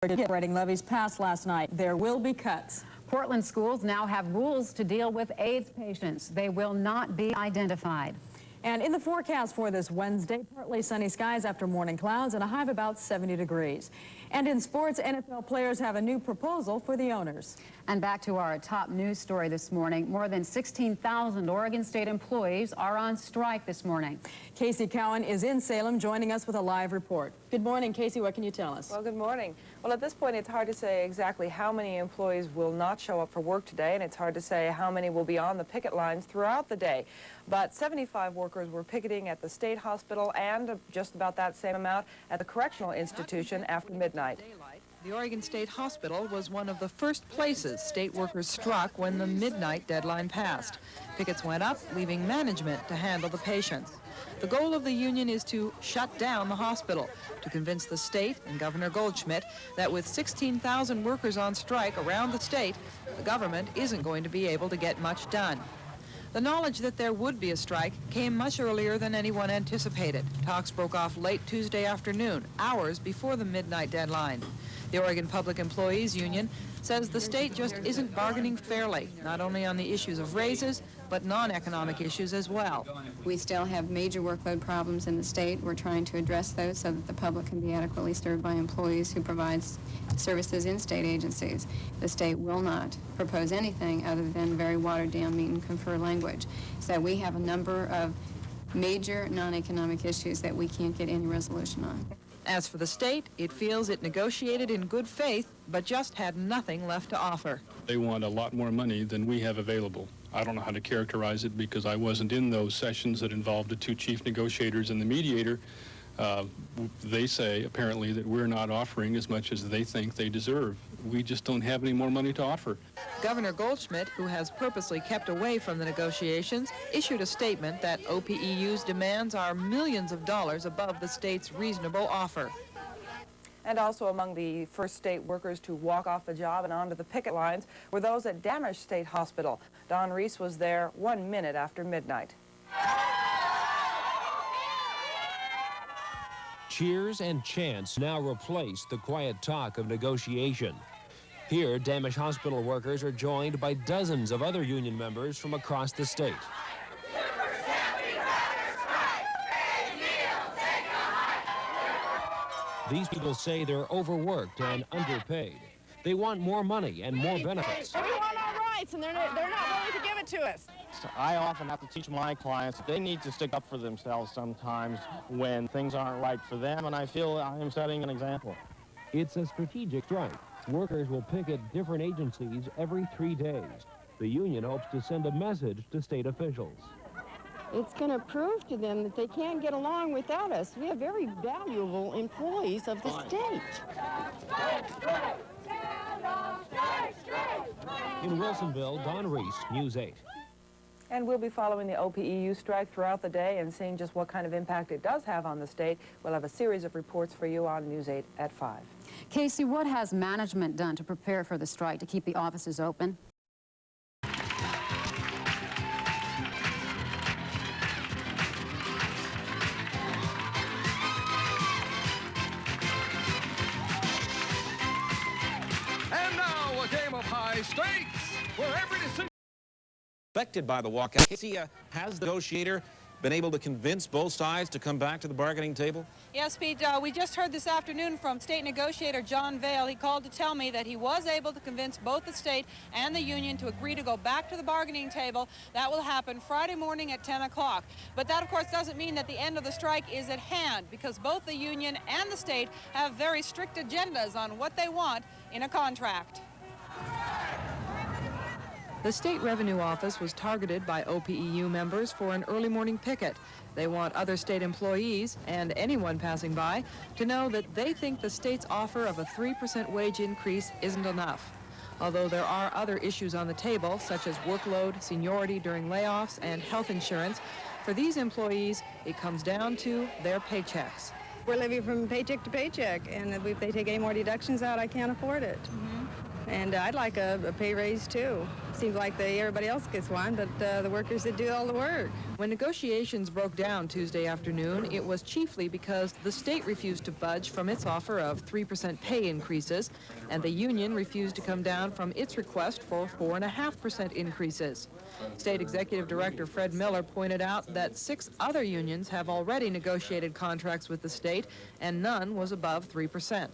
Operating levies passed last night. There will be cuts. Portland schools now have rules to deal with AIDS patients. They will not be identified. And in the forecast for this Wednesday, partly sunny skies after morning clouds and a high of about 70 degrees. And in sports, NFL players have a new proposal for the owners. And back to our top news story this morning. More than 16,000 Oregon State employees are on strike this morning. Casey Cowan is in Salem joining us with a live report. Good morning, Casey. What can you tell us? Well, good morning. Well, at this point, it's hard to say exactly how many employees will not show up for work today, and it's hard to say how many will be on the picket lines throughout the day. But 75 workers were picketing at the state hospital and just about that same amount at the correctional institution after midnight. The Oregon State Hospital was one of the first places state workers struck when the midnight deadline passed. Pickets went up, leaving management to handle the patients. The goal of the union is to shut down the hospital, to convince the state and Governor Goldschmidt that with 16,000 workers on strike around the state, the government isn't going to be able to get much done. The knowledge that there would be a strike came much earlier than anyone anticipated. Talks broke off late Tuesday afternoon, hours before the midnight deadline. The Oregon Public Employees Union says the state just isn't bargaining fairly, not only on the issues of raises, but non-economic issues as well. We still have major workload problems in the state. We're trying to address those so that the public can be adequately served by employees who provide services in state agencies. The state will not propose anything other than very watered-down meet and confer language. So we have a number of major non-economic issues that we can't get any resolution on. As for the state, it feels it negotiated in good faith, but just had nothing left to offer. They want a lot more money than we have available. I don't know how to characterize it because I wasn't in those sessions that involved the two chief negotiators and the mediator. They say, apparently, that we're not offering as much as they think they deserve. We just don't have any more money to offer. Governor Goldschmidt, who has purposely kept away from the negotiations, issued a statement that OPEU's demands are millions of dollars above the state's reasonable offer. And also among the first state workers to walk off the job and onto the picket lines were those at Dammisch State Hospital. Don Reese was there 1 minute after midnight. Cheers and chants now replace the quiet talk of negotiation. Here, Dammisch Hospital workers are joined by dozens of other union members from across the state. These people say they're overworked and underpaid. They want more money and more benefits. We want our rights, and they're not willing to give it to us. I often have to teach my clients they need to stick up for themselves sometimes when things aren't right for them, and I feel I am setting an example. It's a strategic strike. Workers will picket different agencies every 3 days. The union hopes to send a message to state officials. It's going to prove to them that they can't get along without us. We are very valuable employees of the state. In Wilsonville, Don Reese, News 8. And we'll be following the OPEU strike throughout the day and seeing just what kind of impact it does have on the state. We'll have a series of reports for you on News 8 at 5. Casey, what has management done to prepare for the strike to keep the offices open? And now a game of high stakes where every decision Affected by the walkout. Casey, has the negotiator been able to convince both sides to come back to the bargaining table? Yes, Pete. We just heard this afternoon from state negotiator John Vail. He called to tell me that he was able to convince both the state and the union to agree to go back to the bargaining table. That will happen Friday morning at 10 o'clock. But that, of course, doesn't mean that the end of the strike is at hand, because both the union and the state have very strict agendas on what they want in a contract. The State Revenue Office was targeted by OPEU members for an early morning picket. They want other state employees and anyone passing by to know that they think the state's offer of a 3% wage increase isn't enough. Although there are other issues on the table, such as workload, seniority during layoffs, and health insurance, for these employees, it comes down to their paychecks. We're living from paycheck to paycheck, and if they take any more deductions out, I can't afford it. And I'd like a pay raise, too. seems like everybody else gets one, but the workers that do all the work. When negotiations broke down Tuesday afternoon, it was chiefly because the state refused to budge from its offer of 3% pay increases, and the union refused to come down from its request for 4.5% increases. State Executive Director Fred Miller pointed out that 6 other unions have already negotiated contracts with the state, and none was above 3%.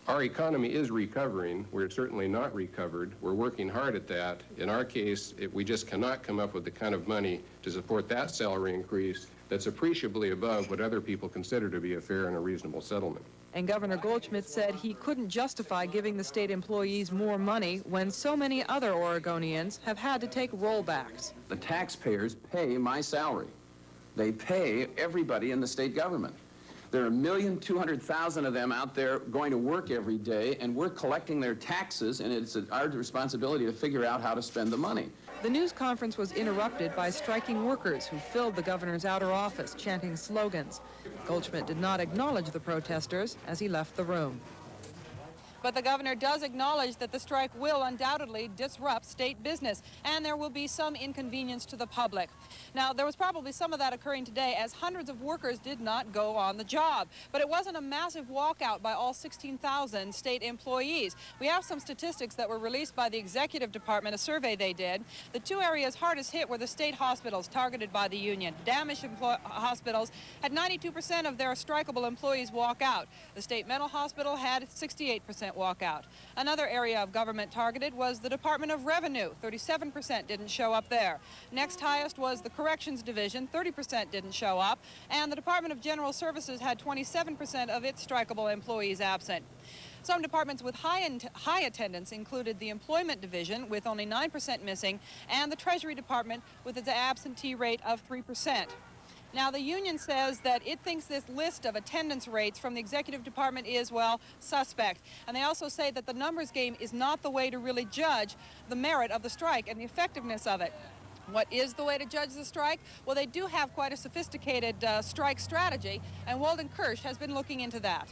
Our economy is recovering. We're certainly not recovered. We're working hard at that. In our case, we just cannot come up with the kind of money to support that salary increase that's appreciably above what other people consider to be a fair and a reasonable settlement. And Governor Goldschmidt said he couldn't justify giving the state employees more money when so many other Oregonians have had to take rollbacks. The taxpayers pay my salary. They pay everybody in the state government. There are 1,200,000 of them out there going to work every day, and we're collecting their taxes, and it's our responsibility to figure out how to spend the money. The news conference was interrupted by striking workers who filled the governor's outer office chanting slogans. Goldschmidt did not acknowledge the protesters as he left the room. But the governor does acknowledge that the strike will undoubtedly disrupt state business, and there will be some inconvenience to the public. Now, there was probably some of that occurring today as hundreds of workers did not go on the job. But it wasn't a massive walkout by all 16,000 state employees. We have some statistics that were released by the executive department, a survey they did. The 2 areas hardest hit were the state hospitals targeted by the union. Damaged hospitals had 92% of their strikeable employees walk out. The state mental hospital had 68% walk out. Another area of government targeted was the Department of Revenue. 37% didn't show up there. Next highest was the Corrections Division. 30% didn't show up. And the Department of General Services had 27% of its strikeable employees absent. Some departments with high attendance included the Employment Division with only 9% missing, and the Treasury Department with its absentee rate of 3%. Now, the union says that it thinks this list of attendance rates from the executive department is, well, suspect. And they also say that the numbers game is not the way to really judge the merit of the strike and the effectiveness of it. What is the way to judge the strike? Well, they do have quite a sophisticated strike strategy, and Walden Kirsch has been looking into that.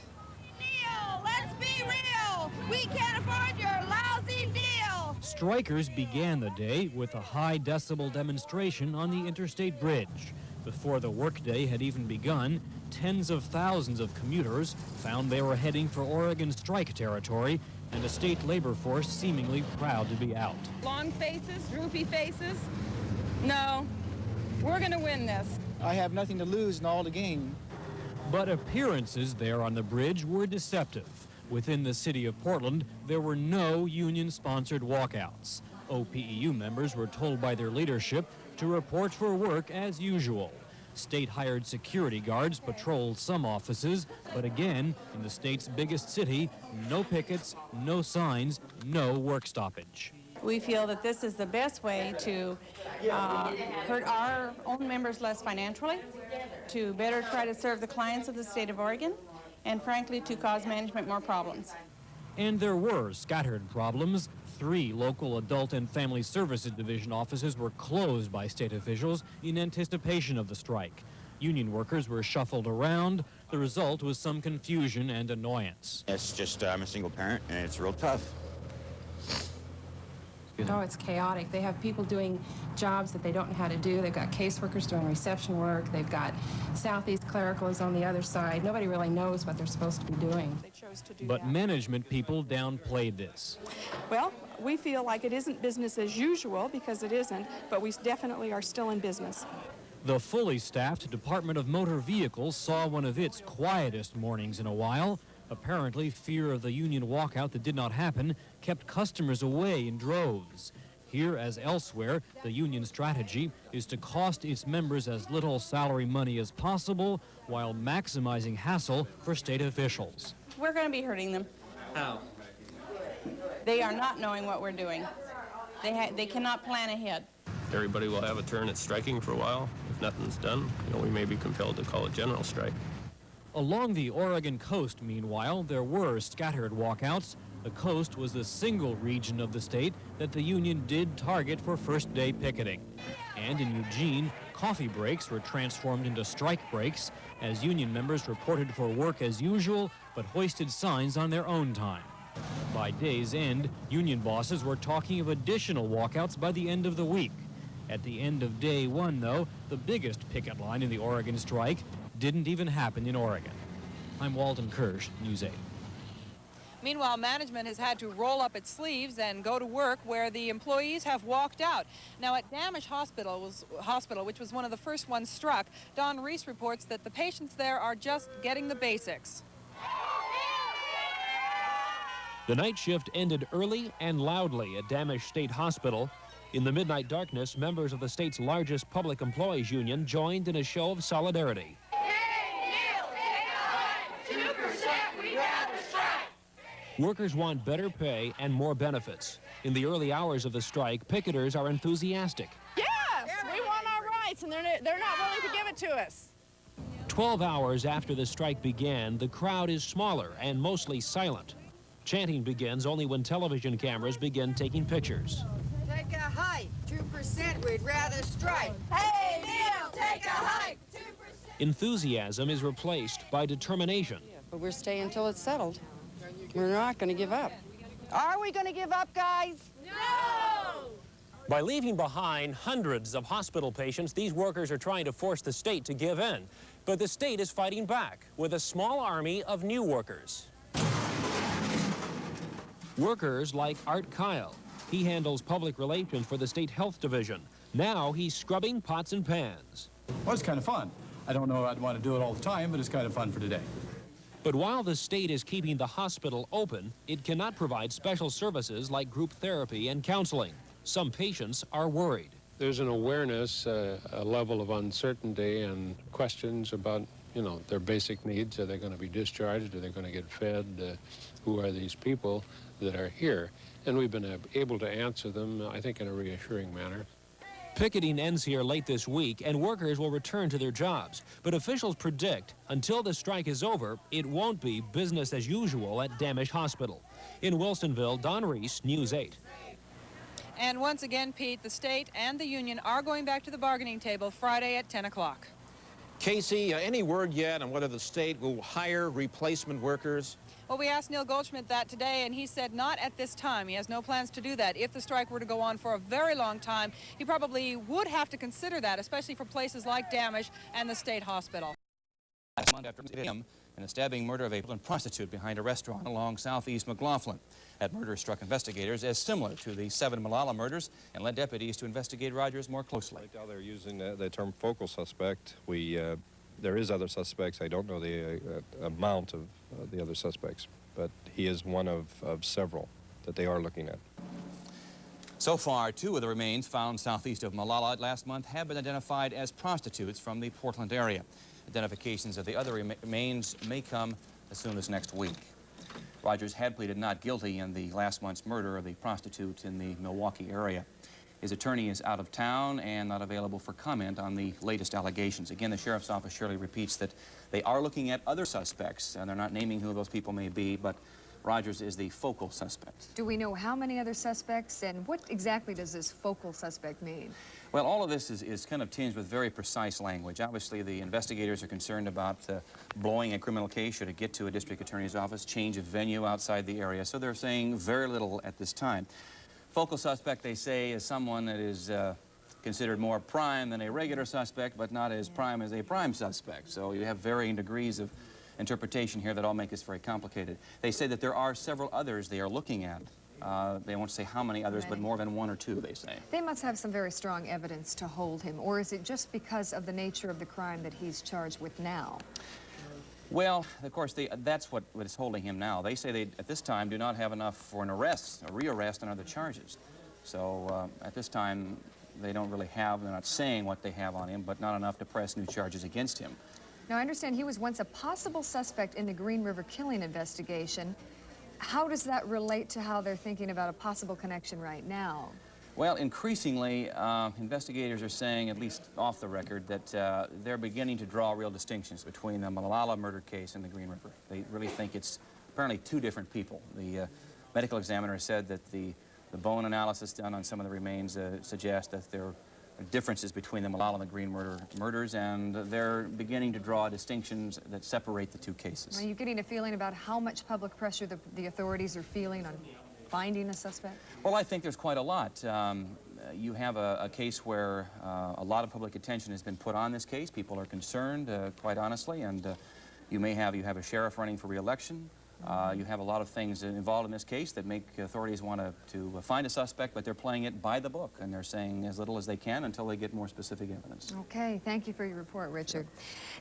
Deal! Let's be real! We can't afford your lousy deal! Strikers began the day with a high-decibel demonstration on the interstate bridge. Before the workday had even begun, tens of thousands of commuters found they were heading for Oregon strike territory, and a state labor force seemingly proud to be out. Long faces, droopy faces. No, we're going to win this. I have nothing to lose and all to gain. But appearances there on the bridge were deceptive. Within the city of Portland, there were no union-sponsored walkouts. OPEU members were told by their leadership to report for work as usual. State-hired security guards patrolled some offices, but again, in the state's biggest city, no pickets, no signs, no work stoppage. We feel that this is the best way to hurt our own members less financially, to better try to serve the clients of the state of Oregon, and frankly, to cause management more problems. And there were scattered problems. 3 local Adult and Family Services Division offices were closed by state officials in anticipation of the strike. Union workers were shuffled around. The result was some confusion and annoyance. It's just, I'm a single parent, and it's real tough. Oh, it's chaotic. They have people doing jobs that they don't know how to do. They've got caseworkers doing reception work. They've got Southeast clericals on the other side. Nobody really knows what they're supposed to be doing. But management people downplayed this. Well, we feel like it isn't business as usual, because it isn't, but we definitely are still in business. The fully staffed Department of Motor Vehicles saw one of its quietest mornings in a while. Apparently, fear of the union walkout that did not happen kept customers away in droves. Here, as elsewhere, the union strategy is to cost its members as little salary money as possible while maximizing hassle for state officials. We're going to be hurting them. How? They are not knowing what we're doing. They cannot plan ahead. Everybody will have a turn at striking for a while. If nothing's done, we may be compelled to call a general strike. Along the Oregon coast, meanwhile, there were scattered walkouts. The coast was the single region of the state that the union did target for first-day picketing. And in Eugene, coffee breaks were transformed into strike breaks as union members reported for work as usual, but hoisted signs on their own time. By day's end, union bosses were talking of additional walkouts by the end of the week. At the end of day one, though, the biggest picket line in the Oregon strike didn't even happen in Oregon. I'm Walton Kirsch, News 8. Meanwhile, management has had to roll up its sleeves and go to work where the employees have walked out. Now, at Damage Hospital, which was one of the first ones struck, Don Reese reports that the patients there are just getting the basics. The night shift ended early and loudly at Damage State Hospital. In the midnight darkness, members of the state's largest public employees union joined in a show of solidarity. Workers want better pay and more benefits. In the early hours of the strike, picketers are enthusiastic. Yes, we want our rights, and they're not willing to give it to us. 12 hours after the strike began, the crowd is smaller and mostly silent. Chanting begins only when television cameras begin taking pictures. Take a hike, 2%, we'd rather strike. Hey, Neil, take a hike, 2%. Enthusiasm is replaced by determination. But we're staying until it's settled. We're not going to give up. Are we going to give up, guys? No! By leaving behind hundreds of hospital patients, these workers are trying to force the state to give in. But the state is fighting back with a small army of new workers. Workers like Art Kyle. He handles public relations for the state health division. Now he's scrubbing pots and pans. Well, it's kind of fun. I don't know I'd want to do it all the time, but it's kind of fun for today. But while the state is keeping the hospital open, it cannot provide special services like group therapy and counseling. Some patients are worried. There's an awareness, a level of uncertainty and questions about, their basic needs. Are they going to be discharged? Are they going to get fed? Who are these people that are here? And we've been able to answer them, I think, in a reassuring manner. Picketing ends here late this week, and workers will return to their jobs. But officials predict until the strike is over, it won't be business as usual at Damage Hospital. In Wilsonville, Don Reese, News 8. And once again, Pete, the state and the union are going back to the bargaining table Friday at 10 o'clock. Casey, any word yet on whether the state will hire replacement workers? Well, we asked Neil Goldschmidt that today, and he said not at this time. He has no plans to do that. If the strike were to go on for a very long time, he probably would have to consider that, especially for places like Damage and the state hospital. Last month after him in a stabbing murder of a prostitute behind a restaurant along southeast McLaughlin. That murder struck investigators as similar to the 7 Malala murders and led deputies to investigate Rogers more closely. Right now they're using the term focal suspect. There is other suspects. I don't know the amount of the other suspects, but he is one of several that they are looking at. So far, 2 of the remains found southeast of Malala last month have been identified as prostitutes from the Portland area. Identifications of the other remains may come as soon as next week. Rogers had pleaded not guilty in the last month's murder of the prostitute in the Milwaukee area. His attorney is out of town and not available for comment on the latest allegations. Again, the sheriff's office surely repeats that they are looking at other suspects, and they're not naming who those people may be, but Rogers is the focal suspect. Do we know how many other suspects, and what exactly does this focal suspect mean? Well, all of this is kind of tinged with very precise language. Obviously, the investigators are concerned about blowing a criminal case should it get to a district attorney's office, change of venue outside the area, so they're saying very little at this time. Focal suspect, they say, is someone that is considered more prime than a regular suspect, but not as prime as a prime suspect. So you have varying degrees of interpretation here that all make this very complicated. They say that there are several others they are looking at. They won't say how many others, but more than 1 or 2, they say. They must have some very strong evidence to hold him, or is it just because of the nature of the crime that he's charged with now? Well, of course, that's what is holding him now. They say they, at this time, do not have enough for an arrest, a rearrest, and other charges. So at this time, they don't really have, they're not saying what they have on him, but not enough to press new charges against him. Now, I understand he was once a possible suspect in the Green River killing investigation. How does that relate to how they're thinking about a possible connection right now? Well, increasingly, investigators are saying, at least off the record, that they're beginning to draw real distinctions between the Malala murder case and the Green River. They really think it's apparently 2 different people. The medical examiner said that the bone analysis done on some of the remains suggests that they're differences between the Malala and the Green murders, and they're beginning to draw distinctions that separate the two cases. Are you getting a feeling about how much public pressure the authorities are feeling on finding a suspect? Well, I think there's quite a lot. You have a case where a lot of public attention has been put on this case. People are concerned, quite honestly, and you have a sheriff running for re-election. You have a lot of things involved in this case that make authorities want to find a suspect, but they're playing it by the book, and they're saying as little as they can until they get more specific evidence. Okay, thank you for your report, Richard.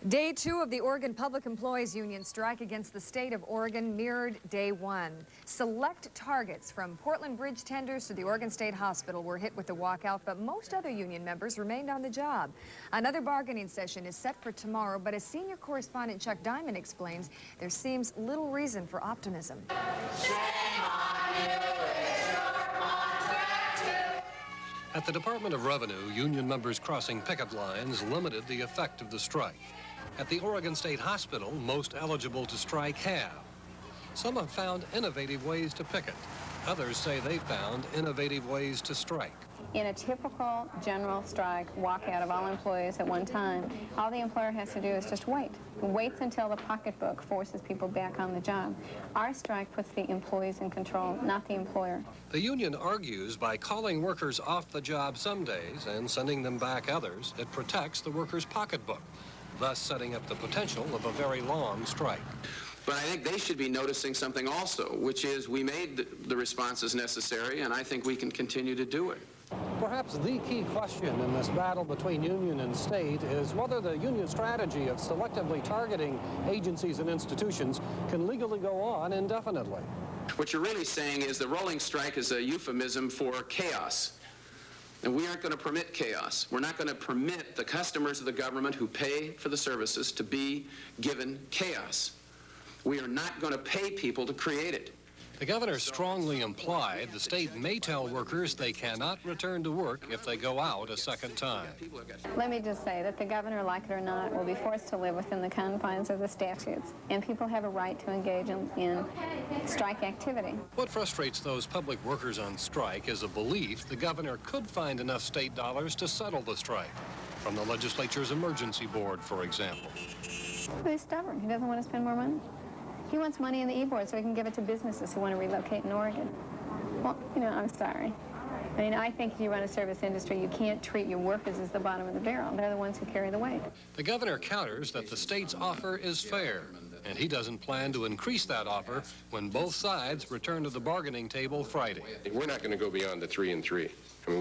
Day 2 of the Oregon Public Employees Union strike against the state of Oregon mirrored day 1. Select targets from Portland Bridge tenders to the Oregon State Hospital were hit with the walkout, but most other union members remained on the job. Another bargaining session is set for tomorrow, but as senior correspondent Chuck Diamond explains, there seems little reason for optimism. At the Department of Revenue, union members crossing picket lines limited the effect of the strike. At the Oregon State Hospital, most eligible to strike have. Some have found innovative ways to picket. Others say they found innovative ways to strike. In a typical general strike walkout of all employees at one time, all the employer has to do is just wait. Waits until the pocketbook forces people back on the job. Our strike puts the employees in control, not the employer. The union argues by calling workers off the job some days and sending them back others, it protects the workers' pocketbook, thus setting up the potential of a very long strike. But I think they should be noticing something also, which is we made the responses necessary, and I think we can continue to do it. Perhaps the key question in this battle between union and state is whether the union strategy of selectively targeting agencies and institutions can legally go on indefinitely. What you're really saying is the rolling strike is a euphemism for chaos. And we aren't going to permit chaos. We're not going to permit the customers of the government who pay for the services to be given chaos. We are not going to pay people to create it. The governor strongly implied the state may tell workers they cannot return to work if they go out a second time. Let me just say that the governor, like it or not, will be forced to live within the confines of the statutes, and people have a right to engage in strike activity. What frustrates those public workers on strike is a belief the governor could find enough state dollars to settle the strike, from the legislature's emergency board, for example. He's stubborn. He doesn't want to spend more money. He wants money in the e-board so he can give it to businesses who want to relocate in Oregon. Well, I'm sorry. I mean, I think if you run a service industry, you can't treat your workers as the bottom of the barrel. They're the ones who carry the weight. The governor counters that the state's offer is fair, and he doesn't plan to increase that offer when both sides return to the bargaining table Friday. We're not going to go beyond the 3 and 3. I mean,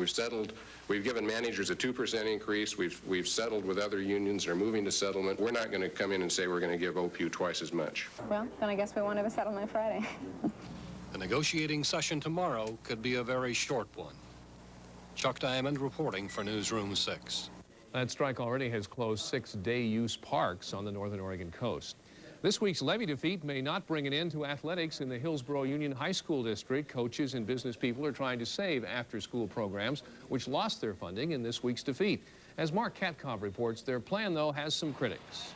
we've given managers a 2% increase. We've settled with other unions and are moving to settlement. We're not going to come in and say we're going to give OPEU twice as much. Well, then I guess we won't have a settlement Friday. The negotiating session tomorrow could be a very short one. Chuck Diamond reporting for Newsroom 6. That strike already has closed 6 day-use parks on the northern Oregon coast. This week's levy defeat may not bring an end to athletics in the Hillsboro Union High School District. Coaches and business people are trying to save after-school programs, which lost their funding in this week's defeat. As Mark Katkov reports, their plan, though, has some critics.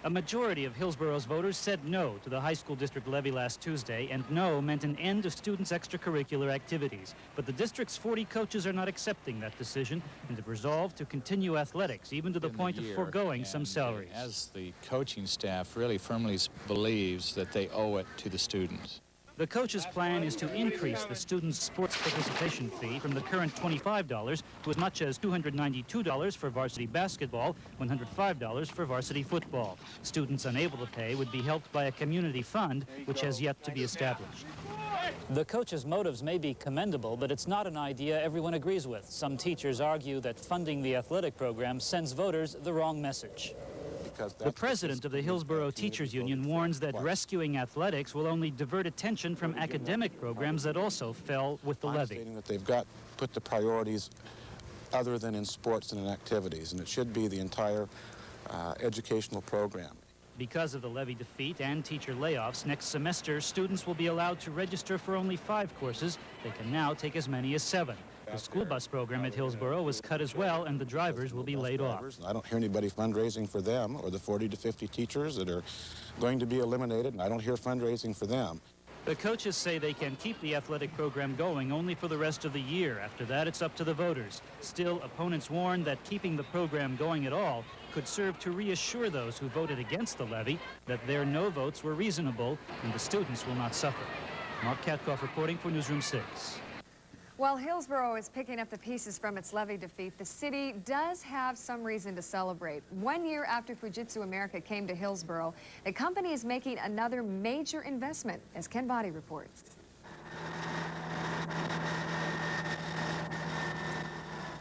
A majority of Hillsboro's voters said no to the high school district levy last Tuesday, and no meant an end to students' extracurricular activities. But the district's 40 coaches are not accepting that decision and have resolved to continue athletics, even to the point of foregoing some salaries. As the coaching staff really firmly believes that they owe it to the students. The coach's plan is to increase the students' sports participation fee from the current $25 to as much as $292 for varsity basketball, $105 for varsity football. Students unable to pay would be helped by a community fund, which has yet to be established. The coach's motives may be commendable, but it's not an idea everyone agrees with. Some teachers argue that funding the athletic program sends voters the wrong message. The president of the Hillsboro Teachers Union warns that rescuing athletics will only divert attention from academic programs that also fell with the levy. That they've got to put the priorities other than in sports and in activities, and it should be the entire educational program. Because of the levy defeat and teacher layoffs, next semester students will be allowed to register for only 5 courses. They can now take as many as 7. The school bus program at Hillsboro was cut as well, and the drivers will be laid off. I don't hear anybody fundraising for them or the 40 to 50 teachers that are going to be eliminated, and I don't hear fundraising for them. The coaches say they can keep the athletic program going only for the rest of the year. After that, it's up to the voters. Still, opponents warn that keeping the program going at all could serve to reassure those who voted against the levy that their no votes were reasonable and the students will not suffer. Mark Katkoff reporting for Newsroom 6. While Hillsborough is picking up the pieces from its levy defeat, the city does have some reason to celebrate. 1 year after Fujitsu America came to Hillsborough, the company is making another major investment, as Ken Boddy reports.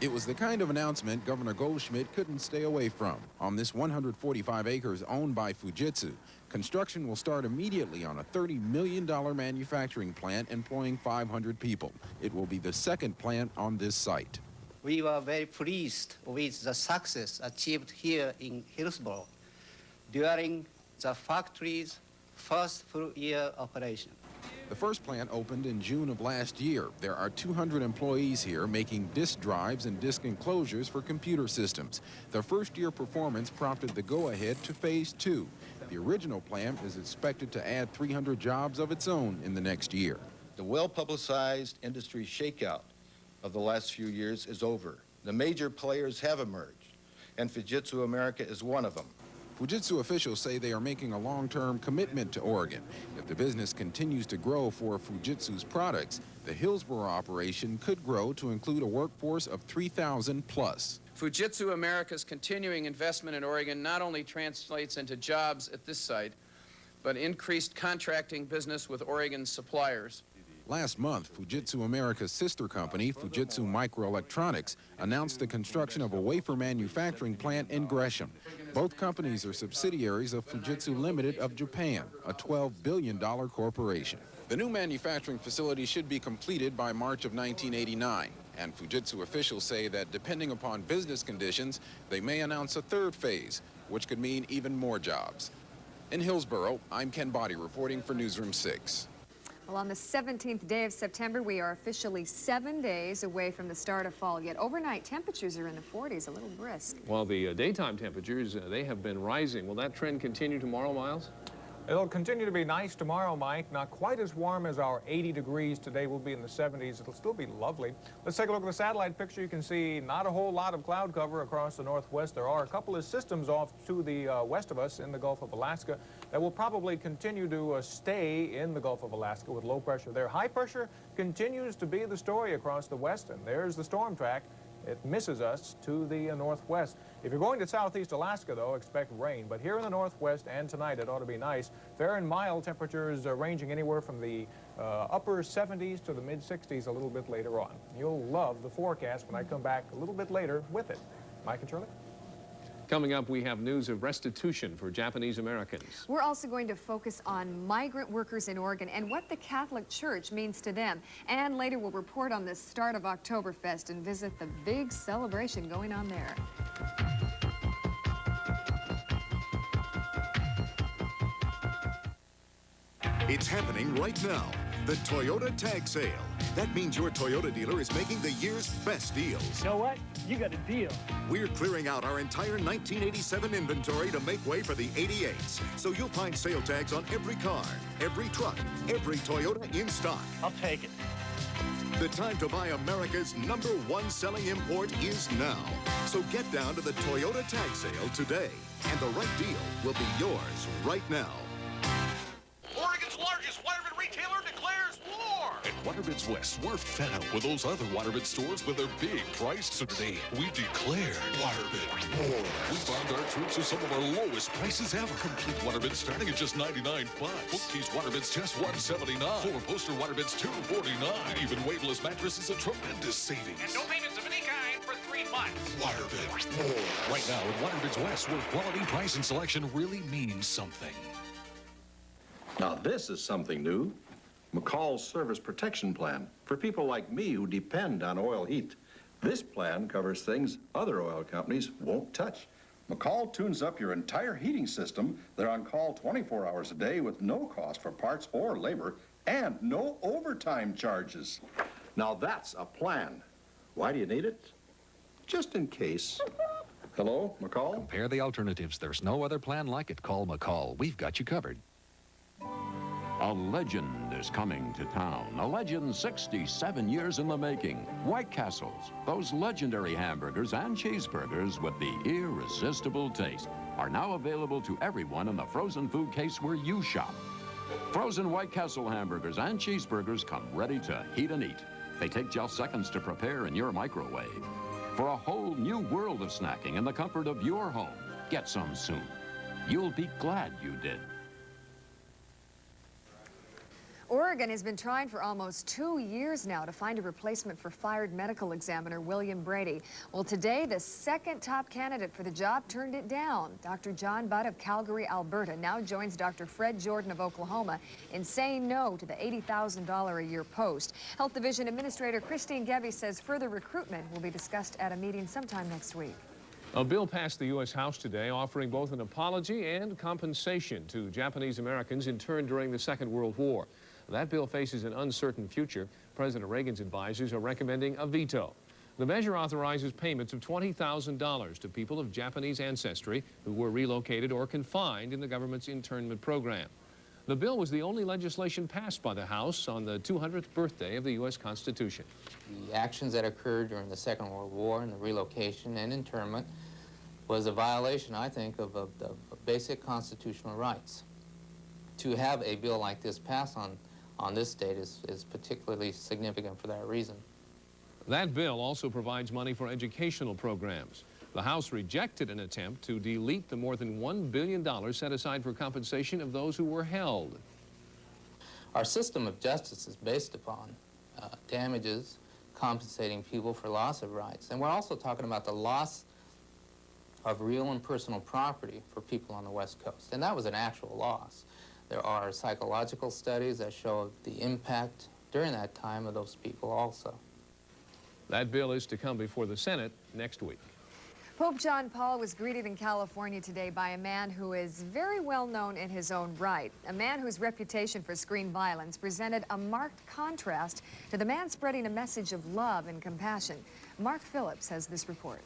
It was the kind of announcement Governor Goldschmidt couldn't stay away from. On this 145 acres owned by Fujitsu, construction will start immediately on a $30 million manufacturing plant employing 500 people. It will be the second plant on this site. We were very pleased with the success achieved here in Hillsborough during the factory's first full year operation. The first plant opened in June of last year. There are 200 employees here making disk drives and disk enclosures for computer systems. The first-year performance prompted the go-ahead to Phase 2. The original plant is expected to add 300 jobs of its own in the next year. The well-publicized industry shakeout of the last few years is over. The major players have emerged, and Fujitsu America is one of them. Fujitsu officials say they are making a long-term commitment to Oregon. If the business continues to grow for Fujitsu's products, the Hillsborough operation could grow to include a workforce of 3,000 plus. Fujitsu America's continuing investment in Oregon not only translates into jobs at this site, but increased contracting business with Oregon's suppliers. Last month, Fujitsu America's sister company, Fujitsu Microelectronics, announced the construction of a wafer manufacturing plant in Gresham. Both companies are subsidiaries of Fujitsu Limited of Japan, a $12 billion corporation. The new manufacturing facility should be completed by March of 1989, and Fujitsu officials say that depending upon business conditions, they may announce a third phase, which could mean even more jobs. In Hillsborough, I'm Ken Boddy reporting for Newsroom 6. Well, on the 17th day of September, we are officially 7 days away from the start of fall. Yet overnight temperatures are in the 40s, a little brisk. While the daytime temperatures, they have been rising. Will that trend continue tomorrow, Miles? It'll continue to be nice tomorrow, Mike. Not quite as warm as our 80 degrees today. We'll be in the 70s. It'll still be lovely. Let's take a look at the satellite picture. You can see not a whole lot of cloud cover across the northwest. There are a couple of systems off to the west of us in the Gulf of Alaska that will probably continue to stay in the Gulf of Alaska with low pressure there. High pressure continues to be the story across the west, and there's the storm track. It misses us to the northwest. If you're going to southeast Alaska, though, expect rain. But here in the northwest and tonight, it ought to be nice. Fair and mild temperatures ranging anywhere from the upper 70s to the mid-60s a little bit later on. You'll love the forecast when I come back a little bit later with it. Mike and Shirley? Coming up, we have news of restitution for Japanese Americans. We're also going to focus on migrant workers in Oregon and what the Catholic Church means to them. And later we'll report on the start of Oktoberfest and visit the big celebration going on there. It's happening right now. The Toyota Tag Sale. That means your Toyota dealer is making the year's best deals. You know what? You got a deal. We're clearing out our entire 1987 inventory to make way for the 88s. So you'll find sale tags on every car, every truck, every Toyota in stock. I'll take it. The time to buy America's #1 selling import is now. So get down to the Toyota Tag Sale today, and the right deal will be yours right now. Oregon's largest Waterman retailer declares war! At Waterman's West, we're fed up with those other Waterman stores with their big price. So today, we declare Waterman more. We found our troops with some of our lowest prices ever. Complete Waterman starting at just $99. Book these Watermans just $179. 4 poster Watermans $249. Even waveless mattress is a tremendous savings. And no payments of any kind for 3 months. Waterman more. Right now at Waterman's West, where quality, price, and selection really means something. Now this is something new. McCall's Service Protection Plan for people like me who depend on oil heat. This plan covers things other oil companies won't touch. McCall tunes up your entire heating system. They're on call 24 hours a day with no cost for parts or labor and no overtime charges. Now that's a plan. Why do you need it? Just in case. Hello, McCall? Compare the alternatives. There's no other plan like it. Call McCall. We've got you covered. A legend is coming to town. A legend 67 years in the making. White Castles, those legendary hamburgers and cheeseburgers with the irresistible taste, are now available to everyone in the frozen food case where you shop. Frozen White Castle hamburgers and cheeseburgers come ready to heat and eat. They take just seconds to prepare in your microwave. For a whole new world of snacking in the comfort of your home, get some soon. You'll be glad you did. Oregon has been trying for almost 2 years now to find a replacement for fired medical examiner William Brady. Well, today, the second top candidate for the job turned it down. Dr. John Budd of Calgary, Alberta, now joins Dr. Fred Jordan of Oklahoma in saying no to the $80,000 a year post. Health Division Administrator Christine Gebbe says further recruitment will be discussed at a meeting sometime next week. A bill passed the U.S. House today offering both an apology and compensation to Japanese Americans interned during the Second World War. That bill faces an uncertain future. President Reagan's advisors are recommending a veto. The measure authorizes payments of $20,000 to people of Japanese ancestry who were relocated or confined in the government's internment program. The bill was the only legislation passed by the House on the 200th birthday of the U.S. Constitution. The actions that occurred during the Second World War and the relocation and internment was a violation, I think, of basic constitutional rights. To have a bill like this pass on this date is particularly significant for that reason. That bill also provides money for educational programs. The House rejected an attempt to delete the more than $1 billion set aside for compensation of those who were held. Our system of justice is based upon damages, compensating people for loss of rights. And we're also talking about the loss of real and personal property for people on the West Coast. And that was an actual loss. There are psychological studies that show the impact during that time of those people also. That bill is to come before the Senate next week. Pope John Paul was greeted in California today by a man who is very well known in his own right. A man whose reputation for screen violence presented a marked contrast to the man spreading a message of love and compassion. Mark Phillips has this report.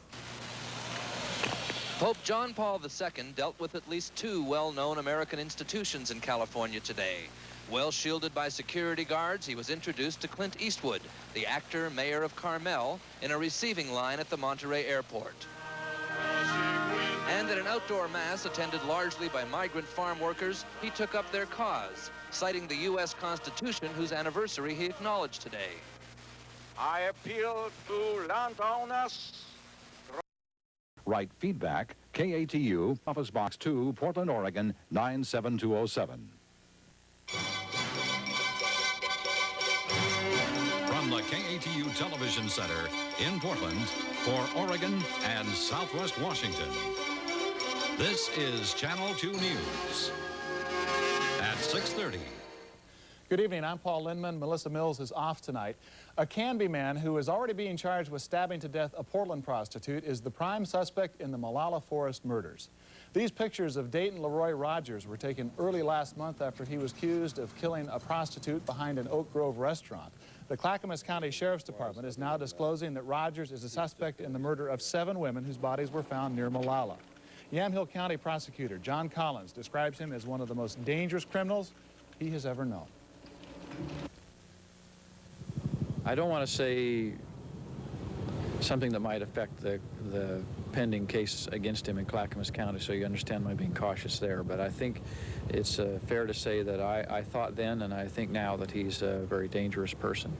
Pope John Paul II dealt with at least 2 well-known American institutions in California today. Well shielded by security guards, he was introduced to Clint Eastwood, the actor, mayor of Carmel, in a receiving line at the Monterey airport. And at an outdoor mass attended largely by migrant farm workers, he took up their cause, citing the U.S. Constitution, whose anniversary he acknowledged today. I appeal to landowners. Write feedback, KATU, Office Box 2, Portland, Oregon, 97207. From the KATU Television Center in Portland for Oregon and Southwest Washington, this is Channel 2 News at 6:30. Good evening, I'm Paul Lindman. Melissa Mills is off tonight. A Canby man who is already being charged with stabbing to death a Portland prostitute is the prime suspect in the Molalla Forest murders. These pictures of Dayton Leroy Rogers were taken early last month after he was accused of killing a prostitute behind an Oak Grove restaurant. The Clackamas County Sheriff's Department is now disclosing that Rogers is a suspect in the murder of 7 women whose bodies were found near Molalla. Yamhill County Prosecutor John Collins describes him as one of the most dangerous criminals he has ever known. I don't want to say something that might affect the pending case against him in Clackamas County, so you understand my being cautious there. But I think it's fair to say that I thought then and I think now that he's a very dangerous person.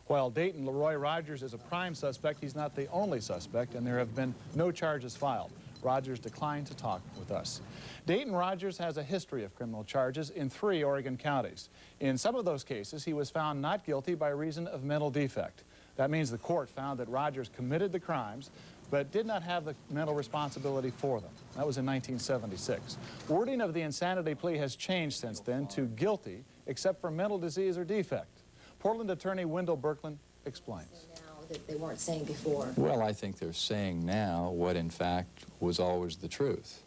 While Dayton Leroy Rogers is a prime suspect, he's not the only suspect, and there have been no charges filed. Rogers declined to talk with us. Dayton Rogers has a history of criminal charges in 3 Oregon counties. In some of those cases, he was found not guilty by reason of mental defect. That means the court found that Rogers committed the crimes, but did not have the mental responsibility for them. That was in 1976. Wording of the insanity plea has changed since then to guilty, except for mental disease or defect. Portland attorney Wendell Birkland explains. That they weren't saying before? Well, I think they're saying now what in fact was always the truth.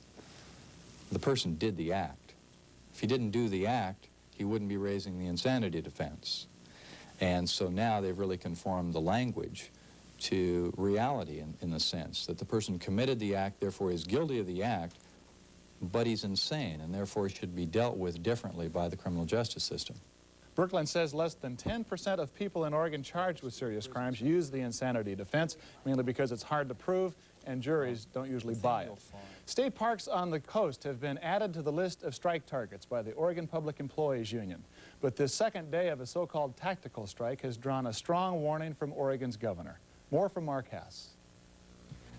The person did the act. If he didn't do the act, he wouldn't be raising the insanity defense. And so now they've really conformed the language to reality in the sense that the person committed the act, therefore is guilty of the act, but he's insane and therefore should be dealt with differently by the criminal justice system. Brooklyn says less than 10% of people in Oregon charged with serious crimes use the insanity defense, mainly because it's hard to prove and juries don't usually buy it. State parks on the coast have been added to the list of strike targets by the Oregon Public Employees Union. But this second day of a so-called tactical strike has drawn a strong warning from Oregon's governor. More from Mark Hass.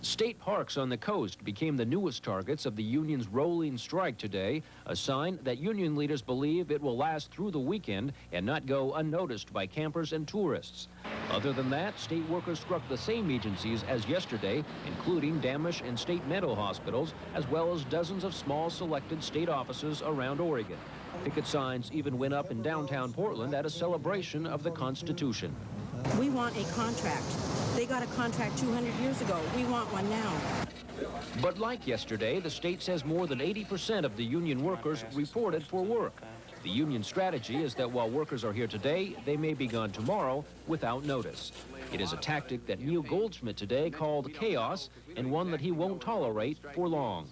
State parks on the coast became the newest targets of the union's rolling strike today, a sign that union leaders believe it will last through the weekend and not go unnoticed by campers and tourists. Other than that, state workers struck the same agencies as yesterday, including Damish and state mental hospitals, as well as dozens of small selected state offices around Oregon. Picket signs even went up in downtown Portland at a celebration of the Constitution. We want a contract. They got a contract 200 years ago. We want one now. But like yesterday, the state says more than 80% of the union workers reported for work. The union strategy is that while workers are here today, they may be gone tomorrow without notice. It is a tactic that Neil Goldschmidt today called chaos and one that he won't tolerate for long.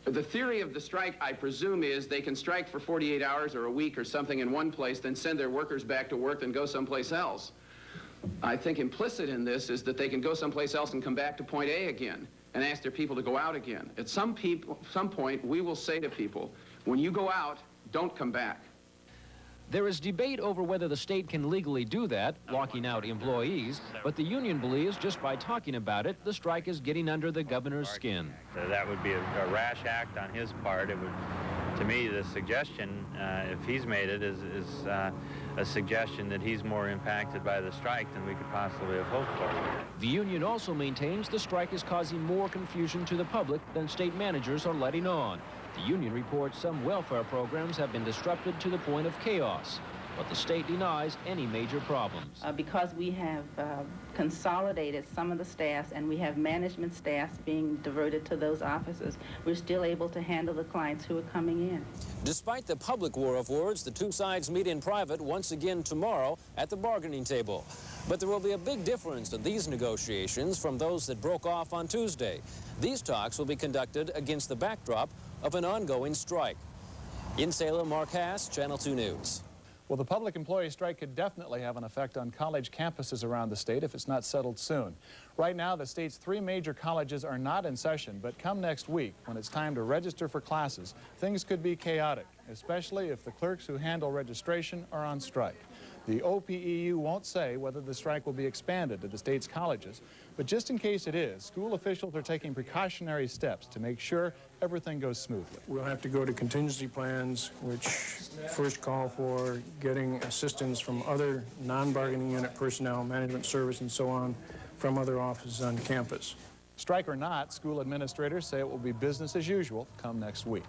The theory of the strike, I presume, is they can strike for 48 hours or a week or something in one place, then send their workers back to work and go someplace else. I think implicit in this is that they can go someplace else and come back to point A again and ask their people to go out again. At some point, we will say to people, when you go out, don't come back. There is debate over whether the state can legally do that, locking out employees, but the union believes just by talking about it, the strike is getting under the governor's skin. That would be a rash act on his part. It would, to me, the suggestion, if he's made it, is a suggestion that he's more impacted by the strike than we could possibly have hoped for. The union also maintains the strike is causing more confusion to the public than state managers are letting on. The union reports some welfare programs have been disrupted to the point of chaos, but the state denies any major problems. Because we have consolidated some of the staffs and we have management staffs being diverted to those offices, we're still able to handle the clients who are coming in. Despite the public war of words, the two sides meet in private once again tomorrow at the bargaining table. But there will be a big difference in these negotiations from those that broke off on Tuesday. These talks will be conducted against the backdrop of an ongoing strike. In Salem, Mark Hass, Channel 2 News. Well, the public employee strike could definitely have an effect on college campuses around the state if it's not settled soon. Right now, the state's 3 major colleges are not in session, but come next week, when it's time to register for classes, things could be chaotic, especially if the clerks who handle registration are on strike. The OPEU won't say whether the strike will be expanded to the state's colleges, but just in case it is, school officials are taking precautionary steps to make sure everything goes smoothly. We'll have to go to contingency plans, which first call for getting assistance from other non-bargaining unit personnel, management service, and so on, from other offices on campus. Strike or not, school administrators say it will be business as usual come next week.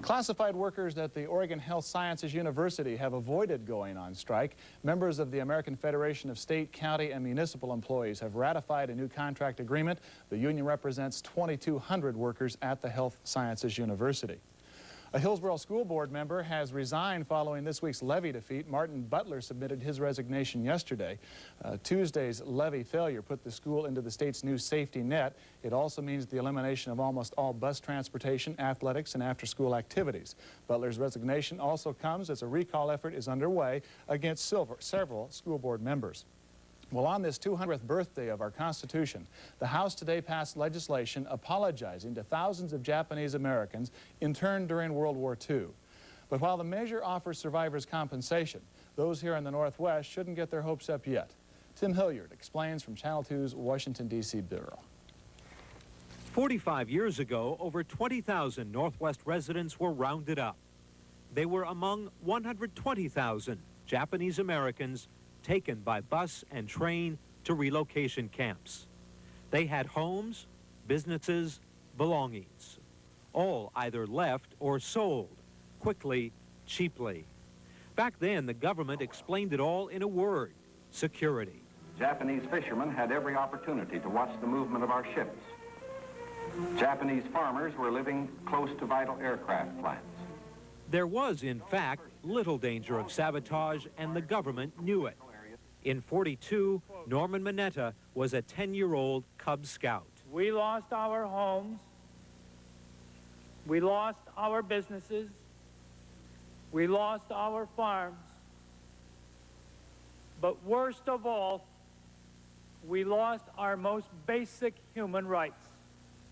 Classified workers at the Oregon Health Sciences University have avoided going on strike. Members of the American Federation of State, County, and Municipal Employees have ratified a new contract agreement. The union represents 2,200 workers at the Health Sciences University. A Hillsborough School Board member has resigned following this week's levy defeat. Martin Butler submitted his resignation yesterday. Tuesday's levy failure put the school into the state's new safety net. It also means the elimination of almost all bus transportation, athletics, and after-school activities. Butler's resignation also comes as a recall effort is underway against several school board members. Well, on this 200th birthday of our Constitution, the House today passed legislation apologizing to thousands of Japanese Americans interned during World War II. But while the measure offers survivors compensation, those here in the Northwest shouldn't get their hopes up yet. Tim Hilliard explains from Channel 2's Washington, D.C. Bureau. 45 years ago, over 20,000 Northwest residents were rounded up. They were among 120,000 Japanese Americans taken by bus and train to relocation camps. They had homes, businesses, belongings, all either left or sold, quickly, cheaply. Back then, the government explained it all in a word: security. Japanese fishermen had every opportunity to watch the movement of our ships. Japanese farmers were living close to vital aircraft plants. There was, in fact, little danger of sabotage, and the government knew it. In '42, Norman Mineta was a 10-year-old Cub Scout. We lost our homes. We lost our businesses. We lost our farms. But worst of all, we lost our most basic human rights.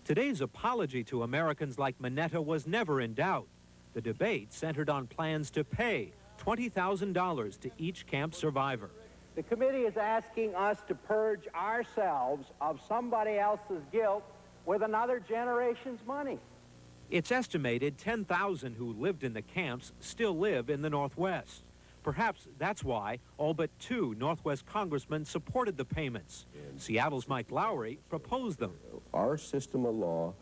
Today's apology to Americans like Mineta was never in doubt. The debate centered on plans to pay $20,000 to each camp survivor. The committee is asking us to purge ourselves of somebody else's guilt with another generation's money. It's estimated 10,000 who lived in the camps still live in the Northwest. Perhaps that's why all but 2 Northwest congressmen supported the payments. Seattle's Mike Lowry proposed them. Our system of law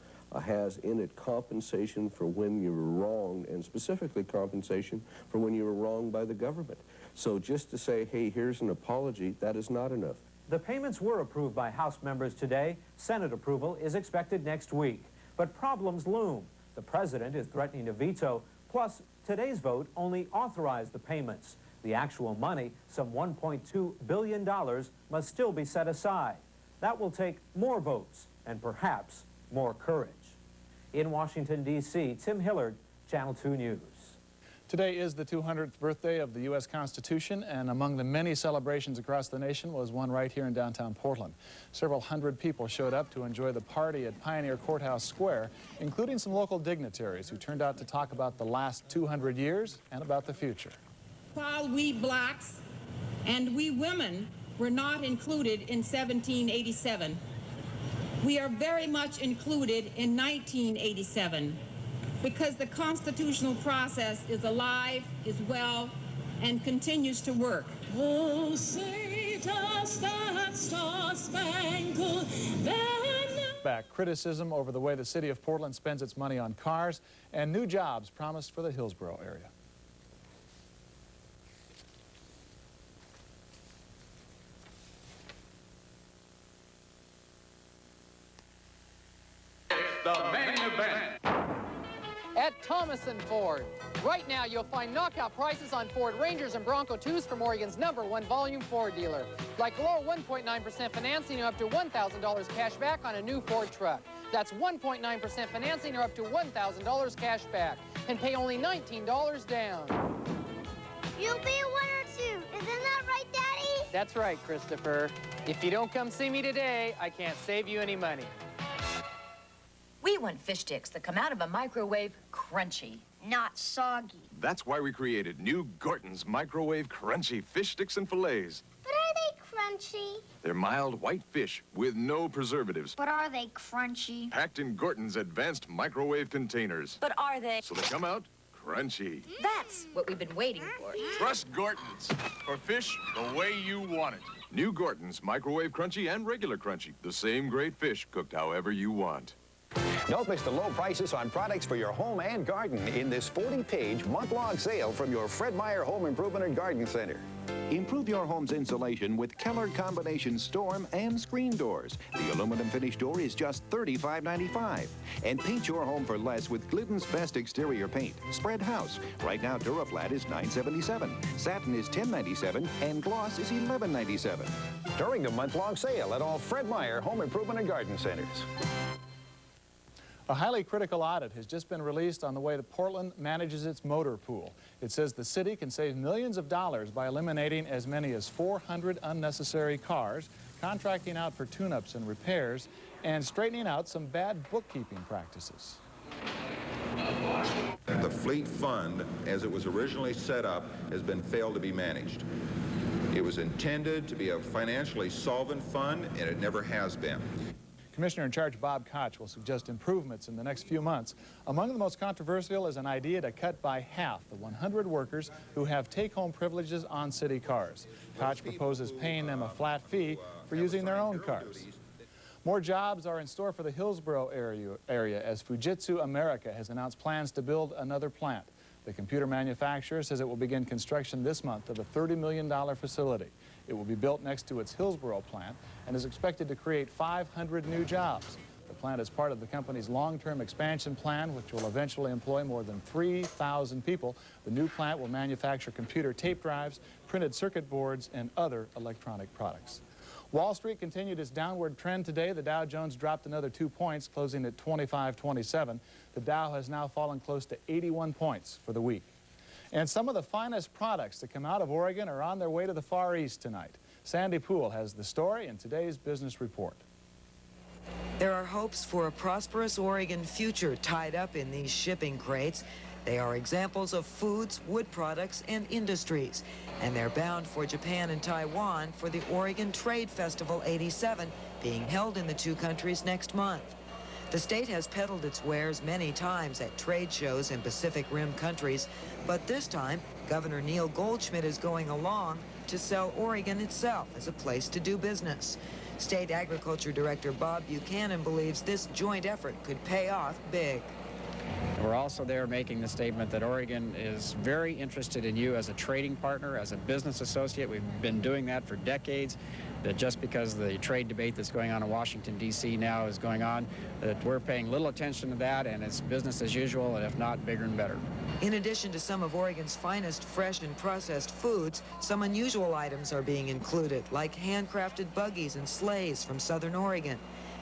has in it compensation for when you were wronged, and specifically compensation for when you were wronged by the government. So just to say, hey, here's an apology, that is not enough. The payments were approved by House members today. Senate approval is expected next week. But problems loom. The president is threatening to veto. Plus, today's vote only authorized the payments. The actual money, some $1.2 billion, must still be set aside. That will take more votes and perhaps more courage. In Washington, D.C., Tim Hillard, Channel 2 News. Today is the 200th birthday of the U.S. Constitution, and among the many celebrations across the nation was one right here in downtown Portland. Several hundred people showed up to enjoy the party at Pioneer Courthouse Square, including some local dignitaries who turned out to talk about the last 200 years and about the future. While we blacks and we women were not included in 1787, we are very much included in 1987. Because the constitutional process is alive, is well, and continues to work. Oh, say does that star-spangled banner. Back criticism over the way the city of Portland spends its money on cars, and new jobs promised for the Hillsborough area. The main event. At Thomas & Ford. Right now, you'll find knockout prices on Ford Rangers and Bronco 2s from Oregon's #1 volume Ford dealer. Like low 1.9% financing or up to $1,000 cash back on a new Ford truck. That's 1.9% financing or up to $1,000 cash back. And pay only $19 down. You'll be a winner too. Isn't that right, Daddy? That's right, Christopher. If you don't come see me today, I can't save you any money. We want fish sticks that come out of a microwave crunchy, not soggy. That's why we created new Gorton's Microwave Crunchy Fish Sticks and Fillets. But are they crunchy? They're mild white fish with no preservatives, But are they crunchy? packed in Gorton's advanced microwave containers. But are they? So they come out crunchy. That's what we've been waiting for. Trust Gorton's for fish the way you want it. New Gorton's Microwave Crunchy and regular crunchy. The same great fish cooked however you want. Don't miss the low prices on products for your home and garden in this 40-page month-long sale from your Fred Meyer Home Improvement and Garden Center. Improve your home's insulation with Keller Combination Storm and Screen Doors. The aluminum finish door is just $35.95. And paint your home for less with Glidden's best exterior paint, Spread House. Right now, Duraflat is $9.77, Satin is $10.97, and Gloss is $11.97. During the month-long sale at all Fred Meyer Home Improvement and Garden Centers. A highly critical audit has just been released on the way that Portland manages its motor pool. It says the city can save millions of dollars by eliminating as many as 400 unnecessary cars, contracting out for tune-ups and repairs, and straightening out some bad bookkeeping practices. The fleet fund, as it was originally set up, has been failed to be managed. It was intended to be a financially solvent fund, and it never has been. Commissioner in charge Bob Koch will suggest improvements in the next few months. Among the most controversial is an idea to cut by half the 100 workers who have take-home privileges on city cars. Koch proposes paying them a flat fee for using their own cars. More jobs are in store for the Hillsborough area as Fujitsu America has announced plans to build another plant. The computer manufacturer says it will begin construction this month of a $30 million facility. It will be built next to its Hillsborough plant and is expected to create 500 new jobs. The plant is part of the company's long-term expansion plan, which will eventually employ more than 3,000 people. The new plant will manufacture computer tape drives, printed circuit boards, and other electronic products. Wall Street continued its downward trend today. The Dow Jones dropped another 2 points, closing at 2527. The Dow has now fallen close to 81 points for the week. And some of the finest products that come out of Oregon are on their way to the Far East tonight. Sandy Poole has the story in today's Business Report. There are hopes for a prosperous Oregon future tied up in these shipping crates. They are examples of foods, wood products, and industries. And they're bound for Japan and Taiwan for the Oregon Trade Festival '87 being held in the two countries next month. The state has peddled its wares many times at trade shows in Pacific Rim countries, but this time, Governor Neil Goldschmidt is going along to sell Oregon itself as a place to do business. State Agriculture Director Bob Buchanan believes this joint effort could pay off big. We're also there making the statement that Oregon is very interested in you as a trading partner, as a business associate. We've been doing that for decades. That just because the trade debate that's going on in Washington, D.C. now is going on, that we're paying little attention to that, and it's business as usual, and if not, bigger and better. In addition to some of Oregon's finest fresh and processed foods, some unusual items are being included, like handcrafted buggies and sleighs from Southern Oregon,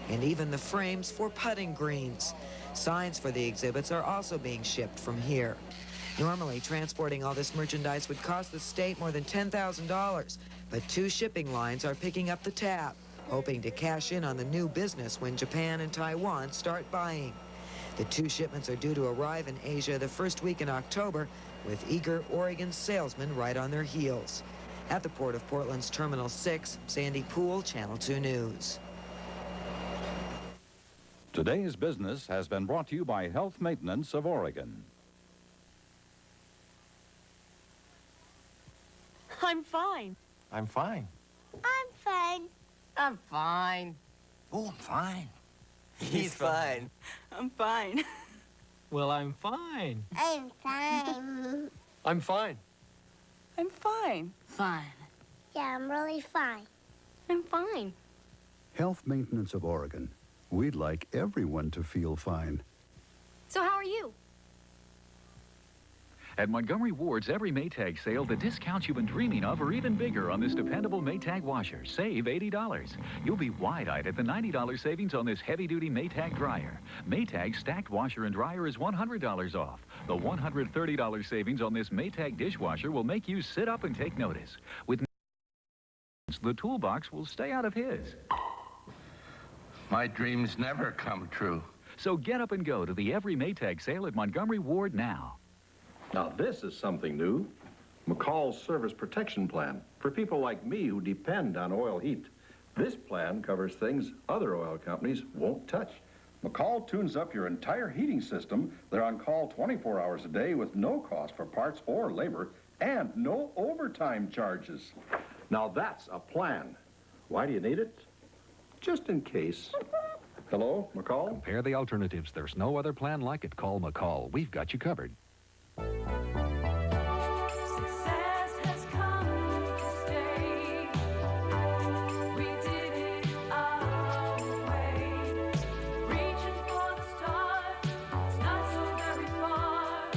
and even the frames for putting greens. Signs for the exhibits are also being shipped from here. Normally, transporting all this merchandise would cost the state more than $10,000, but two shipping lines are picking up the tab, hoping to cash in on the new business when Japan and Taiwan start buying. The two shipments are due to arrive in Asia the first week in October, with eager Oregon salesmen right on their heels. At the port of Portland's Terminal 6, Sandy Poole, Channel 2 News. Today's Business has been brought to you by Health Maintenance of Oregon. I'm fine. I'm fine. I'm fine. I'm fine. Oh, I'm fine. He's fine. I'm fine. Well, I'm fine. I'm fine. I'm fine. I'm fine. Fine. Yeah, I'm really fine. I'm fine. Health Maintenance of Oregon. We'd like everyone to feel fine. So how are you? At Montgomery Ward's every Maytag sale, the discounts you've been dreaming of are even bigger on this dependable Maytag washer. Save $80. You'll be wide-eyed at the $90 savings on this heavy-duty Maytag dryer. Maytag stacked washer and dryer is $100 off. The $130 savings on this Maytag dishwasher will make you sit up and take notice. With the toolbox will stay out of his. My dreams never come true. So get up and go to the every Maytag sale at Montgomery Ward now. Now this is something new. McCall's Service Protection Plan for people like me who depend on oil heat. This plan covers things other oil companies won't touch. McCall tunes up your entire heating system. They're on call 24 hours a day with no cost for parts or labor and no overtime charges. Now that's a plan. Why do you need it? Just in case. Hello, McCall? Compare the alternatives. There's no other plan like it. Call McCall. We've got you covered. Success has come to stay. We did it our way. Reaching for the stars, it's not so very far.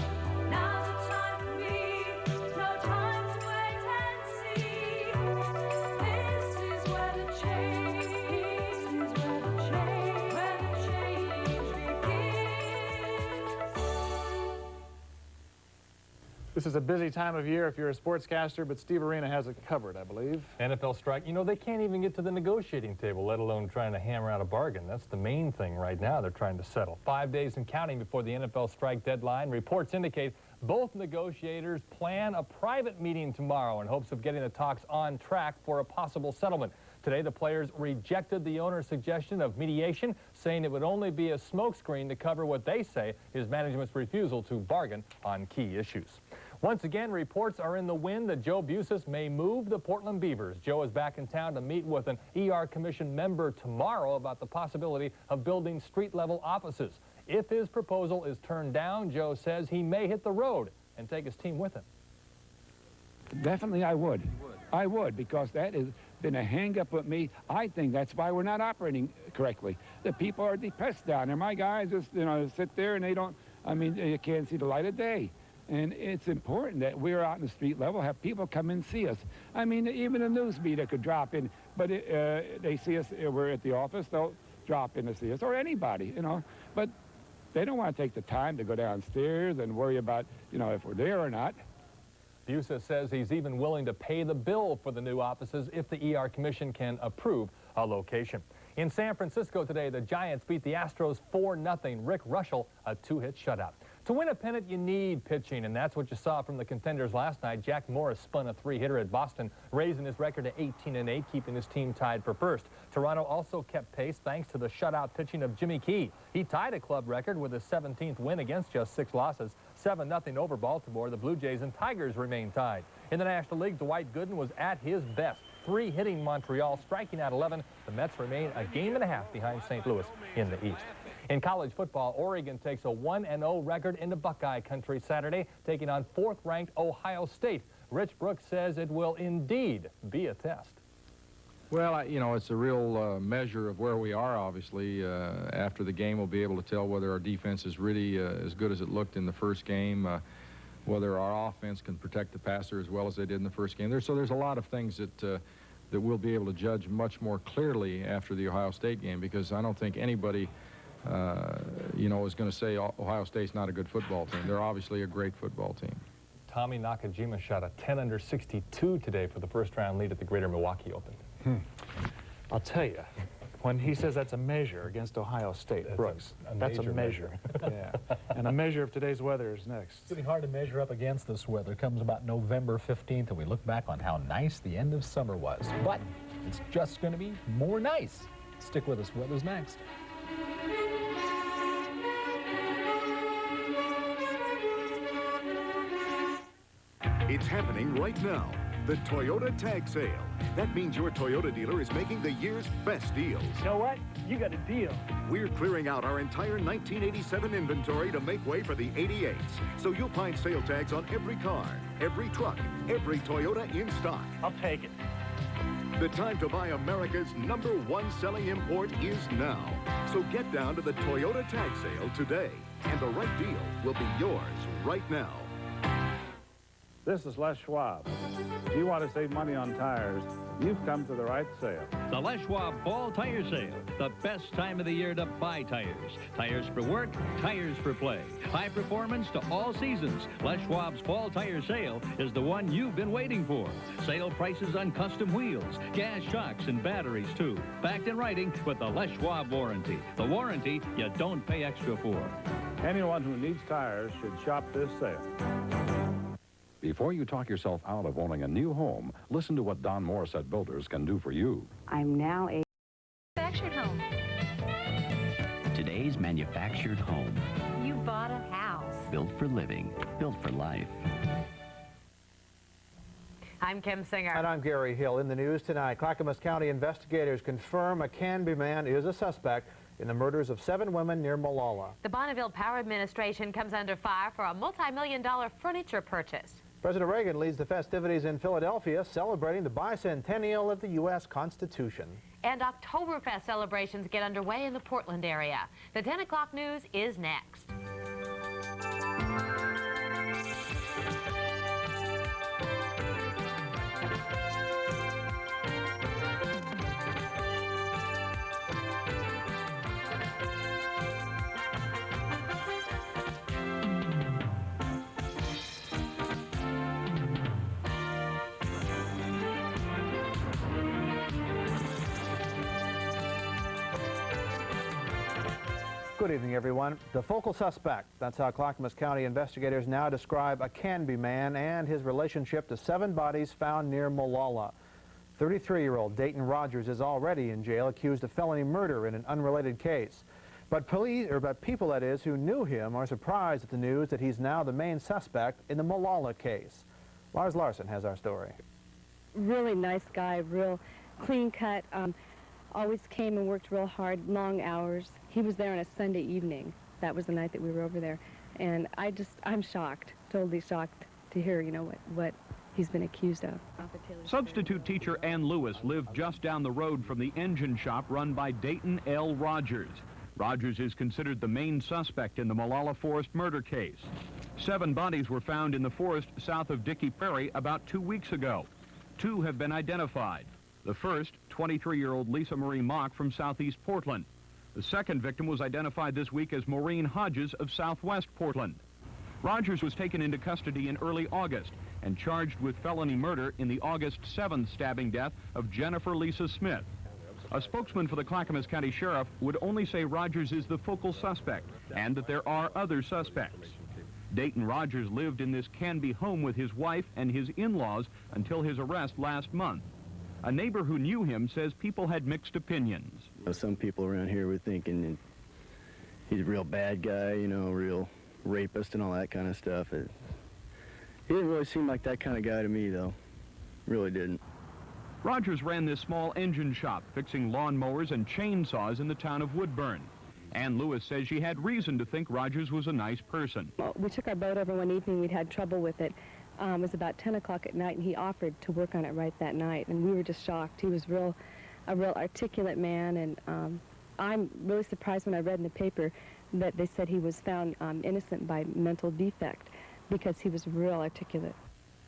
Now's the time for me. No time to wait and see. This is where the change begins. This is a busy time of year if you're a sportscaster, but Steve Arena has it covered, I believe. NFL strike. You know, they can't even get to the negotiating table, let alone trying to hammer out a bargain. That's the main thing right now they're trying to settle. 5 days and counting before the NFL strike deadline. Reports indicate both negotiators plan a private meeting tomorrow in hopes of getting the talks on track for a possible settlement. Today, the players rejected the owner's suggestion of mediation, saying it would only be a smokescreen to cover what they say is management's refusal to bargain on key issues. Once again, reports are in the wind that Joe Busis may move the Portland Beavers. Joe is back in town to meet with an ER Commission member tomorrow about the possibility of building street-level offices. If his proposal is turned down, Joe says he may hit the road and take his team with him. Definitely I would. I would, because that has been a hang-up with me. I think that's why we're not operating correctly. The people are depressed down there. My guys just, sit there and they don't, you can't see the light of day. And it's important that we're out in the street level, have people come and see us. I mean, even a news media could drop in, but they see us, we're at the office, they'll drop in to see us, or anybody, you know. But they don't want to take the time to go downstairs and worry about, you know, if we're there or not. Busa says he's even willing to pay the bill for the new offices if the ER Commission can approve a location. In San Francisco today, the Giants beat the Astros 4-0. Rick Russell, a 2-hit shutout. To win a pennant, you need pitching, and that's what you saw from the contenders last night. Jack Morris spun a 3-hitter at Boston, raising his record to 18-8, keeping his team tied for first. Toronto also kept pace thanks to the shutout pitching of Jimmy Key. He tied a club record with his 17th win against just 6 losses. 7-0 over Baltimore. The Blue Jays and Tigers remain tied. In the National League, Dwight Gooden was at his best. 3-hitting Montreal, striking out 11. The Mets remain a game and a half behind St. Louis in the East. In college football, Oregon takes a 1-0 record into Buckeye country Saturday, taking on 4th-ranked Ohio State. Rich Brooks says it will indeed be a test. Well, you know, it's a real measure of where we are, obviously. After the game, we'll be able to tell whether our defense is really as good as it looked in the first game, whether our offense can protect the passer as well as they did in the first game. So there's a lot of things that we'll be able to judge much more clearly after the Ohio State game, because I don't think anybody you know, is going to say Ohio State's not a good football team. They're obviously a great football team. Tommy Nakajima shot a 10-under-62 today for the first-round lead at the Greater Milwaukee Open. I'll tell you, when he says that's a measure against Ohio State, Brooks, that's a measure. Yeah. And a measure of today's weather is next. It's getting hard to measure up against this weather. It comes about November 15th, and we look back on how nice the end of summer was. But it's just going to be more nice. Stick with us. Weather's next. It's happening right now. The Toyota Tag Sale. That means your Toyota dealer is making the year's best deals. You know what? You got a deal. We're clearing out our entire 1987 inventory to make way for the 88s. So you'll find sale tags on every car, every truck, every Toyota in stock. I'll take it. The time to buy America's #1 selling import is now. So get down to the Toyota Tag Sale today, and the right deal will be yours right now. This is Les Schwab. If you want to save money on tires, you've come to the right sale. The Les Schwab Fall Tire Sale. The best time of the year to buy tires. Tires for work, tires for play. High performance to all seasons. Les Schwab's Fall Tire Sale is the one you've been waiting for. Sale prices on custom wheels, gas shocks, and batteries, too. Backed in writing with the Les Schwab warranty. The warranty you don't pay extra for. Anyone who needs tires should shop this sale. Before you talk yourself out of owning a new home, listen to what Don Morissette Builders can do for you. I'm now a manufactured home. Today's manufactured home. You bought a house. Built for living, built for life. I'm Kim Singer. And I'm Gary Hill. In the news tonight, Clackamas County investigators confirm a Canby man is a suspect in the murders of 7 women near Molalla. The Bonneville Power Administration comes under fire for a multi-million-dollar furniture purchase. President Reagan leads the festivities in Philadelphia, celebrating the bicentennial of the U.S. Constitution. And Oktoberfest celebrations get underway in the Portland area. The 10 o'clock news is next. Good evening, everyone. The focal suspect. That's how Clackamas County investigators now describe a Canby man and his relationship to 7 bodies found near Molalla. 33-year-old Dayton Rogers is already in jail, accused of felony murder in an unrelated case. But people, that is, who knew him are surprised at the news that he's now the main suspect in the Molalla case. Lars Larson has our story. Really nice guy, real clean cut. Always came and worked real hard, long hours. He was there on a Sunday evening. That was the night that we were over there. And I'm shocked, totally shocked to hear, you know, what he's been accused of. Substitute teacher Ann Lewis lived just down the road from the engine shop run by Dayton L. Rogers. Rogers is considered the main suspect in the Molalla Forest murder case. 7 bodies were found in the forest south of Dickey Ferry about 2 weeks ago. 2 have been identified. The first, 23-year-old Lisa Marie Mock from southeast Portland. The second victim was identified this week as Maureen Hodges of southwest Portland. Rogers was taken into custody in early August and charged with felony murder in the August 7th stabbing death of Jennifer Lisa Smith. A spokesman for the Clackamas County Sheriff would only say Rogers is the focal suspect and that there are other suspects. Dayton Rogers lived in this Canby home with his wife and his in-laws until his arrest last month. A neighbor who knew him says people had mixed opinions. Some people around here were thinking he's a real bad guy, you know, real rapist and all that kind of stuff. He didn't really seem like that kind of guy to me, though. Really didn't. Rogers ran this small engine shop, fixing lawnmowers and chainsaws in the town of Woodburn. Ann Lewis says she had reason to think Rogers was a nice person. Well, we took our boat over one evening. We'd had trouble with it. It was about 10 o'clock at night, and he offered to work on it right that night, and we were just shocked. He was a real articulate man, and I'm really surprised when I read in the paper that they said he was found innocent by mental defect because he was real articulate.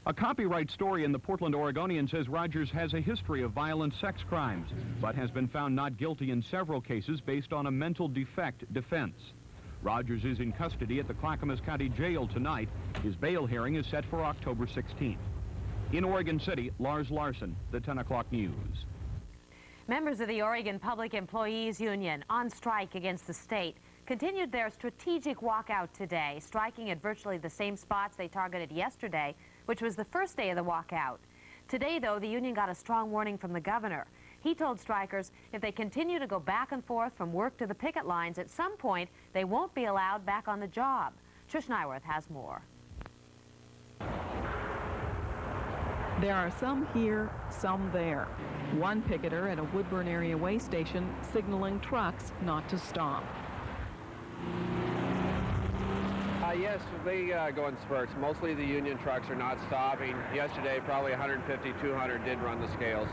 A copyright story in the Portland Oregonian says Rogers has a history of violent sex crimes, but has been found not guilty in several cases based on a mental defect defense. Rogers is in custody at the Clackamas County Jail tonight. His bail hearing is set for October 16th. In Oregon City, Lars Larson, the 10 o'clock news. Members of the Oregon Public Employees Union on strike against the state continued their strategic walkout today, striking at virtually the same spots they targeted yesterday, which was the first day of the walkout. Today, though, the union got a strong warning from the governor. He told strikers if they continue to go back and forth from work to the picket lines, at some point they won't be allowed back on the job. Trish Nyworth has more. There are some here, some there. One picketer at a Woodburn area way station signaling trucks not to stop. Yes, they go in spurts. Mostly the union trucks are not stopping. Yesterday, probably 150, 200 did run the scales.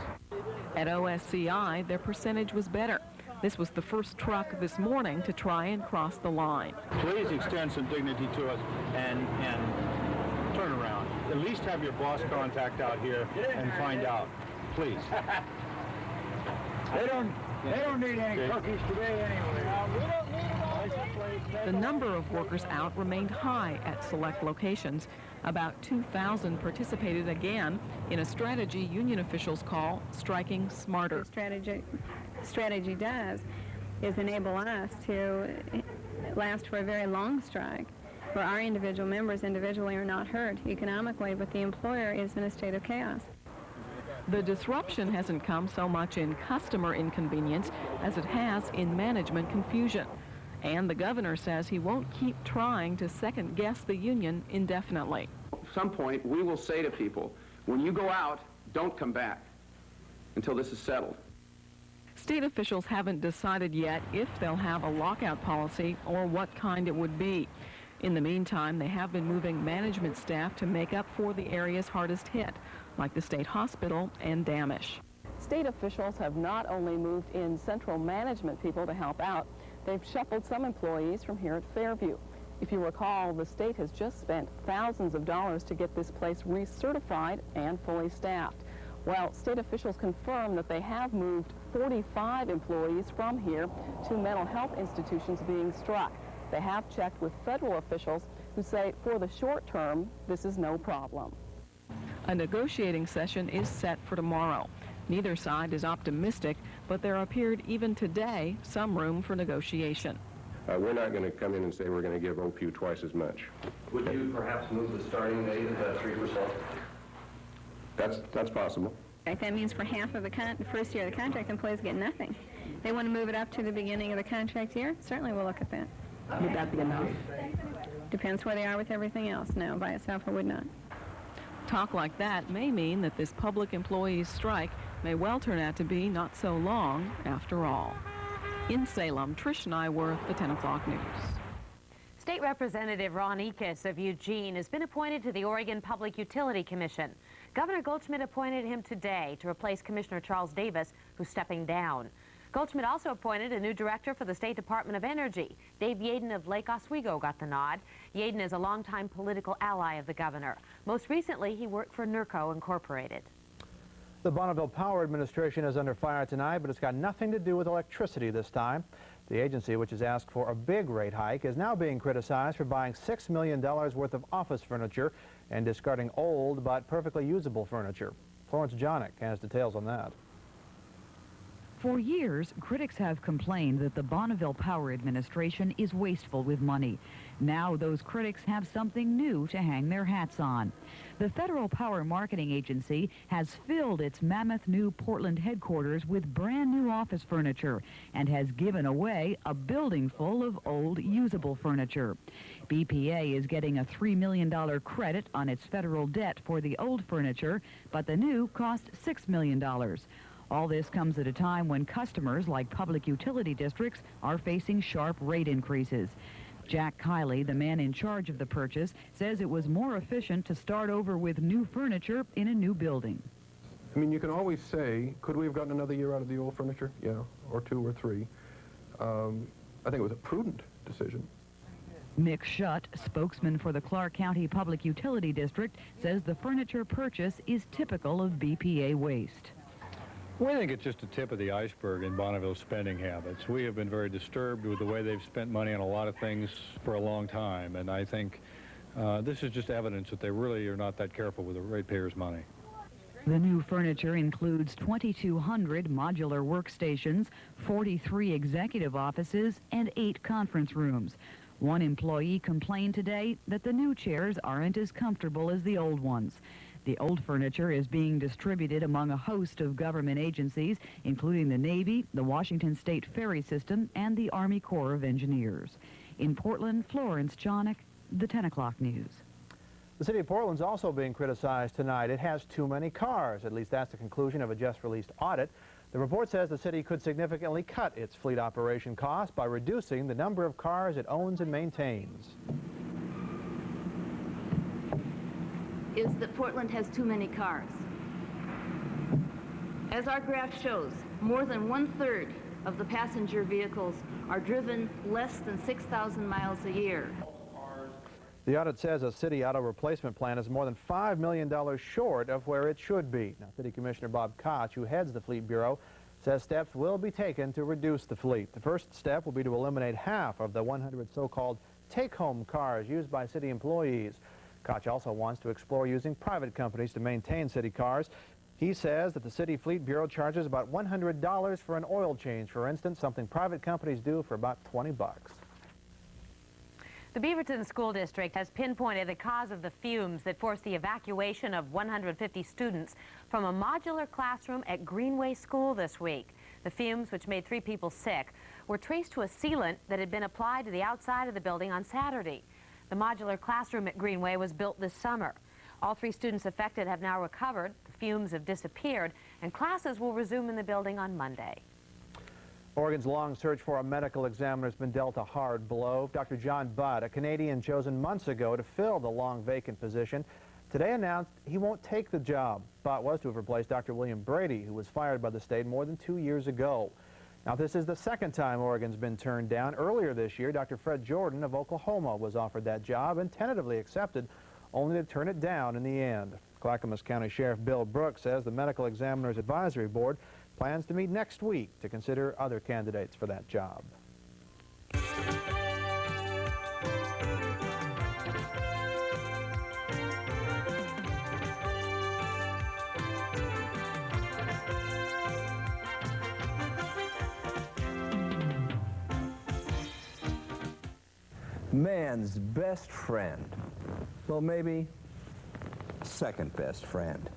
At OSCI, their percentage was better. This was the first truck this morning to try and cross the line. Please extend some dignity to us and turn around. At least have your boss contact out here and find out, please. They don't need any cookies today anyway. The number of workers out remained high at select locations. About 2,000 participated again in a strategy union officials call striking smarter. Strategy does is enable us to last for a very long strike, where our individual members individually are not hurt economically, but the employer is in a state of chaos. The disruption hasn't come so much in customer inconvenience as it has in management confusion. And the governor says he won't keep trying to second-guess the union indefinitely. At some point, we will say to people, when you go out, don't come back until this is settled. State officials haven't decided yet if they'll have a lockout policy or what kind it would be. In the meantime, they have been moving management staff to make up for the areas hardest hit, like the state hospital and Damish. State officials have not only moved in central management people to help out, they've shuffled some employees from here at Fairview. If you recall, the state has just spent thousands of dollars to get this place recertified and fully staffed. Well, state officials confirm that they have moved 45 employees from here to mental health institutions being struck. They have checked with federal officials who say for the short term, this is no problem. A negotiating session is set for tomorrow. Neither side is optimistic, but there appeared even today some room for negotiation. We're not going to come in and say we're going to give OPEU twice as much. Would you perhaps move the starting date to 3%? That's possible. That means for half of the first year of the contract, employees get nothing. They want to move it up to the beginning of the contract year. Certainly we'll look at that. Would that be enough? Depends where they are with everything else. No, by itself it would not. Talk like that may mean that this public employees strike may well turn out to be not so long after all. In Salem, Trish Nyworth, the 10 o'clock news. State Representative Ron Ekus of Eugene has been appointed to the Oregon Public Utility Commission. Governor Goldschmidt appointed him today to replace Commissioner Charles Davis, who's stepping down. Goldschmidt also appointed a new director for the State Department of Energy. Dave Yaden of Lake Oswego got the nod. Yaden is a longtime political ally of the governor. Most recently, he worked for NERCO Incorporated. The Bonneville Power Administration is under fire tonight, but it's got nothing to do with electricity this time. The agency, which has asked for a big rate hike, is now being criticized for buying $6 million worth of office furniture and discarding old but perfectly usable furniture. Florence Jonick has details on that. For years, critics have complained that the Bonneville Power Administration is wasteful with money. Now those critics have something new to hang their hats on. The Federal Power Marketing Agency has filled its mammoth new Portland headquarters with brand new office furniture and has given away a building full of old usable furniture. BPA is getting a $3 million credit on its federal debt for the old furniture, but the new cost $6 million. All this comes at a time when customers, like public utility districts, are facing sharp rate increases. Jack Kiley, the man in charge of the purchase, says it was more efficient to start over with new furniture in a new building. I mean, you can always say, could we have gotten another year out of the old furniture? Yeah, or 2 or 3. I think it was a prudent decision. Mick Schutt, spokesman for the Clark County Public Utility District, says the furniture purchase is typical of BPA waste. We think it's just a tip of the iceberg in Bonneville's spending habits. We have been very disturbed with the way they've spent money on a lot of things for a long time, and I think this is just evidence that they really are not that careful with the ratepayers' money. The new furniture includes 2,200 modular workstations, 43 executive offices, and 8 conference rooms. One employee complained today that the new chairs aren't as comfortable as the old ones. The old furniture is being distributed among a host of government agencies, including the Navy, the Washington State Ferry System, and the Army Corps of Engineers. In Portland, Florence Jonick, the 10 o'clock news. The city of Portland's also being criticized tonight. It has too many cars. At least that's the conclusion of a just-released audit. The report says the city could significantly cut its fleet operation costs by reducing the number of cars it owns and maintains. Is that Portland has too many cars. As our graph shows, more than 1/3 of the passenger vehicles are driven less than 6,000 miles a year. The audit says a city auto replacement plan is more than $5 million short of where it should be. Now, City Commissioner Bob Koch, who heads the Fleet Bureau, says steps will be taken to reduce the fleet. The first step will be to eliminate half of the 100 so-called take-home cars used by city employees. Koch also wants to explore using private companies to maintain city cars. He says that the City Fleet Bureau charges about $100 for an oil change, for instance, something private companies do for about $20. The Beaverton School District has pinpointed the cause of the fumes that forced the evacuation of 150 students from a modular classroom at Greenway School this week. The fumes, which made 3 people sick, were traced to a sealant that had been applied to the outside of the building on Saturday. The modular classroom at Greenway was built this summer. All 3 students affected have now recovered, the fumes have disappeared, and classes will resume in the building on Monday. Oregon's long search for a medical examiner has been dealt a hard blow. Dr. John Budd, a Canadian chosen months ago to fill the long vacant position, today announced he won't take the job. Budd was to have replaced Dr. William Brady, who was fired by the state more than 2 years ago. Now, this is the second time Oregon's been turned down. Earlier this year, Dr. Fred Jordan of Oklahoma was offered that job and tentatively accepted, only to turn it down in the end. Clackamas County Sheriff Bill Brooks says the Medical Examiners Advisory Board plans to meet next week to consider other candidates for that job. Man's best friend. Well, maybe second best friend.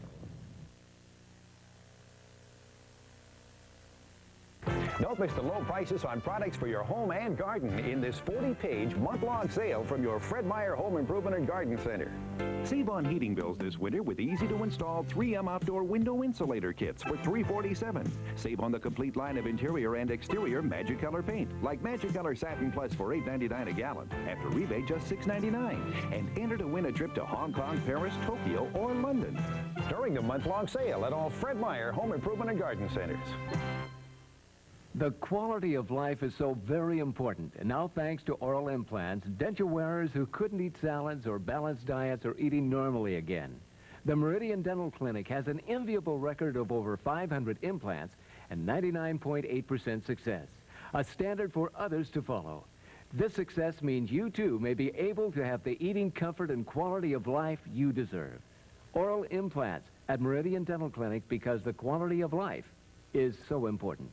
Don't miss the low prices on products for your home and garden in this 40-page month-long sale from your Fred Meyer Home Improvement and Garden Center. Save on heating bills this winter with easy-to-install 3M outdoor window insulator kits for $347. Save on the complete line of interior and exterior Magicolor paint, like Magicolor Satin Plus for $8.99 a gallon. After rebate, just $6.99. And enter to win a trip to Hong Kong, Paris, Tokyo, or London. During the month-long sale at all Fred Meyer Home Improvement and Garden Centers. The quality of life is so very important, and now thanks to oral implants, denture wearers who couldn't eat salads or balanced diets are eating normally again. The Meridian Dental Clinic has an enviable record of over 500 implants and 99.8% success, a standard for others to follow. This success means you too may be able to have the eating comfort and quality of life you deserve. Oral implants at Meridian Dental Clinic, because the quality of life is so important.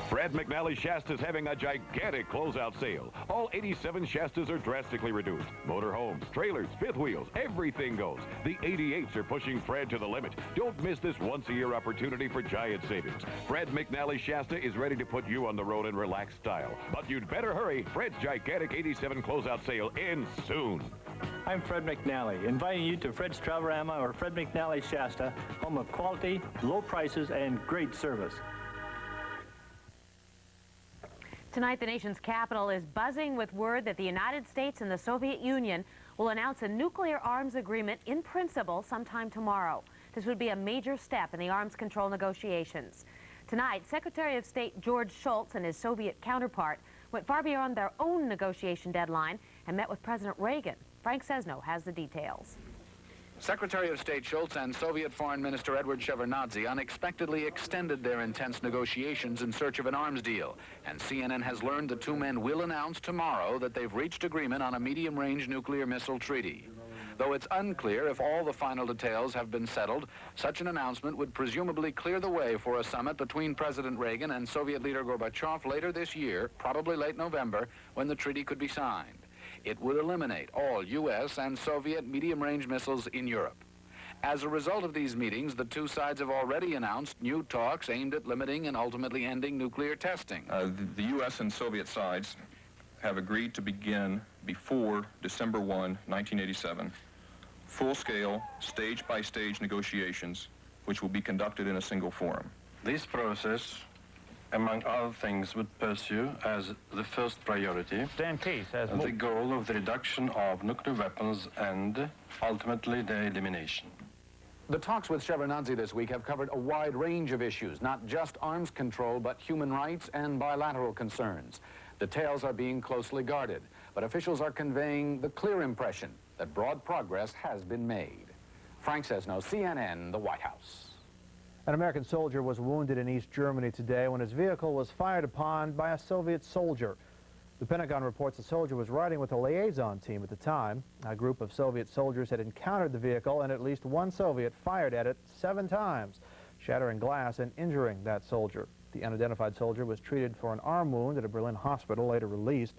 Fred McNally Shasta's having a gigantic closeout sale. All 87 Shastas are drastically reduced. Motorhomes, trailers, fifth wheels, everything goes. The 88s are pushing Fred to the limit. Don't miss this once-a-year opportunity for giant savings. Fred McNally Shasta is ready to put you on the road in relaxed style. But you'd better hurry. Fred's gigantic 87 closeout sale ends soon. I'm Fred McNally, inviting you to Fred's Travelorama or Fred McNally Shasta, home of quality, low prices, and great service. Tonight, the nation's capital is buzzing with word that the United States and the Soviet Union will announce a nuclear arms agreement in principle sometime tomorrow. This would be a major step in the arms control negotiations. Tonight, Secretary of State George Shultz and his Soviet counterpart went far beyond their own negotiation deadline and met with President Reagan. Frank Sesno has the details. Secretary of State Shultz and Soviet Foreign Minister Edward Shevardnadze unexpectedly extended their intense negotiations in search of an arms deal. And CNN has learned the two men will announce tomorrow that they've reached agreement on a medium-range nuclear missile treaty. Though it's unclear if all the final details have been settled, such an announcement would presumably clear the way for a summit between President Reagan and Soviet leader Gorbachev later this year, probably late November, when the treaty could be signed. It would eliminate all U.S. and Soviet medium-range missiles in Europe. As a result of these meetings, the two sides have already announced new talks aimed at limiting and ultimately ending nuclear testing. The U.S. and Soviet sides have agreed to begin before December 1, 1987, full-scale, stage-by-stage negotiations, which will be conducted in a single forum. This process, among other things, would pursue as the first priority the goal of the reduction of nuclear weapons and ultimately their elimination. The talks with Shevardnadze this week have covered a wide range of issues, not just arms control, but human rights and bilateral concerns. Details are being closely guarded, but officials are conveying the clear impression that broad progress has been made. Frank Sesno, CNN, the White House. An American soldier was wounded in East Germany today when his vehicle was fired upon by a Soviet soldier. The Pentagon reports the soldier was riding with a liaison team at the time. A group of Soviet soldiers had encountered the vehicle, and at least one Soviet fired at it 7 times, shattering glass and injuring that soldier. The unidentified soldier was treated for an arm wound at a Berlin hospital, later released.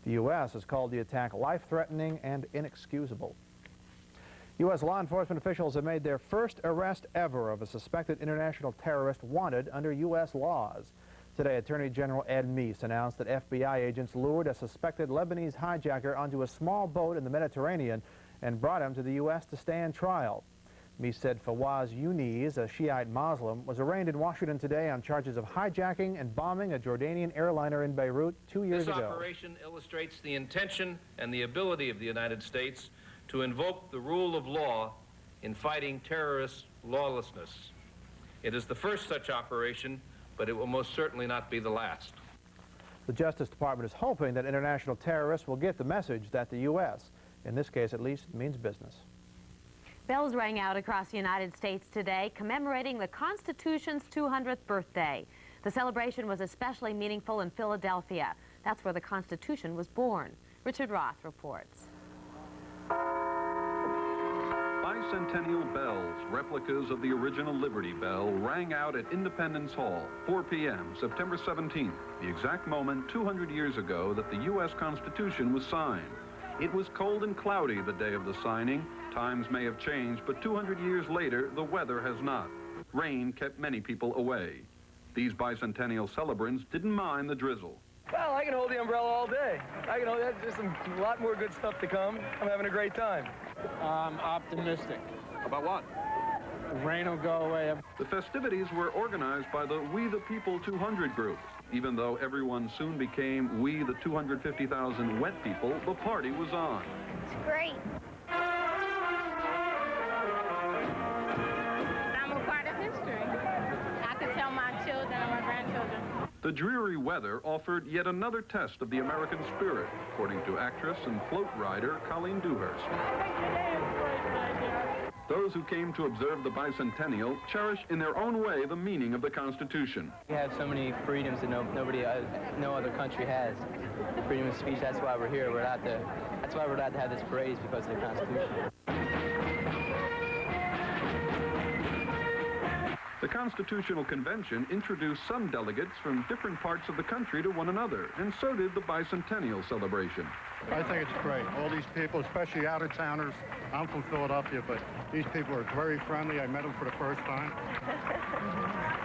The U.S. has called the attack life-threatening and inexcusable. U.S. law enforcement officials have made their first arrest ever of a suspected international terrorist wanted under U.S. laws. Today, Attorney General Ed Meese announced that FBI agents lured a suspected Lebanese hijacker onto a small boat in the Mediterranean and brought him to the U.S. to stand trial. Meese said Fawaz Yuniz, a Shiite Muslim, was arraigned in Washington today on charges of hijacking and bombing a Jordanian airliner in Beirut 2 years ago. This operation illustrates the intention and the ability of the United States to invoke the rule of law in fighting terrorist lawlessness. It is the first such operation, but it will most certainly not be the last. The Justice Department is hoping that international terrorists will get the message that the U.S., in this case at least, means business. Bells rang out across the United States today, commemorating the Constitution's 200th birthday. The celebration was especially meaningful in Philadelphia. That's where the Constitution was born. Richard Roth reports. Bicentennial bells, replicas of the original Liberty Bell, rang out at Independence Hall, 4 p.m., September 17th, the exact moment 200 years ago that the U.S. Constitution was signed. It was cold and cloudy the day of the signing. Times may have changed, but 200 years later, the weather has not. Rain kept many people away. These bicentennial celebrants didn't mind the drizzle. Well, I can hold the umbrella all day. I can hold that. There's a lot more good stuff to come. I'm having a great time. I'm optimistic. About what? The rain will go away. The festivities were organized by the We the People 200 group. Even though everyone soon became We the 250,000 wet people, the party was on. It's great. I'm a part of history. I can tell my children and my grandchildren. The dreary weather offered yet another test of the American spirit, according to actress and float rider Colleen Dewhurst. Those who came to observe the bicentennial cherish in their own way the meaning of the Constitution. We have so many freedoms that no other country has. Freedom of speech, that's why we're here. That's why we're allowed to have this parade, because of the Constitution. The Constitutional Convention introduced some delegates from different parts of the country to one another, and so did the bicentennial celebration. I think it's great. All these people, especially out-of-towners. I'm from Philadelphia, but these people are very friendly. I met them for the first time.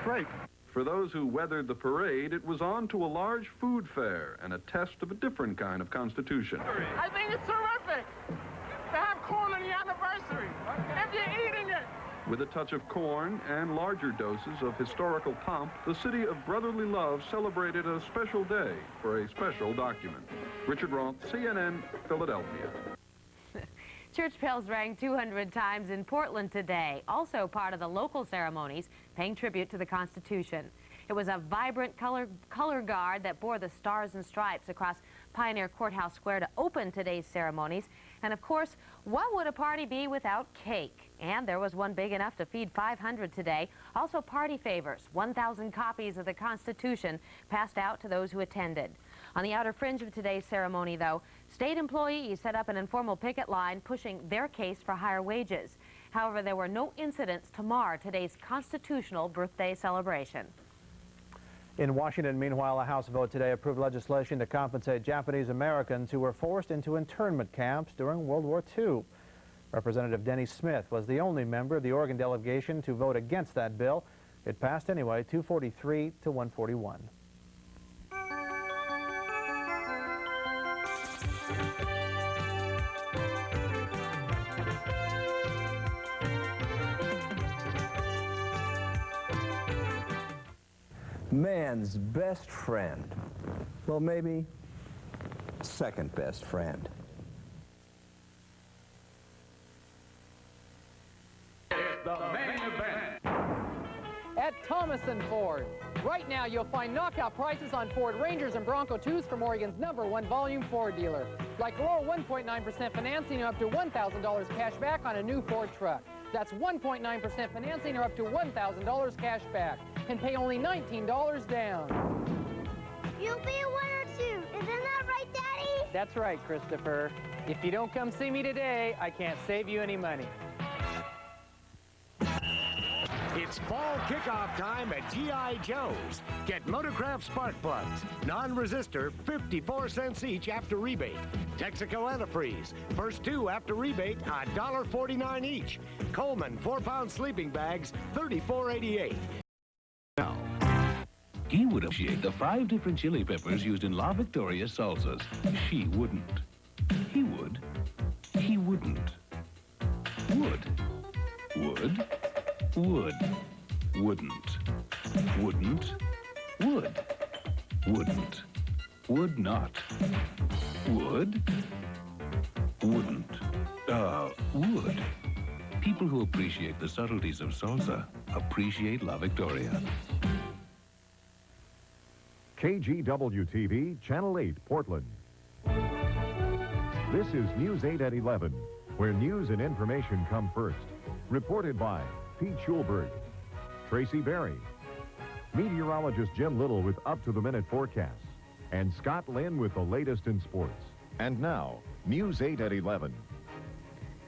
Great. For those who weathered the parade, it was on to a large food fair and a test of a different kind of Constitution. I think it's terrific to have corn on the anniversary, if you're eating it. With a touch of corn and larger doses of historical pomp, the city of brotherly love celebrated a special day for a special document. Richard Roth, CNN, Philadelphia. Church bells rang 200 times in Portland today, also part of the local ceremonies paying tribute to the Constitution. It was a vibrant color guard that bore the stars and stripes across Pioneer Courthouse Square to open today's ceremonies. And of course, what would a party be without cake? And there was one big enough to feed 500 today. Also party favors, 1,000 copies of the Constitution passed out to those who attended. On the outer fringe of today's ceremony, though, state employees set up an informal picket line pushing their case for higher wages. However, there were no incidents to mar today's constitutional birthday celebration. In Washington, meanwhile, a House vote today approved legislation to compensate Japanese Americans who were forced into internment camps during World War II. Representative Denny Smith was the only member of the Oregon delegation to vote against that bill. It passed anyway, 243 to 141. Man's best friend. Well, maybe second best friend. The main event. At Thomas & Ford. Right now, you'll find knockout prices on Ford Rangers and Bronco 2s from Oregon's #1 volume Ford dealer. Like low 1.9% financing up to $1,000 cash back on a new Ford truck. That's 1.9% financing or up to $1,000 cash back. And pay only $19 down. You'll be a winner too. Isn't that right, Daddy? That's right, Christopher. If you don't come see me today, I can't save you any money. It's fall kickoff time at G.I. Joe's. Get Motorcraft spark plugs. Non-resistor, 54 cents each after rebate. Texaco antifreeze. First two after rebate, $1.49 each. Coleman 4-pound sleeping bags, $34.88. Now, he would appreciate the 5 different chili peppers used in La Victoria salsas. She wouldn't. He would. He wouldn't. Would. Would. Would. Wouldn't. Wouldn't. Would. Wouldn't. Would not. Would. Wouldn't. Would. People who appreciate the subtleties of salsa appreciate La Victoria. KGW-TV, Channel 8, Portland. This is News 8 at 11, where news and information come first. Reported by Pete Schulberg, Tracy Berry, meteorologist Jim Little with up-to-the-minute forecasts, and Scott Lynn with the latest in sports. And now, News 8 at 11.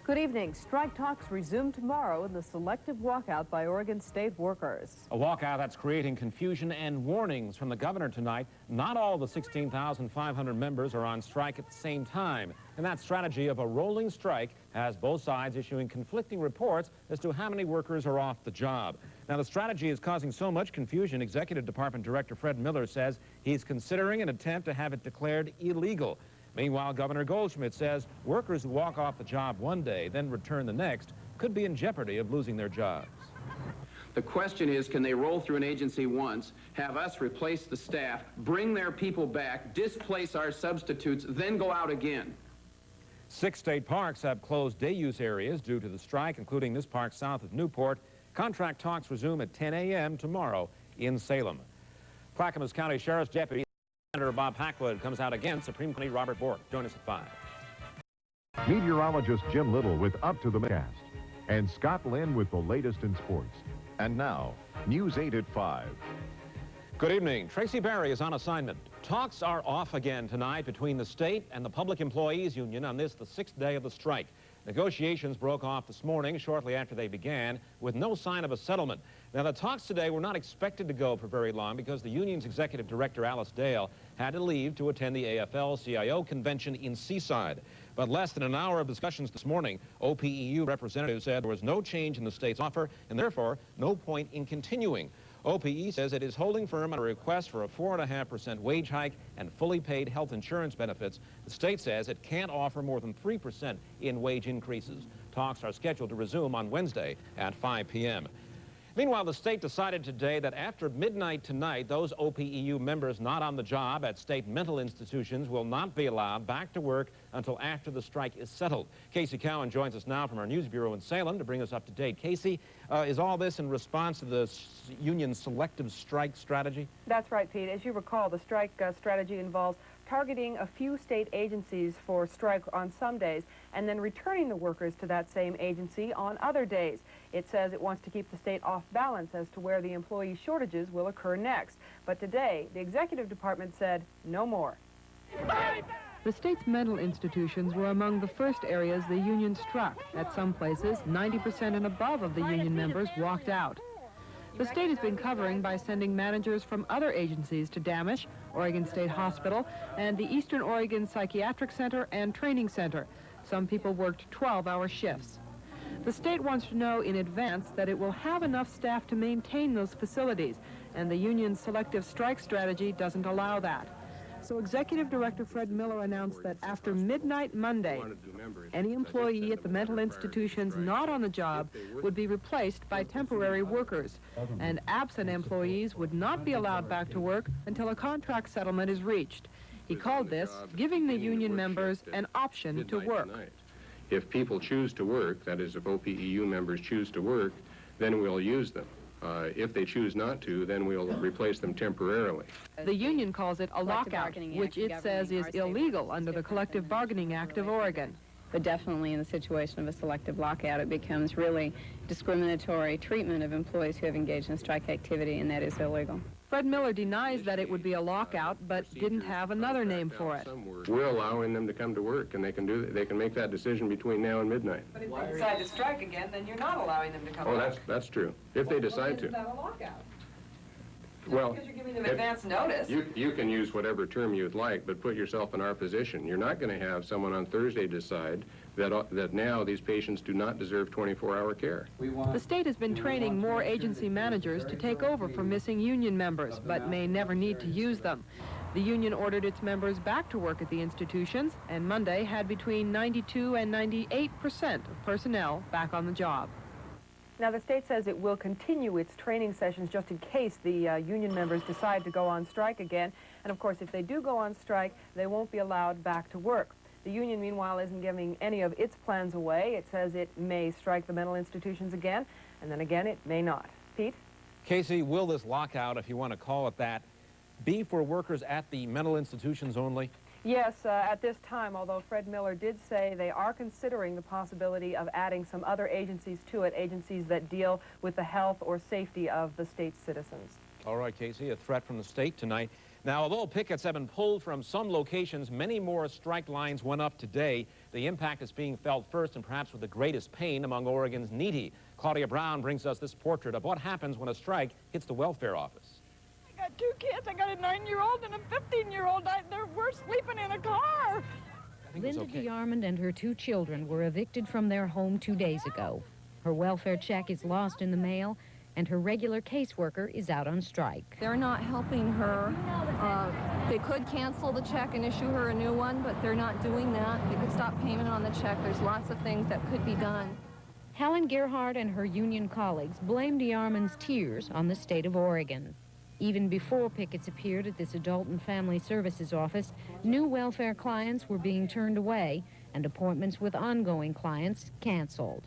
Good evening. Strike talks resume tomorrow in the selective walkout by Oregon State workers. A walkout that's creating confusion and warnings from the governor tonight. Not all the 16,500 members are on strike at the same time. And that strategy of a rolling strike has both sides issuing conflicting reports as to how many workers are off the job. Now, the strategy is causing so much confusion, Executive Department Director Fred Miller says he's considering an attempt to have it declared illegal. Meanwhile, Governor Goldschmidt says workers who walk off the job one day, then return the next, could be in jeopardy of losing their jobs. The question is, can they roll through an agency once, have us replace the staff, bring their people back, displace our substitutes, then go out again? 6 state parks have closed day-use areas due to the strike, including this park south of Newport. Contract talks resume at 10 a.m. tomorrow in Salem. Clackamas County Sheriff's Deputy Senator Bob Hackwood comes out against Supreme Court Robert Bork. Join us at 5. Meteorologist Jim Little with Up to the Cast. And Scott Lynn with the latest in sports. And now, News 8 at 5. Good evening. Tracy Berry is on assignment. Talks are off again tonight between the state and the Public Employees Union on this, the 6th day of the strike. Negotiations broke off this morning shortly after they began with no sign of a settlement. Now, the talks today were not expected to go for very long because the union's executive director, Alice Dale, had to leave to attend the AFL-CIO convention in Seaside. But less than an hour of discussions this morning, OPEU representatives said there was no change in the state's offer and therefore no point in continuing. OPE says it is holding firm on a request for a 4.5% wage hike and fully paid health insurance benefits. The state says it can't offer more than 3% in wage increases. Talks are scheduled to resume on Wednesday at 5 p.m. Meanwhile, the state decided today that after midnight tonight, those OPEU members not on the job at state mental institutions will not be allowed back to work until after the strike is settled. Casey Cowan joins us now from our news bureau in Salem to bring us up to date. Casey, is all this in response to the union's selective strike strategy? That's right, Pete. As you recall, the strike strategy involves targeting a few state agencies for strike on some days and then returning the workers to that same agency on other days. It says it wants to keep the state off balance as to where the employee shortages will occur next. But today, the executive department said no more. The state's mental institutions were among the first areas the union struck. At some places, 90% and above of the union members walked out. The state has been covering by sending managers from other agencies to Damish, Oregon State Hospital, and the Eastern Oregon Psychiatric Center and Training Center. Some people worked 12-hour shifts. The state wants to know in advance that it will have enough staff to maintain those facilities, and the union's selective strike strategy doesn't allow that. So Executive Director Fred Miller announced that after midnight Monday, any employee at the mental institutions not on the job would be replaced by temporary workers, and absent employees would not be allowed back to work until a contract settlement is reached. He called this giving the union members an option to work. If people choose to work, that is, if OPEU members choose to work, then we'll use them. If they choose not to, then we'll replace them temporarily. The union calls it a lockout, which it says is illegal under the Collective Bargaining Act of Oregon. But definitely in the situation of a selective lockout, it becomes really discriminatory treatment of employees who have engaged in strike activity, and that is illegal. Fred Miller denies that it would be a lockout, but didn't have another name for it. We're allowing them to come to work, and they can make that decision between now and midnight. But if they decide to strike again, then you're not allowing them to come back. Oh, that's true. If they decide to. Isn't that a lockout? Well, because you're giving them advance notice. You can use whatever term you'd like, but put yourself in our position. You're not going to have someone on Thursday decide that now these patients do not deserve 24-hour care. The state has been training more agency managers to take over for missing union members, but may never need to use them. The union ordered its members back to work at the institutions, and Monday had between 92 and 98% of personnel back on the job. Now, the state says it will continue its training sessions just in case the union members decide to go on strike again. And, of course, if they do go on strike, they won't be allowed back to work. The union, meanwhile, isn't giving any of its plans away. It says it may strike the mental institutions again, and then again it may not. Pete? Casey, will this lockout, if you want to call it that, be for workers at the mental institutions only? Yes, at this time, although Fred Miller did say they are considering the possibility of adding some other agencies to it, agencies that deal with the health or safety of the state's citizens. All right, Casey, a threat from the state tonight. Now, although pickets have been pulled from some locations, many more strike lines went up today. The impact is being felt first and perhaps with the greatest pain among Oregon's needy. Claudia Brown brings us this portrait of what happens when a strike hits the welfare office. I got two kids. I got a 9-year-old and a 15-year-old. We're sleeping in a car. Linda DeArmond and her 2 children were evicted from their home 2 days ago. Her welfare check is lost in the mail, and her regular caseworker is out on strike. They're not helping her. They could cancel the check and issue her a new one, but they're not doing that. They could stop payment on the check. There's lots of things that could be done. Helen Gerhardt and her union colleagues blame DeArmond's tears on the state of Oregon. Even before pickets appeared at this Adult and Family Services office, new welfare clients were being turned away and appointments with ongoing clients canceled.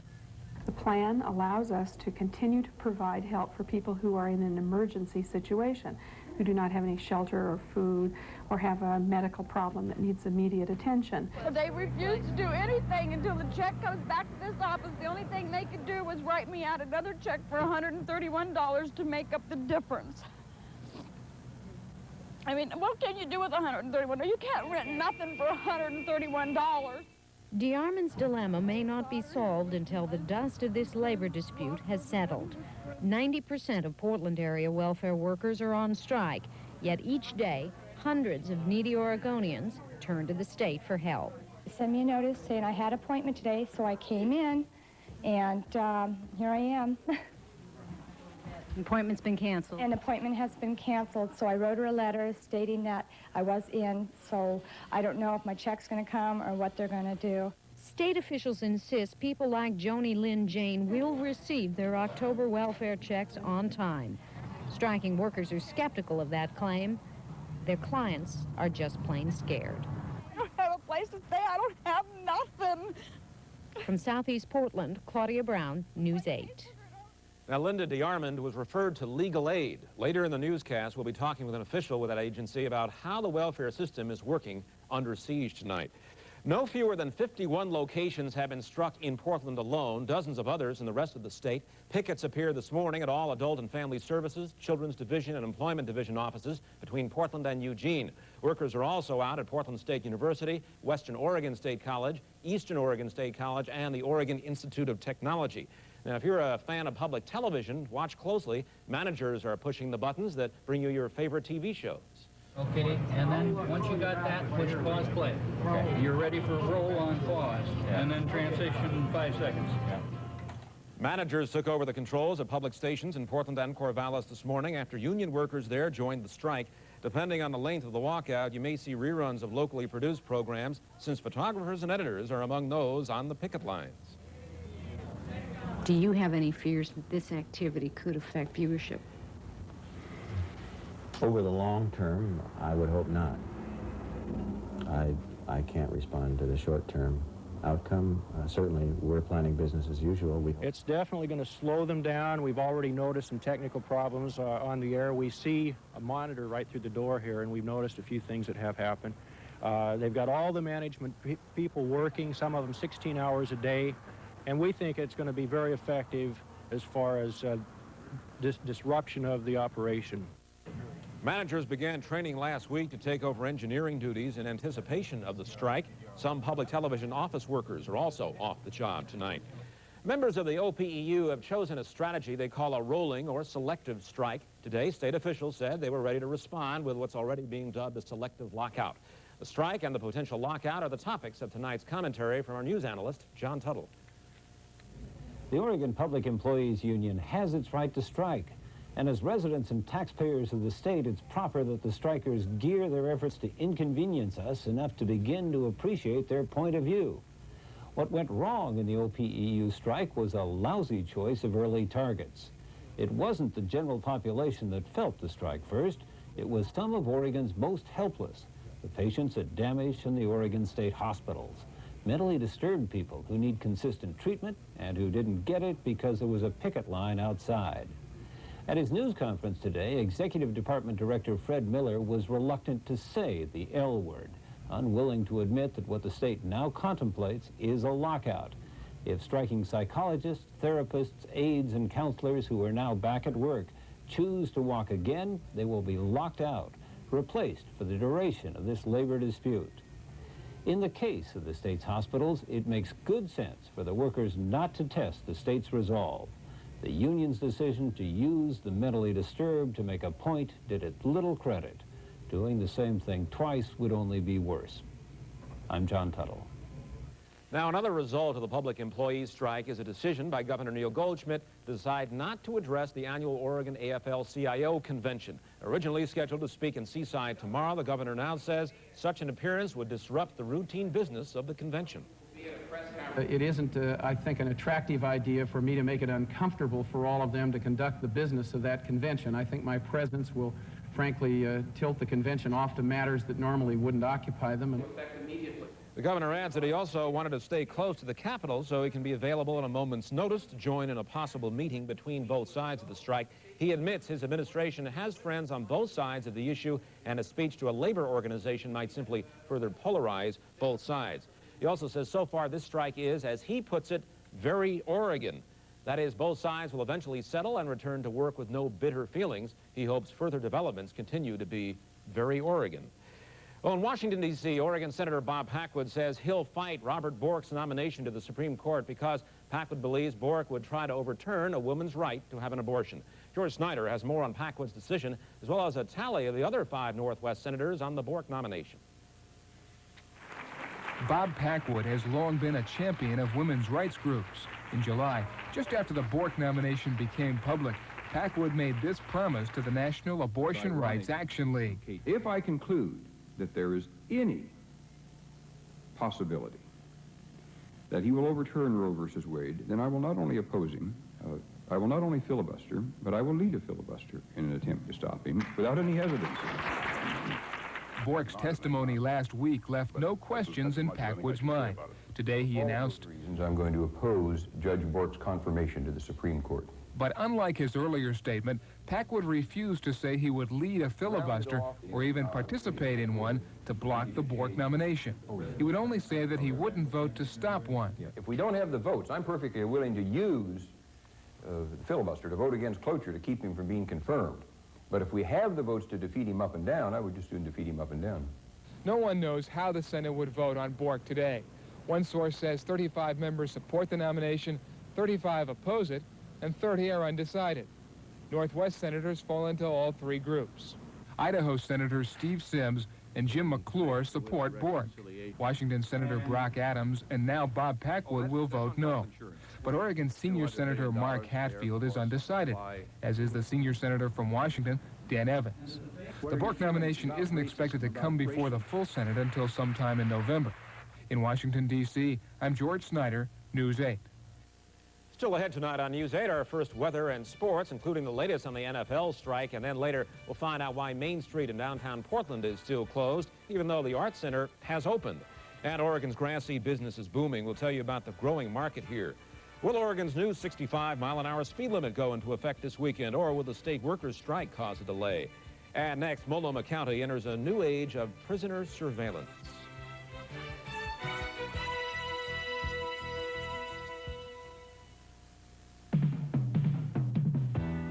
The plan allows us to continue to provide help for people who are in an emergency situation, who do not have any shelter or food or have a medical problem that needs immediate attention. They refused to do anything until the check comes back to this office. The only thing they could do was write me out another check for $131 to make up the difference. I mean, what can you do with $131? You can't rent nothing for $131. DeArmond's dilemma may not be solved until the dust of this labor dispute has settled. 90% of Portland area welfare workers are on strike, yet each day, hundreds of needy Oregonians turn to the state for help. Send me a notice saying I had an appointment today, so I came in, and here I am. Appointment's been canceled. An appointment has been canceled, so I wrote her a letter stating that I was in, so I don't know if my check's going to come or what they're going to do. State officials insist people like Joni Lynn Jane will receive their October welfare checks on time. Striking workers are skeptical of that claim. Their clients are just plain scared. I don't have a place to stay. I don't have nothing. From Southeast Portland, Claudia Brown, News 8. Now, Linda DeArmond was referred to legal aid. Later in the newscast, we'll be talking with an official with that agency about how the welfare system is working under siege tonight. No fewer than 51 locations have been struck in Portland alone, dozens of others in the rest of the state. Pickets appeared this morning at all Adult and Family Services, Children's Division, and Employment Division offices between Portland and Eugene. Workers are also out at Portland State University, Western Oregon State College, Eastern Oregon State College, and the Oregon Institute of Technology. Now, if you're a fan of public television, watch closely. Managers are pushing the buttons that bring you your favorite TV shows. Okay, and then once you got that, push pause play. Okay. You're ready for roll on pause, and then transition 5 seconds. Managers took over the controls at public stations in Portland and Corvallis this morning after union workers there joined the strike. Depending on the length of the walkout, you may see reruns of locally produced programs, since photographers and editors are among those on the picket lines. Do you have any fears that this activity could affect viewership? Over the long term, I would hope not. I can't respond to the short-term outcome. Certainly, we're planning business as usual. It's definitely going to slow them down. We've already noticed some technical problems on the air. We see a monitor right through the door here, and we've noticed a few things that have happened. They've got all the management people working, some of them 16 hours a day, and we think it's going to be very effective as far as disruption of the operation. Managers began training last week to take over engineering duties in anticipation of the strike. Some public television office workers are also off the job tonight. Members of the OPEU have chosen a strategy they call a rolling or selective strike. Today, state officials said they were ready to respond with what's already being dubbed a selective lockout. The strike and the potential lockout are the topics of tonight's commentary from our news analyst, John Tuttle. The Oregon Public Employees Union has its right to strike. And as residents and taxpayers of the state, it's proper that the strikers gear their efforts to inconvenience us enough to begin to appreciate their point of view. What went wrong in the OPEU strike was a lousy choice of early targets. It wasn't the general population that felt the strike first. It was some of Oregon's most helpless, the patients at damaged and the Oregon State hospitals, mentally disturbed people who need consistent treatment and who didn't get it because there was a picket line outside. At his news conference today, Executive Department Director Fred Miller was reluctant to say the L word, unwilling to admit that what the state now contemplates is a lockout. If striking psychologists, therapists, aides, and counselors who are now back at work choose to walk again, they will be locked out, replaced for the duration of this labor dispute. In the case of the state's hospitals, it makes good sense for the workers not to test the state's resolve. The union's decision to use the mentally disturbed to make a point did it little credit. Doing the same thing twice would only be worse. I'm John Tuttle. Now, another result of the public employees strike is a decision by Governor Neil Goldschmidt to decide not to address the annual Oregon AFL-CIO convention. Originally scheduled to speak in Seaside tomorrow, the governor now says such an appearance would disrupt the routine business of the convention. It isn't, I think, an attractive idea for me to make it uncomfortable for all of them to conduct the business of that convention. I think my presence will, frankly, tilt the convention off to matters that normally wouldn't occupy them. The governor adds that he also wanted to stay close to the Capitol so he can be available at a moment's notice to join in a possible meeting between both sides of the strike. He admits his administration has friends on both sides of the issue, and a speech to a labor organization might simply further polarize both sides. He also says so far this strike is, as he puts it, very Oregon. That is, both sides will eventually settle and return to work with no bitter feelings. He hopes further developments continue to be very Oregon. Well, in Washington, D.C., Oregon Senator Bob Packwood says he'll fight Robert Bork's nomination to the Supreme Court because Packwood believes Bork would try to overturn a woman's right to have an abortion. George Snyder has more on Packwood's decision, as well as a tally of the other 5 Northwest senators on the Bork nomination. Bob Packwood has long been a champion of women's rights groups. In July, just after the Bork nomination became public, Packwood made this promise to the National Abortion Rights Action League. If I conclude that there is any possibility that he will overturn Roe versus Wade, then I will not only oppose him, I will not only filibuster, but I will lead a filibuster in an attempt to stop him without any hesitancy. Bork's testimony last week left no questions in Packwood's mind. Today he announced, I'm going to oppose Judge Bork's confirmation to the Supreme Court. but unlike his earlier statement, Packwood refused to say he would lead a filibuster or even participate in one to block the Bork nomination. He would only say that he wouldn't vote to stop one. If we don't have the votes, I'm perfectly willing to use the filibuster to vote against cloture to keep him from being confirmed. But if we have the votes to defeat him up and down, I would just soon defeat him up and down. No one knows how the Senate would vote on Bork today. One source says 35 members support the nomination, 35 oppose it, and 30 are undecided. Northwest senators fall into all three groups. Idaho Senators Steve Sims and Jim McClure support Bork. Washington Senator Brock Adams and now Bob Packwood will vote no. But Oregon Senior Senator Mark Hatfield is undecided, as is the senior senator from Washington, Dan Evans. The Bork nomination isn't expected to come before the full Senate until sometime in November. In Washington, D.C., I'm George Snyder, News 8. Still ahead tonight on News 8, our first weather and sports, including the latest on the NFL strike, and then later we'll find out why Main Street in downtown Portland is still closed, even though the Arts Center has opened. And Oregon's grass seed business is booming. We'll tell you about the growing market here. Will Oregon's new 65-mile-an-hour speed limit go into effect this weekend, or will the state workers' strike cause a delay? And next, Multnomah County enters a new age of prisoner surveillance.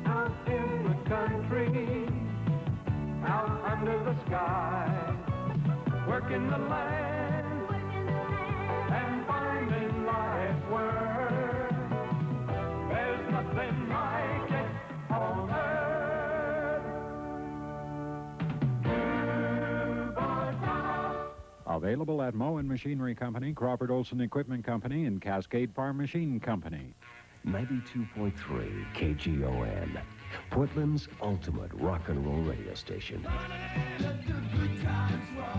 Out in the country, out under the sky, working the land, and finding life work. There's nothing like it on earth. Available at Moen Machinery Company, Crawford Olson Equipment Company, and Cascade Farm Machine Company. 92.3 KGON, Portland's ultimate rock and roll radio station.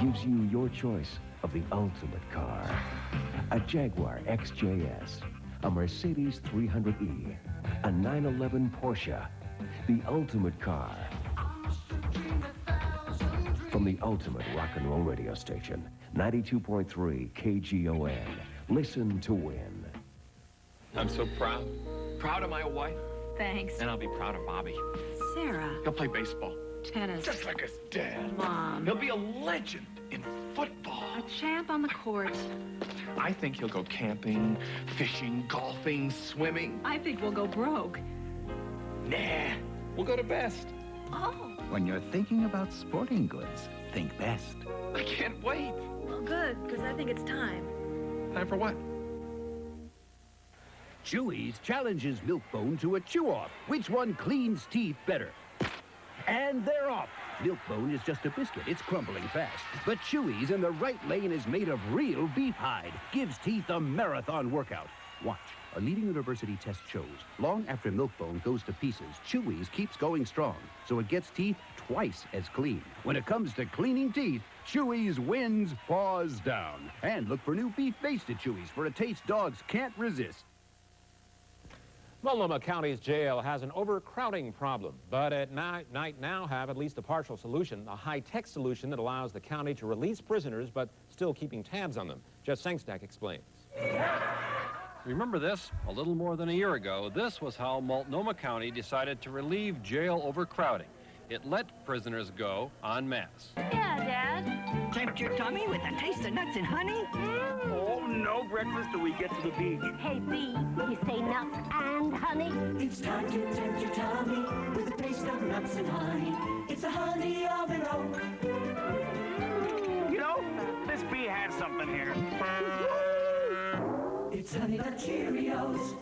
Gives you your choice of the ultimate car. A Jaguar XJS, a Mercedes 300E, a 911 Porsche. The ultimate car. From the ultimate rock and roll radio station, 92.3 KGON. Listen to win. I'm so proud. Proud of my wife. Thanks. And I'll be proud of Bobby. Sarah. He'll play baseball. Tennis. Just like his dad. Mom. He'll be a legend in football. A champ on the court. I think he'll go camping, fishing, golfing, swimming. I think we'll go broke. Nah, we'll go to Best. Oh. When you're thinking about sporting goods, think Best. I can't wait. Well, good, because I think it's time. Time for what? Chewy's challenges Milk-Bone to a chew-off. Which one cleans teeth better? And they're off. Milk-Bone is just a biscuit. It's crumbling fast. But Chewy's in the right lane is made of real beef hide. Gives teeth a marathon workout. Watch. A leading university test shows long after Milk-Bone goes to pieces, Chewy's keeps going strong, so it gets teeth twice as clean. When it comes to cleaning teeth, Chewy's wins paws down. And look for new beef-basted Chewy's for a taste dogs can't resist. Multnomah County's jail has an overcrowding problem, but it might now have at least a partial solution, a high-tech solution that allows the county to release prisoners but still keeping tabs on them. Jeff Sengstack explains. Remember this? A little more than a year ago, this was how Multnomah County decided to relieve jail overcrowding. It let prisoners go en masse. Yeah, Dad. Tempt your tummy with a taste of nuts and honey? Oh, no breakfast till we get to the beach. Hey, B, you say nuts and honey? It's time to tempt your tummy with a taste of nuts and honey. It's a honey oven roll. You know, this bee has something here. It's Honey Nut Cheerios.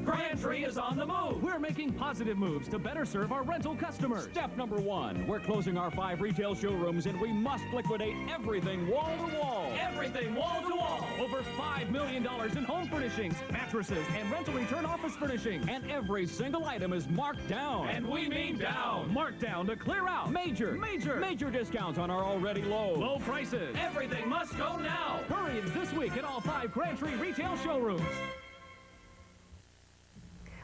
Crabtree is on the move. We're making positive moves to better serve our rental customers. Step number 1, we're closing our 5 retail showrooms and we must liquidate everything wall to wall. Everything wall to wall. Over $5 million in home furnishings, mattresses, and rental return office furnishings. And every single item is marked down. And we mean down. Marked down to clear out. Major discounts on our already low prices. Everything must go now. Hurry, it's this week at all 5 Crabtree retail showrooms.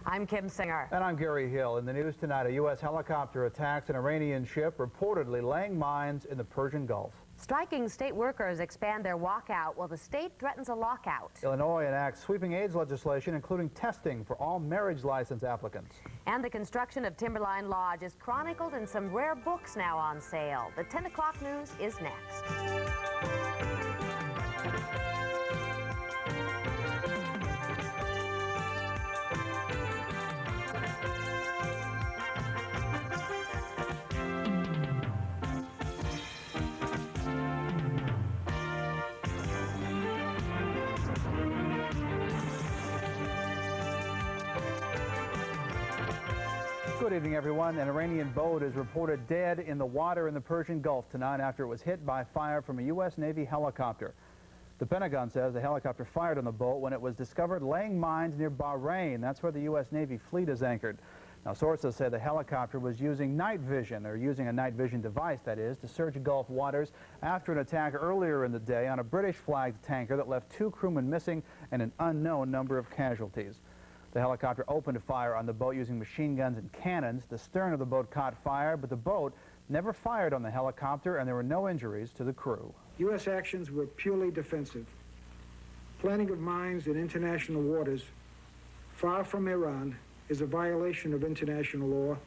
I'm Kim Singer. And I'm Gary Hill. In the news tonight, a U.S. helicopter attacks an Iranian ship, reportedly laying mines in the Persian Gulf. Striking state workers expand their walkout while the state threatens a lockout. Illinois enacts sweeping AIDS legislation, including testing for all marriage license applicants. And the construction of Timberline Lodge is chronicled in some rare books now on sale. The 10 o'clock news is next. Good evening, everyone. An Iranian boat is reported dead in the water in the Persian Gulf tonight after it was hit by fire from a U.S. Navy helicopter. The Pentagon says the helicopter fired on the boat when it was discovered laying mines near Bahrain. That's where the U.S. Navy fleet is anchored. Now, sources say the helicopter was using night vision, or using a night vision device, that is, to search Gulf waters after an attack earlier in the day on a British-flagged tanker that left 2 crewmen missing and an unknown number of casualties. The helicopter opened fire on the boat using machine guns and cannons. The stern of the boat caught fire, but the boat never fired on the helicopter, and there were no injuries to the crew. U.S. actions were purely defensive. Planting of mines in international waters, far from Iran, is a violation of international law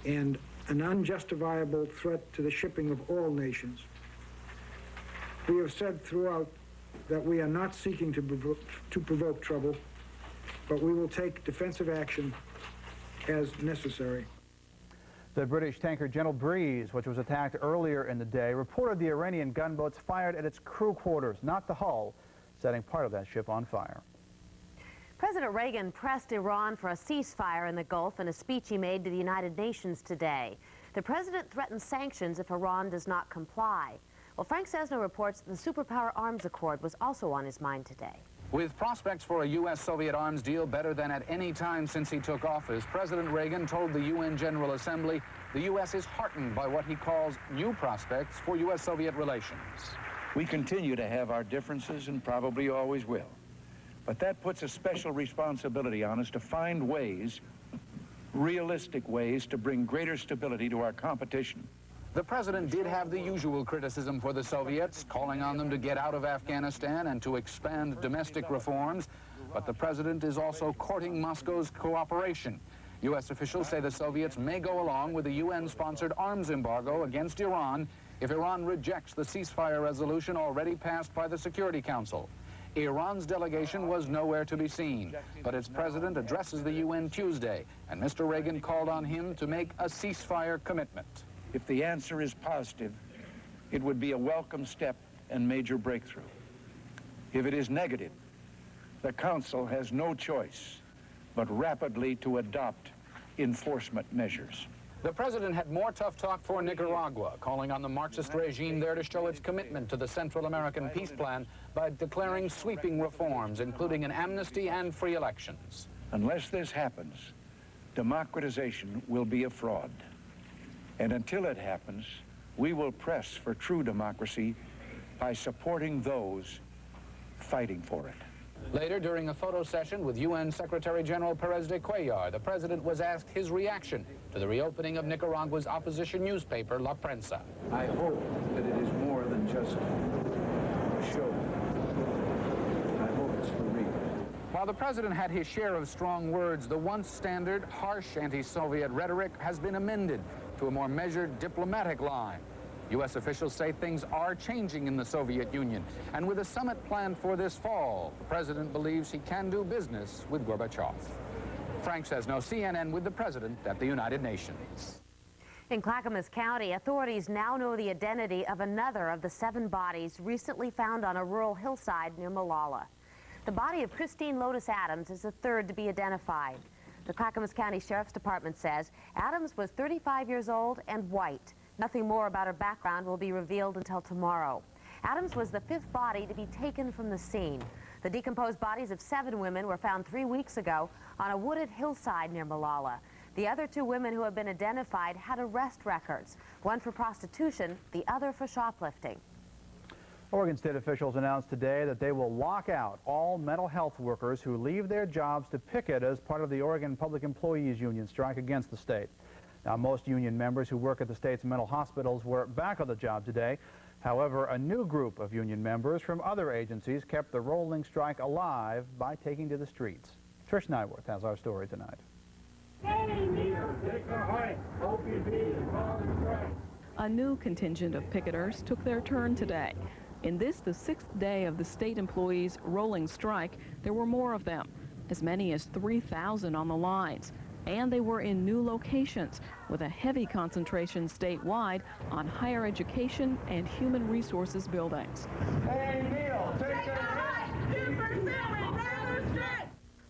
and an unjustifiable threat to the shipping of all nations. We have said throughout that we are not seeking to provoke trouble, but we will take defensive action as necessary. The British tanker Gentle Breeze, which was attacked earlier in the day, reported the Iranian gunboats fired at its crew quarters, not the hull, setting part of that ship on fire. President Reagan pressed Iran for a ceasefire in the Gulf in a speech he made to the United Nations today. The president threatened sanctions if Iran does not comply. Well, Frank Sesno reports the superpower arms accord was also on his mind today. With prospects for a U.S.-Soviet arms deal better than at any time since he took office, President Reagan told the UN General Assembly the U.S. is heartened by what he calls new prospects for U.S.-Soviet relations. We continue to have our differences and probably always will. But that puts a special responsibility on us to find ways, realistic ways, to bring greater stability to our competition. The president did have the usual criticism for the Soviets, calling on them to get out of Afghanistan and to expand domestic reforms. But the president is also courting Moscow's cooperation. U.S. officials say the Soviets may go along with the UN-sponsored arms embargo against Iran if Iran rejects the ceasefire resolution already passed by the Security Council. Iran's delegation was nowhere to be seen, but its president addresses the UN Tuesday, and Mr. Reagan called on him to make a ceasefire commitment. If the answer is positive, it would be a welcome step and major breakthrough. If it is negative, the Council has no choice but rapidly to adopt enforcement measures. The president had more tough talk for Nicaragua, calling on the Marxist regime there to show its commitment to the Central American peace plan by declaring sweeping reforms, including an amnesty and free elections. Unless this happens, democratization will be a fraud. And until it happens, we will press for true democracy by supporting those fighting for it. Later, during a photo session with UN Secretary General Perez de Cuellar, the president was asked his reaction to the reopening of Nicaragua's opposition newspaper, La Prensa. I hope that it is more than just a show. I hope it's for real. While the president had his share of strong words, the once standard, harsh anti-Soviet rhetoric has been amended to a more measured diplomatic line. U.S. officials say things are changing in the Soviet Union, and with a summit planned for this fall, the president believes he can do business with Gorbachev. Frank Sesno, CNN, with the president at the United Nations. In Clackamas County, authorities now know the identity of another of the 7 bodies recently found on a rural hillside near Molalla. The body of Christine Lotus Adams is the 3rd to be identified. The Clackamas County Sheriff's Department says Adams was 35 years old and white. Nothing more about her background will be revealed until tomorrow. Adams was the 5th body to be taken from the scene. The decomposed bodies of 7 women were found 3 weeks ago on a wooded hillside near Molalla. The other 2 women who have been identified had arrest records, one for prostitution, the other for shoplifting. Oregon state officials announced today that they will lock out all mental health workers who leave their jobs to picket as part of the Oregon Public Employees Union strike against the state. Now, most union members who work at the state's mental hospitals were back on the job today. However, a new group of union members from other agencies kept the rolling strike alive by taking to the streets. Trish Nyworth has our story tonight. A new contingent of picketers took their turn today. In this, the 6th day of the state employees' rolling strike, there were more of them, as many as 3,000 on the lines. And they were in new locations, with a heavy concentration statewide on higher education and human resources buildings. Hey, Neil, take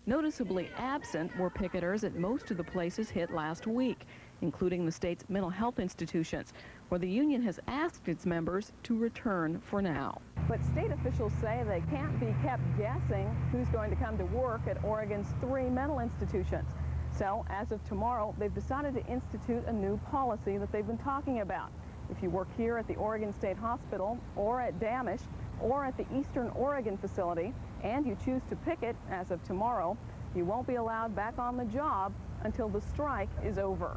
Noticeably absent were picketers at most of the places hit last week, including the state's mental health institutions, where the union has asked its members to return for now. But state officials say they can't be kept guessing who's going to come to work at Oregon's 3 mental institutions. So, as of tomorrow, they've decided to institute a new policy that they've been talking about. If you work here at the Oregon State Hospital, or at Damish, or at the Eastern Oregon facility, and you choose to picket as of tomorrow, you won't be allowed back on the job until the strike is over.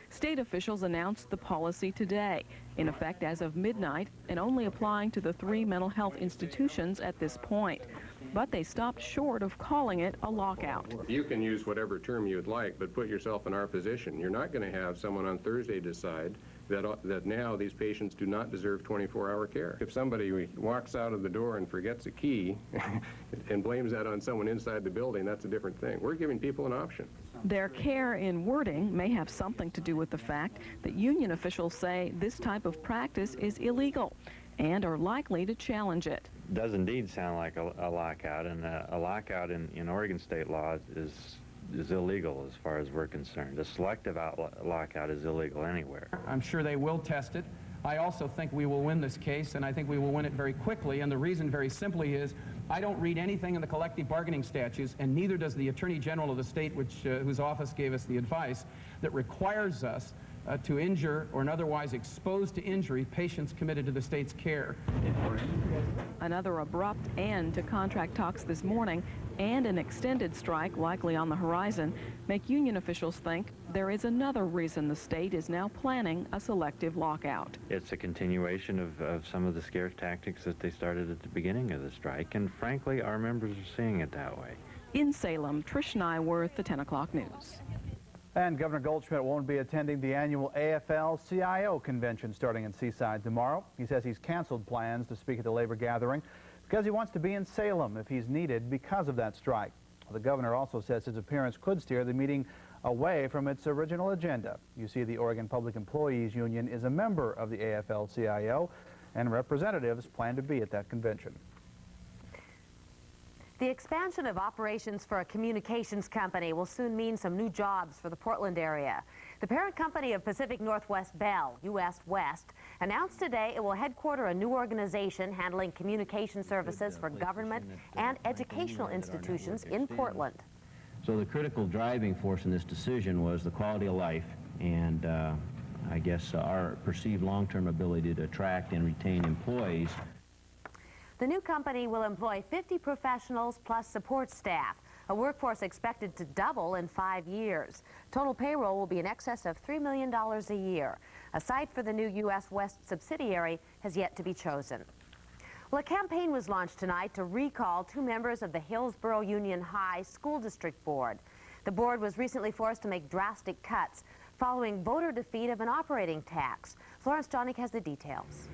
State officials announced the policy today, in effect as of midnight, and only applying to the 3 mental health institutions at this point. But they stopped short of calling it a lockout. You can use whatever term you'd like, but put yourself in our position. You're not going to have someone on Thursday decide that now these patients do not deserve 24-hour care. If somebody walks out of the door and forgets a key and blames that on someone inside the building, that's a different thing. We're giving people an option. Their care in wording may have something to do with the fact that union officials say this type of practice is illegal and are likely to challenge it. Does indeed sound like a lockout, and a lockout in Oregon state law is illegal as far as we're concerned. A selective lockout is illegal anywhere. I'm sure they will test it. I also think we will win this case, and I think we will win it very quickly, and the reason very simply is I don't read anything in the collective bargaining statutes, and neither does the Attorney General of the state, whose office gave us the advice, that requires us to injure or otherwise expose to injury patients committed to the state's care. Another abrupt end to contract talks this morning and an extended strike likely on the horizon make union officials think there is another reason the state is now planning a selective lockout. It's a continuation of some of the scare tactics that they started at the beginning of the strike, and frankly, our members are seeing it that way. In Salem, Trish Nyworth, the 10 o'clock news. And Governor Goldschmidt won't be attending the annual AFL-CIO convention starting in Seaside tomorrow. He says he's canceled plans to speak at the labor gathering because he wants to be in Salem if he's needed because of that strike. The governor also says his appearance could steer the meeting away from its original agenda. You see, the Oregon Public Employees Union is a member of the AFL-CIO, and representatives plan to be at that convention. The expansion of operations for a communications company will soon mean some new jobs for the Portland area. The parent company of Pacific Northwest Bell, US West, announced today it will headquarter a new organization handling communication services for government and educational institutions in Portland. So the critical driving force in this decision was the quality of life and I guess our perceived long-term ability to attract and retain employees. The new company will employ 50 professionals plus support staff, a workforce expected to double in 5 years. Total payroll will be in excess of $3 million a year. A site for the new U.S. West subsidiary has yet to be chosen. Well, a campaign was launched tonight to recall 2 members of the Hillsborough Union High School District Board. The board was recently forced to make drastic cuts following voter defeat of an operating tax. Florence Johnnick has the details.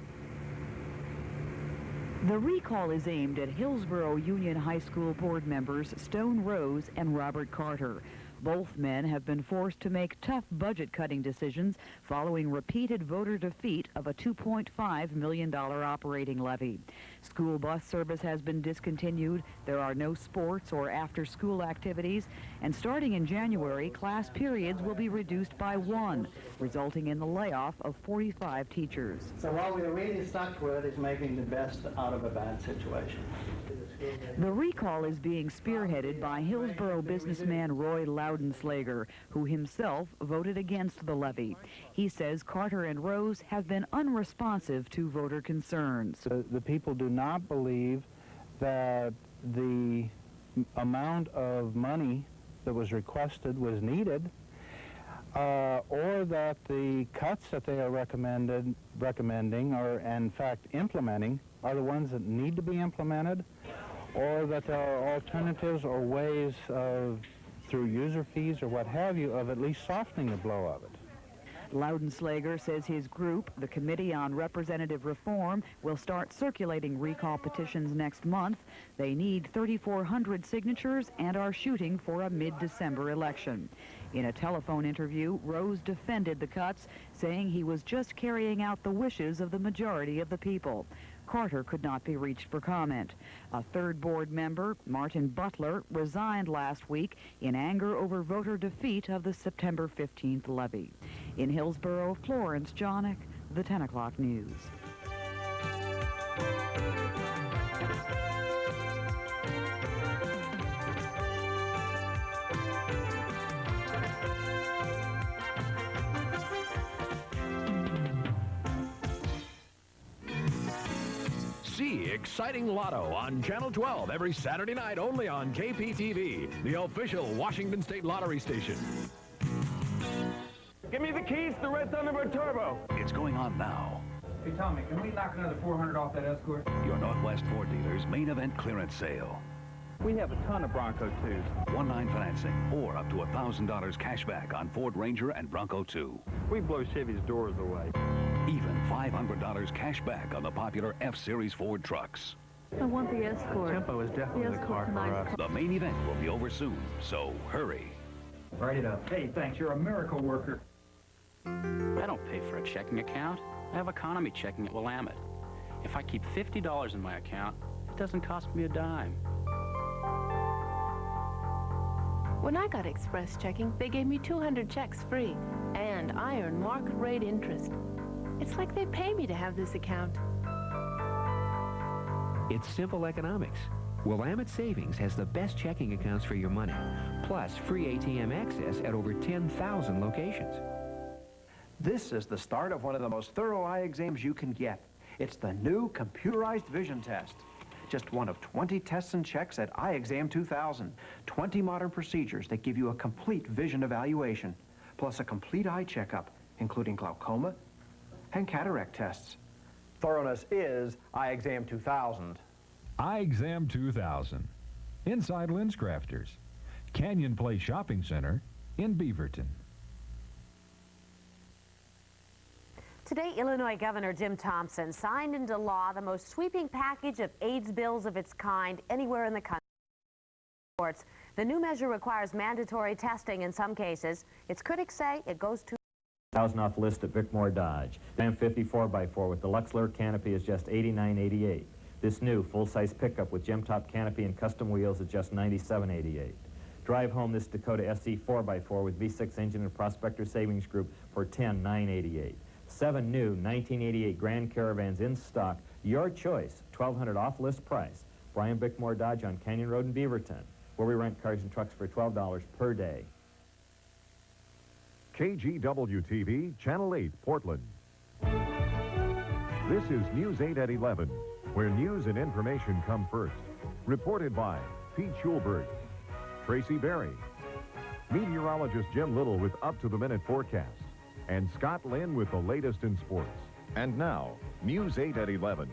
The recall is aimed at Hillsborough Union High School board members Stone Rose and Robert Carter. Both men have been forced to make tough budget-cutting decisions following repeated voter defeat of a $2.5 million operating levy. School bus service has been discontinued, there are no sports or after-school activities, and starting in January, class periods will be reduced by 1, resulting in the layoff of 45 teachers. So what we're really stuck with is making the best out of a bad situation. The recall is being spearheaded by Hillsborough businessman Roy Loudenslager, who himself voted against the levy. He says Carter and Rose have been unresponsive to voter concerns. The people do not believe that the amount of money that was requested was needed, or that the cuts that they are recommending or in fact implementing are the ones that need to be implemented, or that there are alternatives or ways of, through user fees or what have you, of at least softening the blow of it. Loudenslager says his group, the Committee on Representative Reform, will start circulating recall petitions next month. They need 3,400 signatures and are shooting for a mid-December election. In a telephone interview, Rose defended the cuts, saying he was just carrying out the wishes of the majority of the people. Carter could not be reached for comment. A third board member, Martin Butler, resigned last week in anger over voter defeat of the September 15th levy. In Hillsborough, Florence Johnnick, the 10 o'clock news. See exciting Lotto on Channel 12 every Saturday night only on KPTV, the official Washington State Lottery station. Give me the keys to the Red Thunderbird Turbo. It's going on now. Hey, Tommy, can we knock another $400 off that Escort? Your Northwest Ford dealer's main event clearance sale. We have a ton of Bronco 2s. One-line financing or up to $1,000 cash back on Ford Ranger and Bronco 2. We blow Chevy's doors away. Even $500 cash back on the popular F-Series Ford trucks. I want the Escort. Tempo is definitely the car for us. The main event will be over soon, so hurry. Write it up. Hey, thanks. You're a miracle worker. I don't pay for a checking account. I have economy checking at Willamette. If I keep $50 in my account, it doesn't cost me a dime. When I got Express Checking, they gave me 200 checks free, and I earn market rate interest. It's like they pay me to have this account. It's simple economics. Willamette Savings has the best checking accounts for your money, plus free ATM access at over 10,000 locations. This is the start of one of the most thorough eye exams you can get. It's the new computerized vision test. Just one of 20 tests and checks at Eye Exam 2000. 20 modern procedures that give you a complete vision evaluation, plus a complete eye checkup, including glaucoma and cataract tests. Thoroughness is Eye Exam 2000. Eye Exam 2000. Inside Lens Crafters. Canyon Place Shopping Center in Beaverton. Today, Illinois Governor Jim Thompson signed into law the most sweeping package of AIDS bills of its kind anywhere in the country. The new measure requires mandatory testing in some cases. Its critics say it goes too $1,000 off list at Bickmore Dodge. Ram 54x4 with deluxe lure canopy is just $89.88. This new full-size pickup with gem top canopy and custom wheels is just $97.88. Drive home this Dakota SC 4x4 with V6 engine and Prospector Savings Group for $10,988. 7 new 1988 Grand Caravans in stock. Your choice. $1,200 off list price. Brian Bickmore Dodge on Canyon Road in Beaverton, where we rent cars and trucks for $12 per day. KGW-TV, Channel 8, Portland. This is News 8 at 11. where news and information come first. Reported by Pete Schulberg, Tracy Berry, meteorologist Jim Little with up-to-the-minute forecasts, and Scott Lynn with the latest in sports. And now, News 8 at 11.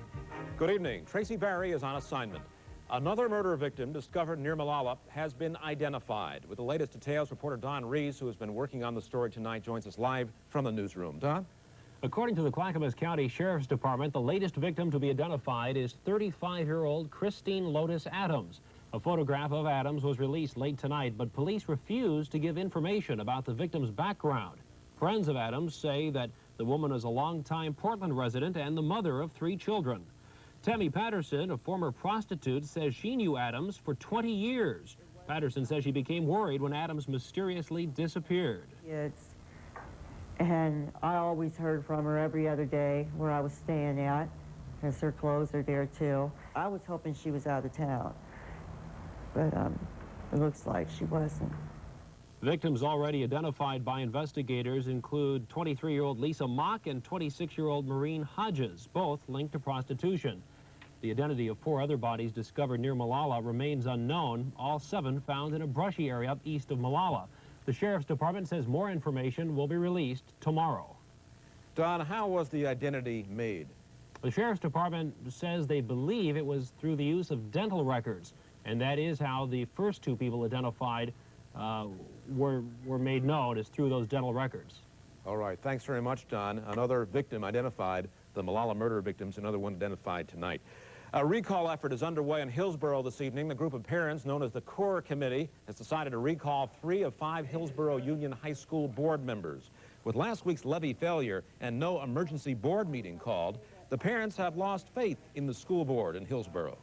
Good evening. Tracy Berry is on assignment. Another murder victim discovered near Malala has been identified. With the latest details, reporter Don Rees, who has been working on the story tonight, joins us live from the newsroom. Don? According to the Clackamas County Sheriff's Department, the latest victim to be identified is 35-year-old Christine Lotus Adams. A photograph of Adams was released late tonight, but police refused to give information about the victim's background. Friends of Adams say that the woman is a longtime Portland resident and the mother of 3 children. Tammy Patterson, a former prostitute, says she knew Adams for 20 years. Patterson says she became worried when Adams mysteriously disappeared. And I always heard from her every other day where I was staying at, because her clothes are there too. I was hoping she was out of town, but it looks like she wasn't. Victims already identified by investigators include 23-year-old Lisa Mock and 26-year-old Maureen Hodges, both linked to prostitution. The identity of 4 other bodies discovered near Malala remains unknown, all 7 found in a brushy area east of Malala. The Sheriff's Department says more information will be released tomorrow. Don, how was the identity made? The Sheriff's Department says they believe it was through the use of dental records, and that is how the first 2 people identified were made known, as through those dental records. All right, thanks very much, Don. Another victim identified, the Malala murder victims, another one identified tonight. A recall effort is underway in Hillsborough this evening. The group of parents known as the Core Committee has decided to recall 3 of 5 Hillsborough Union High School board members. With last week's levy failure and no emergency board meeting called, the parents have lost faith in the school board in Hillsborough.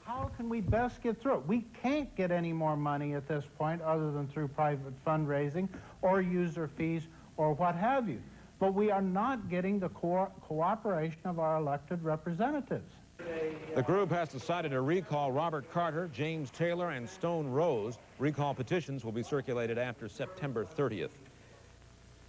How can we best get through it? We can't get any more money at this point other than through private fundraising or user fees or what have you. But we are not getting the cooperation of our elected representatives. The group has decided to recall Robert Carter, James Taylor, and Stone Rose. Recall petitions will be circulated after September 30th.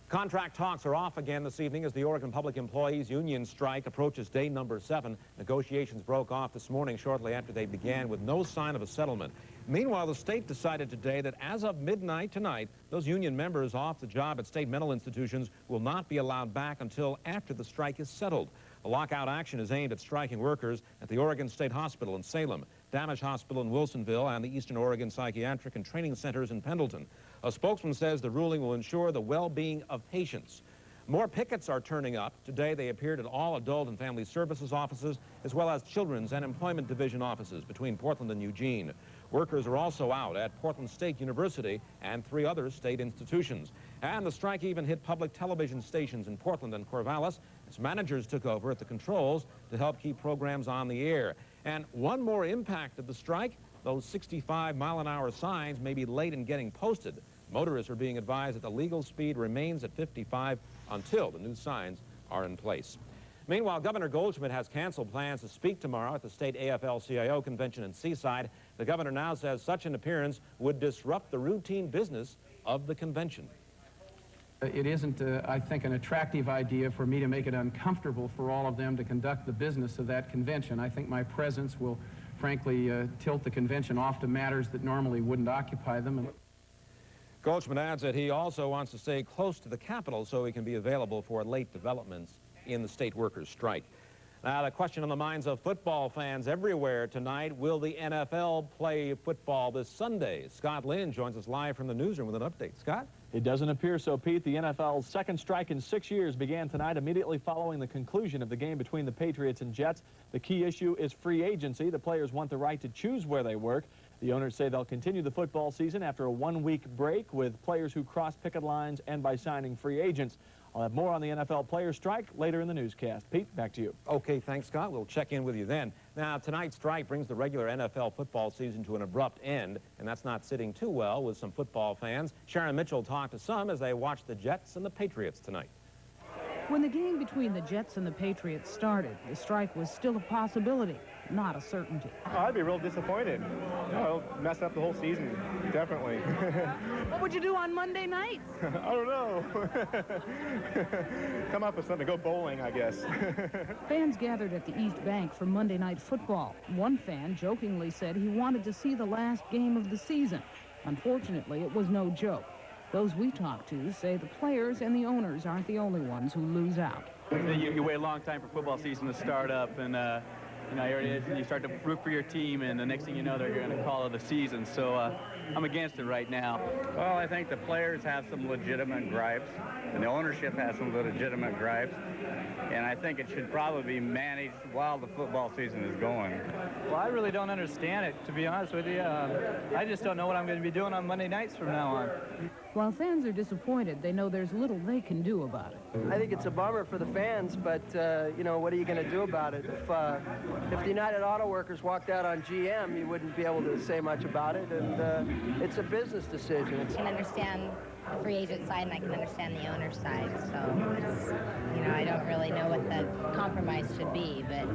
Contract talks are off again this evening as the Oregon Public Employees Union strike approaches day number 7. Negotiations broke off this morning shortly after they began with no sign of a settlement. Meanwhile, the state decided today that as of midnight tonight, those union members off the job at state mental institutions will not be allowed back until after the strike is settled. The lockout action is aimed at striking workers at the Oregon State Hospital in Salem, Damish Hospital in Wilsonville, and the Eastern Oregon Psychiatric and Training Centers in Pendleton. A spokesman says the ruling will ensure the well-being of patients. More pickets are turning up. Today they appeared at all adult and family services offices, as well as children's and employment division offices between Portland and Eugene. Workers are also out at Portland State University and 3 other state institutions. And the strike even hit public television stations in Portland and Corvallis as managers took over at the controls to help keep programs on the air. And one more impact of the strike, those 65-mile-an-hour signs may be late in getting posted. Motorists are being advised that the legal speed remains at 55 until the new signs are in place. Meanwhile, Governor Goldschmidt has canceled plans to speak tomorrow at the state AFL-CIO convention in Seaside. The governor now says such an appearance would disrupt the routine business of the convention. It isn't, I think, an attractive idea for me to make it uncomfortable for all of them to conduct the business of that convention. I think my presence will, frankly, tilt the convention off to matters that normally wouldn't occupy them. Goldschmidt adds that he also wants to stay close to the Capitol so he can be available for late developments in the state workers' strike. Now, the question on the minds of football fans everywhere tonight, will the NFL play football this Sunday? Scott Lynn joins us live from the newsroom with an update. Scott? It doesn't appear so, Pete. The NFL's second strike in 6 years began tonight immediately following the conclusion of the game between the Patriots and Jets. The key issue is free agency. The players want the right to choose where they work. The owners say they'll continue the football season after a 1-week break with players who cross picket lines and by signing free agents. I'll have more on the NFL player strike later in the newscast. Pete, back to you. Okay, thanks, Scott. We'll check in with you then. Now, tonight's strike brings the regular NFL football season to an abrupt end, and that's not sitting too well with some football fans. Sharon Mitchell talked to some as they watched the Jets and the Patriots tonight. When the game between the Jets and the Patriots started, the strike was still a possibility. not a certainty. Oh, I'd be real disappointed. It'll mess up the whole season, definitely. What would you do on Monday night? I don't know. Come up with something. Go bowling, I guess. Fans gathered at the East Bank for Monday Night Football. One fan jokingly said he wanted to see the last game of the season. Unfortunately, it was no joke. Those we talked to say the players and the owners aren't the only ones who lose out. You wait a long time for football season to start up, and you start to root for your team, and the next thing you know, they're going to call it a season. So I'm against it right now. Well, I think the players have some legitimate gripes, and the ownership has some legitimate gripes, and I think it should probably be managed while the football season is going. Well, I really don't understand it, to be honest with you. I just don't know what I'm going to be doing on Monday nights from now on. While fans are disappointed, they know there's little they can do about it. I think it's a bummer for the fans, but, what are you going to do about it? If the United Auto Workers walked out on GM, you wouldn't be able to say much about it, and it's a business decision. I can understand the free agent side, and I can understand the owner's side, so it's, I don't really know what the compromise should be, but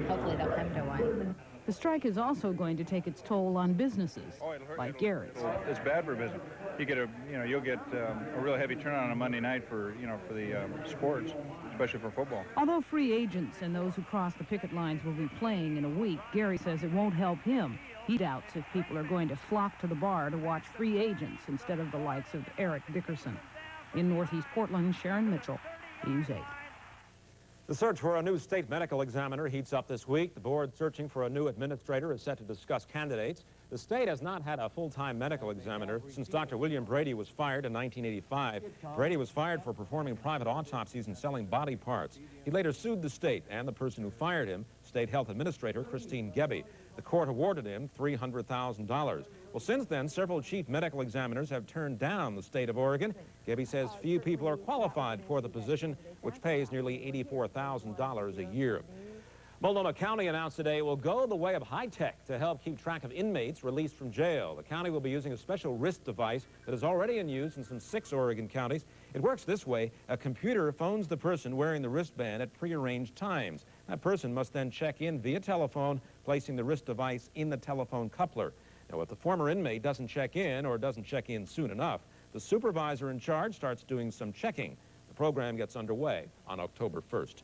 hopefully they'll come to one. The strike is also going to take its toll on businesses, like Gary's. It's bad for business. You'll get a real heavy turnout on a Monday night for the sports, especially for football. Although free agents and those who cross the picket lines will be playing in a week, Gary says it won't help him. He doubts if people are going to flock to the bar to watch free agents instead of the likes of Eric Dickerson. In Northeast Portland, Sharon Mitchell, News 8. The search for a new state medical examiner heats up this week. The board searching for a new administrator is set to discuss candidates. The state has not had a full-time medical examiner since Dr. William Brady was fired in 1985. Brady was fired for performing private autopsies and selling body parts. He later sued the state and the person who fired him, State Health Administrator Christine Gebbe. The court awarded him $300,000. Well, since then, several chief medical examiners have turned down the state of Oregon. Gebbe says few people are qualified for the position, which pays nearly $84,000 a year. Multnomah County announced today it will go the way of high-tech to help keep track of inmates released from jail. The county will be using a special wrist device that is already in use in some 6 Oregon counties. It works this way. A computer phones the person wearing the wristband at prearranged times. That person must then check in via telephone, placing the wrist device in the telephone coupler. Now, if the former inmate doesn't check in or doesn't check in soon enough, the supervisor in charge starts doing some checking. The program gets underway on October 1st.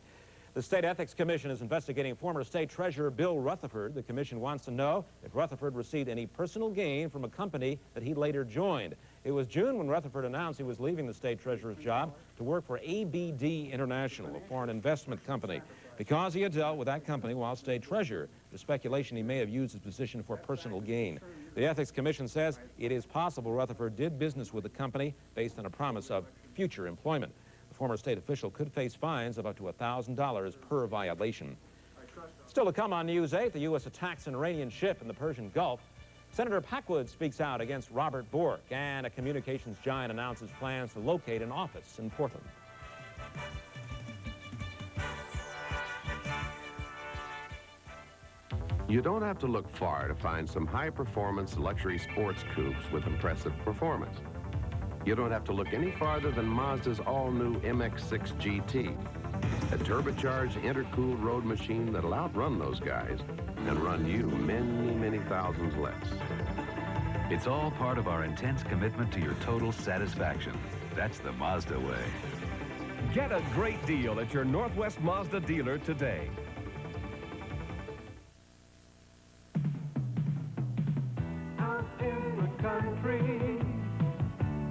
The State Ethics Commission is investigating former State Treasurer Bill Rutherford. The commission wants to know if Rutherford received any personal gain from a company that he later joined. It was June when Rutherford announced he was leaving the State Treasurer's job to work for ABD International, a foreign investment company. Because he had dealt with that company while State Treasurer, the speculation he may have used his position for personal gain. The Ethics Commission says it is possible Rutherford did business with the company based on a promise of future employment. The former state official could face fines of up to $1,000 per violation. Still to come on News 8, the U.S. attacks an Iranian ship in the Persian Gulf. Senator Packwood speaks out against Robert Bork, and a communications giant announces plans to locate an office in Portland. You don't have to look far to find some high-performance luxury sports coupes with impressive performance. You don't have to look any farther than Mazda's all-new MX-6 GT, a turbocharged, intercooled road machine that'll outrun those guys and run you many, many thousands less. It's all part of our intense commitment to your total satisfaction. That's the Mazda way. Get a great deal at your Northwest Mazda dealer today. Out in the country,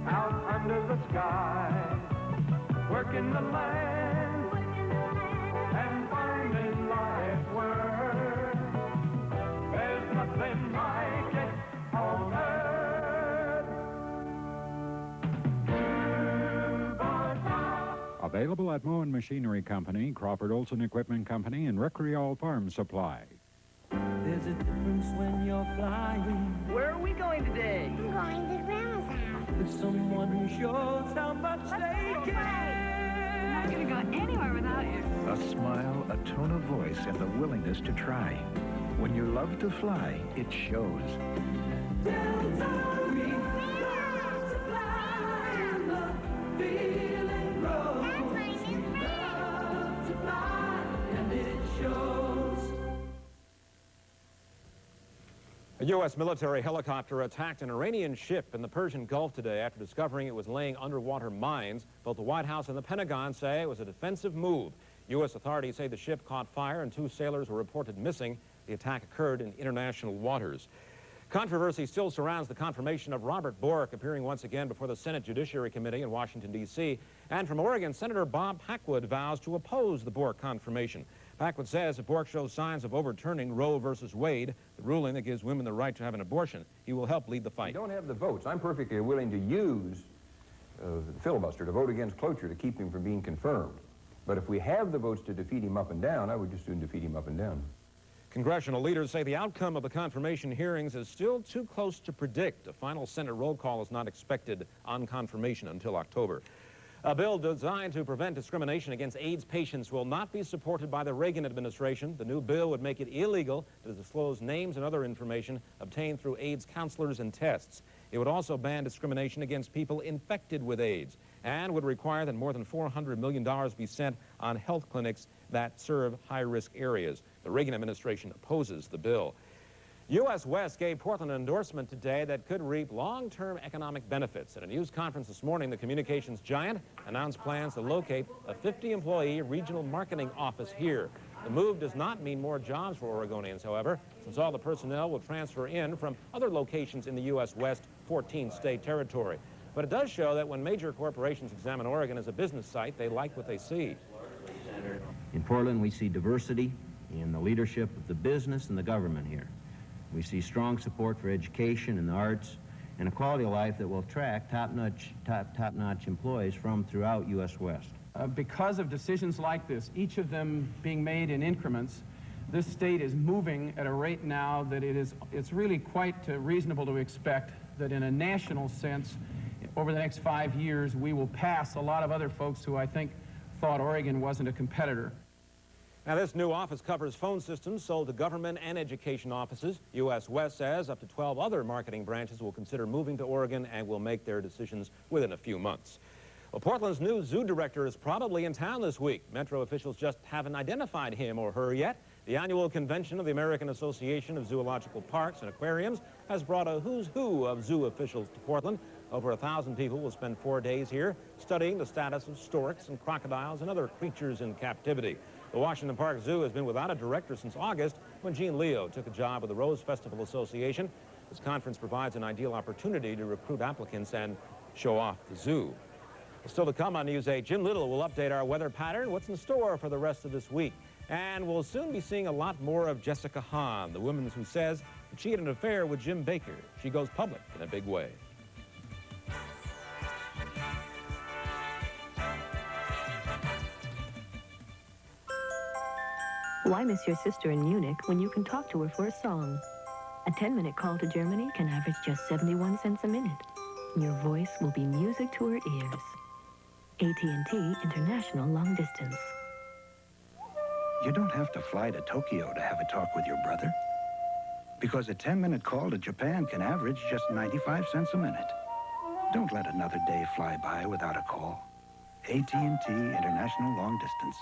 out under the sky, working the land and finding life work. There's nothing like it on earth. Available at Moen Machinery Company, Crawford Olson Equipment Company, and Recreol Farm Supply. There's a difference when you're flying. Where are we going today? I'm going to Grandma's house. With someone who shows how much they care. I'm not going to go anywhere without you. A smile, a tone of voice, and the willingness to try. When you love to fly, it shows. Delta loves to fly, and the feeling grows. Love to fly, and it shows. A U.S. military helicopter attacked an Iranian ship in the Persian Gulf today after discovering it was laying underwater mines. Both the White House and the Pentagon say it was a defensive move. U.S. authorities say the ship caught fire and 2 sailors were reported missing. The attack occurred in international waters. Controversy still surrounds the confirmation of Robert Bork appearing once again before the Senate Judiciary Committee in Washington, D.C. And from Oregon, Senator Bob Packwood vows to oppose the Bork confirmation. Packwood says if Bork shows signs of overturning Roe versus Wade, the ruling that gives women the right to have an abortion, he will help lead the fight. We don't have the votes. I'm perfectly willing to use the filibuster to vote against cloture to keep him from being confirmed. But if we have the votes to defeat him up and down, I would just soon defeat him up and down. Congressional leaders say the outcome of the confirmation hearings is still too close to predict. A final Senate roll call is not expected on confirmation until October. A bill designed to prevent discrimination against AIDS patients will not be supported by the Reagan administration. The new bill would make it illegal to disclose names and other information obtained through AIDS counselors and tests. It would also ban discrimination against people infected with AIDS and would require that more than $400 million be spent on health clinics that serve high-risk areas. The Reagan administration opposes the bill. U.S. West gave Portland an endorsement today that could reap long-term economic benefits. At a news conference this morning, the communications giant announced plans to locate a 50-employee regional marketing office here. The move does not mean more jobs for Oregonians, however, since all the personnel will transfer in from other locations in the U.S. West 14-state territory. But it does show that when major corporations examine Oregon as a business site, they like what they see. In Portland, we see diversity in the leadership of the business and the government here. We see strong support for education and the arts and a quality of life that will attract top-notch employees from throughout U.S. West. Because of decisions like this, each of them being made in increments, this state is moving at a rate now that it's really quite reasonable to expect that in a national sense, over the next 5 years, we will pass a lot of other folks who I think thought Oregon wasn't a competitor. Now, this new office covers phone systems sold to government and education offices. U.S. West says up to 12 other marketing branches will consider moving to Oregon and will make their decisions within a few months. Well, Portland's new zoo director is probably in town this week. Metro officials just haven't identified him or her yet. The annual convention of the American Association of Zoological Parks and Aquariums has brought a who's who of zoo officials to Portland. Over 1,000 people will spend 4 days here studying the status of storks and crocodiles and other creatures in captivity. The Washington Park Zoo has been without a director since August when Gene Leo took a job with the Rose Festival Association. This conference provides an ideal opportunity to recruit applicants and show off the zoo. Still to come on News 8, Jim Little will update our weather pattern, what's in store for the rest of this week. And we'll soon be seeing a lot more of Jessica Hahn, the woman who says she had an affair with Jim Baker. She goes public in a big way. Why miss your sister in Munich when you can talk to her for a song? A 10-minute call to Germany can average just 71 cents a minute. Your voice will be music to her ears. AT&T International Long Distance. You don't have to fly to Tokyo to have a talk with your brother. Because a 10-minute call to Japan can average just 95 cents a minute. Don't let another day fly by without a call. AT&T International Long Distance.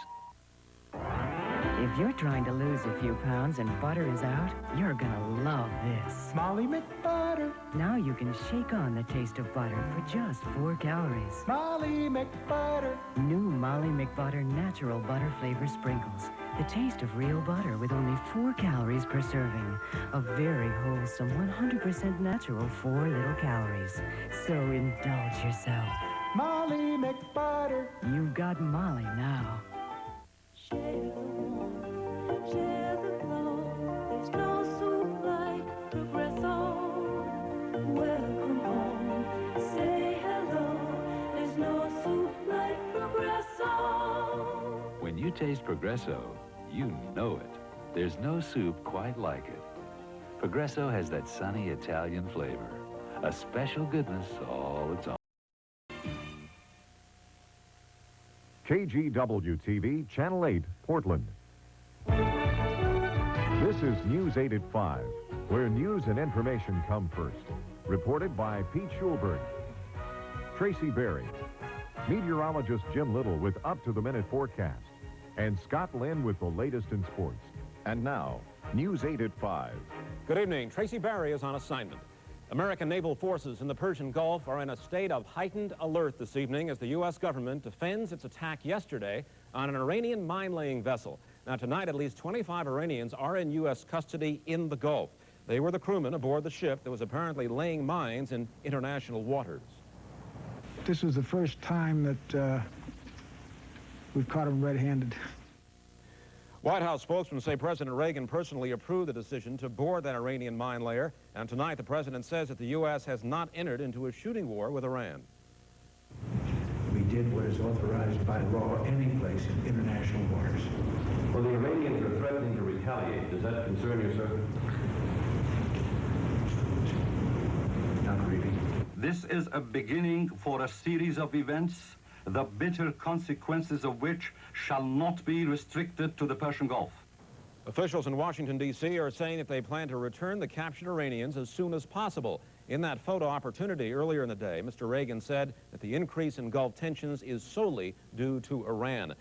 If you're trying to lose a few pounds and butter is out, you're gonna love this. Molly McButter. Now you can shake on the taste of butter for just 4 calories. Molly McButter. New Molly McButter Natural Butter Flavor Sprinkles. The taste of real butter with only 4 calories per serving. A very wholesome, 100% natural 4 little calories. So indulge yourself. Molly McButter. You've got Molly now. Share the love, there's no soup like Progresso. Welcome home, say hello, there's no soup like Progresso. When you taste Progresso, you know it. There's no soup quite like it. Progresso has that sunny Italian flavor, a special goodness all its own. KGW-TV, Channel 8, Portland. This is News 8 at 5, where news and information come first. Reported by Pete Schulberg, Tracy Berry, meteorologist Jim Little with up-to-the-minute forecast, and Scott Lynn with the latest in sports. And now, News 8 at 5. Good evening. Tracy Barry is on assignment. American naval forces in the Persian Gulf are in a state of heightened alert this evening as the U.S. government defends its attack yesterday on an Iranian mine-laying vessel. Now, tonight, at least 25 Iranians are in U.S. custody in the Gulf. They were the crewmen aboard the ship that was apparently laying mines in international waters. This was the first time that we've caught them red-handed. White House spokesmen say President Reagan personally approved the decision to board that Iranian mine layer. And tonight, the president says that the U.S. has not entered into a shooting war with Iran. We did what is authorized by law any place in international waters. Well, the Iranians are threatening to retaliate. Does that concern you, sir? Not really. This is a beginning for a series of events, the bitter consequences of which shall not be restricted to the Persian Gulf. Officials in Washington, D.C. are saying that they plan to return the captured Iranians as soon as possible. In that photo opportunity earlier in the day, Mr. Reagan said that the increase in Gulf tensions is solely due to Iran.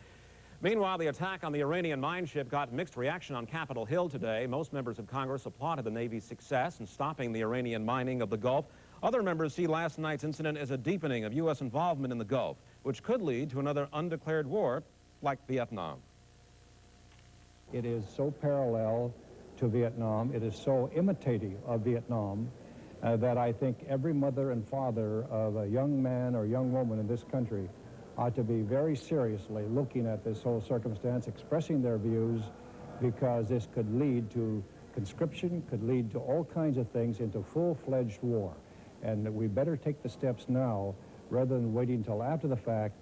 Meanwhile, the attack on the Iranian mine ship got mixed reaction on Capitol Hill today. Most members of Congress applauded the Navy's success in stopping the Iranian mining of the Gulf. Other members see last night's incident as a deepening of U.S. involvement in the Gulf, which could lead to another undeclared war like Vietnam. It is so parallel to Vietnam, it is so imitative of Vietnam, that I think every mother and father of a young man or young woman in this country ought to be very seriously looking at this whole circumstance, expressing their views, because this could lead to conscription, could lead to all kinds of things, into full-fledged war. And we better take the steps now rather than waiting until after the fact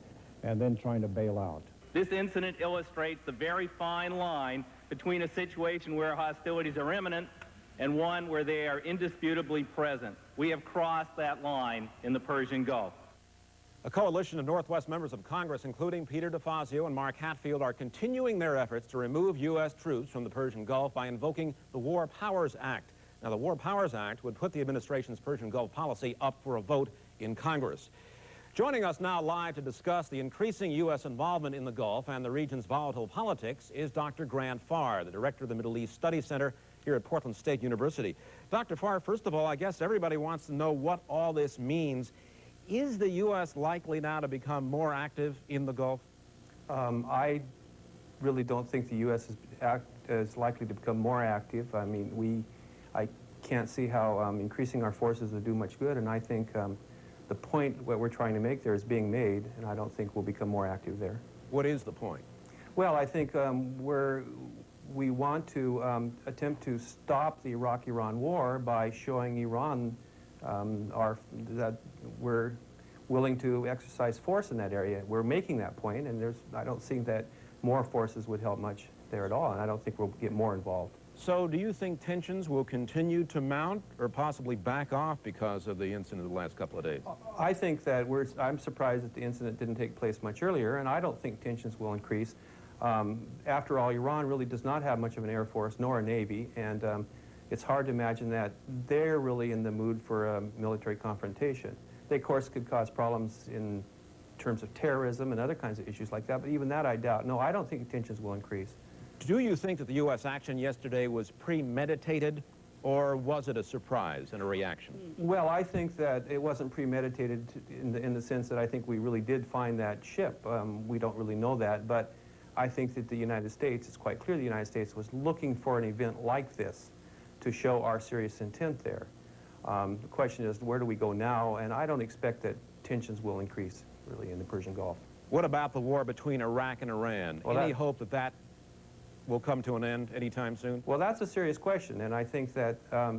and then trying to bail out. This incident illustrates the very fine line between a situation where hostilities are imminent and one where they are indisputably present. We have crossed that line in the Persian Gulf. A coalition of Northwest members of Congress, including Peter DeFazio and Mark Hatfield, are continuing their efforts to remove U.S. troops from the Persian Gulf by invoking the War Powers Act. Now, the War Powers Act would put the administration's Persian Gulf policy up for a vote in Congress. Joining us now live to discuss the increasing U.S. involvement in the Gulf and the region's volatile politics is Dr. Grant Farr, the director of the Middle East Study Center here at Portland State University. Dr. Farr, first of all, I guess everybody wants to know what all this means. Is the U.S. likely now to become more active in the Gulf? I really don't think the U.S. is likely to become more active. I mean, I can't see how increasing our forces will do much good, and I think the point what we're trying to make there is being made, and I don't think we'll become more active there. What is the point? Well, I think we want to attempt to stop the Iraq-Iran war by showing Iran that we're willing to exercise force in that area. We're making that point, and I don't think that more forces would help much there at all, and I don't think we'll get more involved. So do you think tensions will continue to mount or possibly back off because of the incident of the last couple of days? I think that I'm surprised that the incident didn't take place much earlier, and I don't think tensions will increase. After all, Iran really does not have much of an air force nor a navy, and it's hard to imagine that they're really in the mood for a military confrontation. They, of course, could cause problems in terms of terrorism and other kinds of issues like that, but even that I doubt. No, I don't think tensions will increase. Do you think that the U.S. action yesterday was premeditated, or was it a surprise and a reaction? Well, I think that it wasn't premeditated in the sense that I think we really did find that ship. We don't really know that, but I think that the United States, it's quite clear the United States was looking for an event like this to show our serious intent there. The question is, where do we go now? And I don't expect that tensions will increase, really, in the Persian Gulf. What about the war between Iraq and Iran? Well, any hope that that will come to an end anytime soon? Well, that's a serious question, and I think that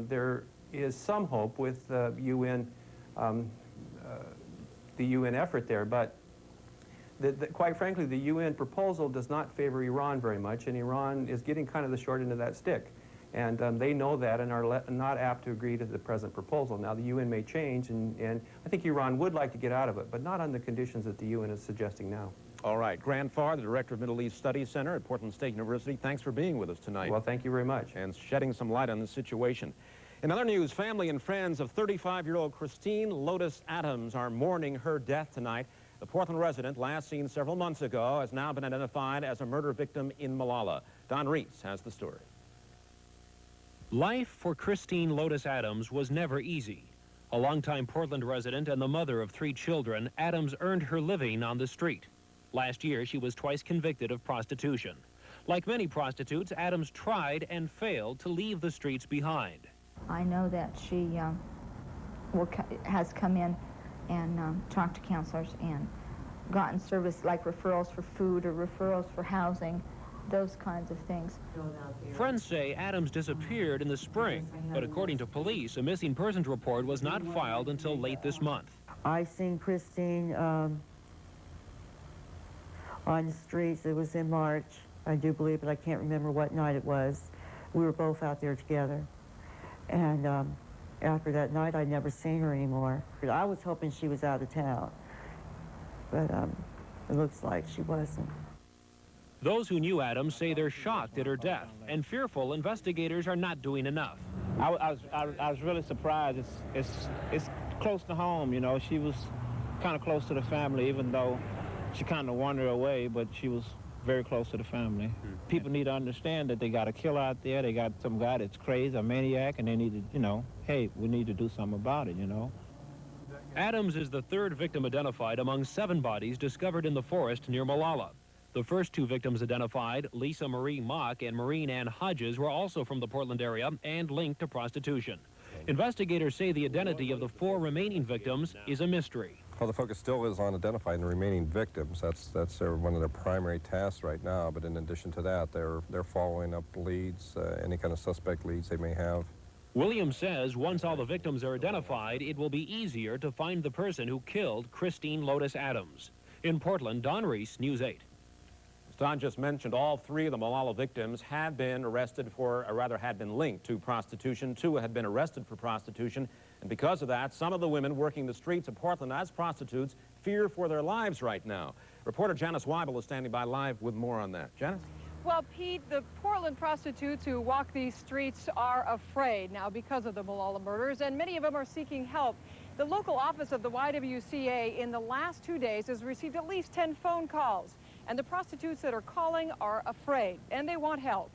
there is some hope with the UN effort there, but quite frankly, the UN proposal does not favor Iran very much, and Iran is getting kind of the short end of that stick. And they know that and are not apt to agree to the present proposal. Now, the UN may change, and I think Iran would like to get out of it, but not on the conditions that the UN is suggesting now. All right. Grant Farr, the director of Middle East Studies Center at Portland State University, thanks for being with us tonight. Well, thank you very much. And shedding some light on the situation. In other news, family and friends of 35-year-old Christine Lotus Adams are mourning her death tonight. The Portland resident, last seen several months ago, has now been identified as a murder victim in Malala. Don Reese has the story. Life for Christine Lotus Adams was never easy. A longtime Portland resident and the mother of 3 children, Adams earned her living on the street. Last year, she was twice convicted of prostitution. Like many prostitutes, Adams tried and failed to leave the streets behind. I know that she has come in and talked to counselors and gotten service like referrals for food or referrals for housing, those kinds of things. Friends say Adams disappeared in the spring, but according to police, a missing persons report was not filed until late this month. I seen Christine on the streets. It was in March, I do believe, but I can't remember what night it was. We were both out there together. And after that night, I'd never seen her anymore. I was hoping she was out of town, but it looks like she wasn't. Those who knew Adams say they're shocked at her death and fearful investigators are not doing enough. I was really surprised. It's close to home, you know. She was kind of close to the family, even though she kind of wandered away, but she was very close to the family. People need to understand that they got a killer out there. They got some guy that's crazy, a maniac, and they need to, you know, hey, we need to do something about it, you know. Adams is the 3rd victim identified among 7 bodies discovered in the forest near Molalla. The first 2 victims identified, Lisa Marie Mock and Maureen Ann Hodges, were also from the Portland area and linked to prostitution. Investigators say the identity of the 4 remaining victims is a mystery. Well, the focus still is on identifying the remaining victims. That's one of their primary tasks right now. But in addition to that, they're following up leads, any kind of suspect leads they may have. Williams says once all the victims are identified, it will be easier to find the person who killed Christine Lotus Adams. In Portland, Don Reese, News 8. As Don just mentioned, all 3 of the Molalla victims had been arrested for, or rather had been linked to prostitution. 2 had been arrested for prostitution. And because of that, some of the women working the streets of Portland as prostitutes fear for their lives right now. Reporter Janice Weibel is standing by live with more on that. Janice? Well, Pete, the Portland prostitutes who walk these streets are afraid now because of the Molalla murders, and many of them are seeking help. The local office of the YWCA in the last 2 days has received at least 10 phone calls, and the prostitutes that are calling are afraid, and they want help.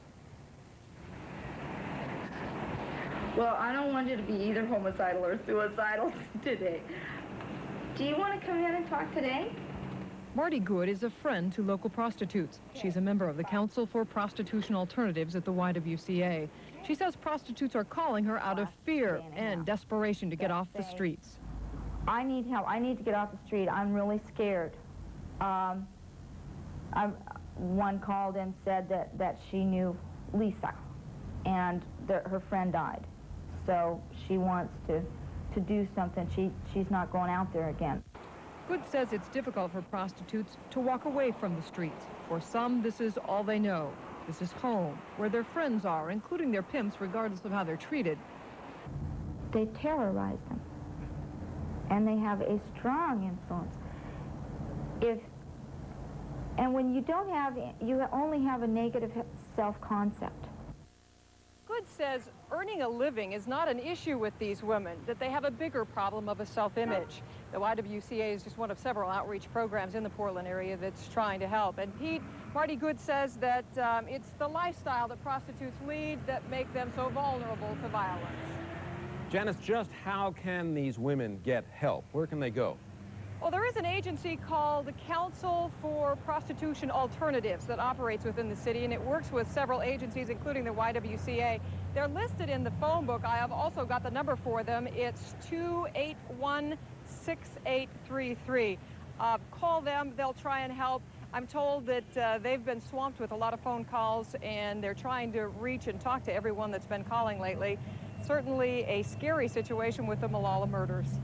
Well, I don't want you to be either homicidal or suicidal today. Do you want to come in and talk today? Marty Good is a friend to local prostitutes. She's a member of the Council for Prostitution Alternatives at the YWCA. She says prostitutes are calling her out of fear and desperation to get off the streets. I need help. I need to get off the street. I'm really scared. One called and said that she knew Lisa, and her friend died. So she wants to do something. She's not going out there again. Good says it's difficult for prostitutes to walk away from the streets. For some, this is all they know. This is home, where their friends are, including their pimps, regardless of how they're treated. They terrorize them, and they have a strong influence. And when you don't have, you only have a negative self-concept. Good says earning a living is not an issue with these women, that they have a bigger problem of a self-image. The YWCA is just one of several outreach programs in the Portland area that's trying to help. And Pete, Marty Good says that it's the lifestyle that prostitutes lead that make them so vulnerable to violence. Janice, just how can these women get help? Where can they go? Well, there is an agency called the Council for Prostitution Alternatives that operates within the city, and it works with several agencies, including the YWCA. They're listed in the phone book. I have also got the number for them. It's 281-6833. Call them. They'll try and help. I'm told that they've been swamped with a lot of phone calls, and they're trying to reach and talk to everyone that's been calling lately. Certainly a scary situation with the Molalla murders.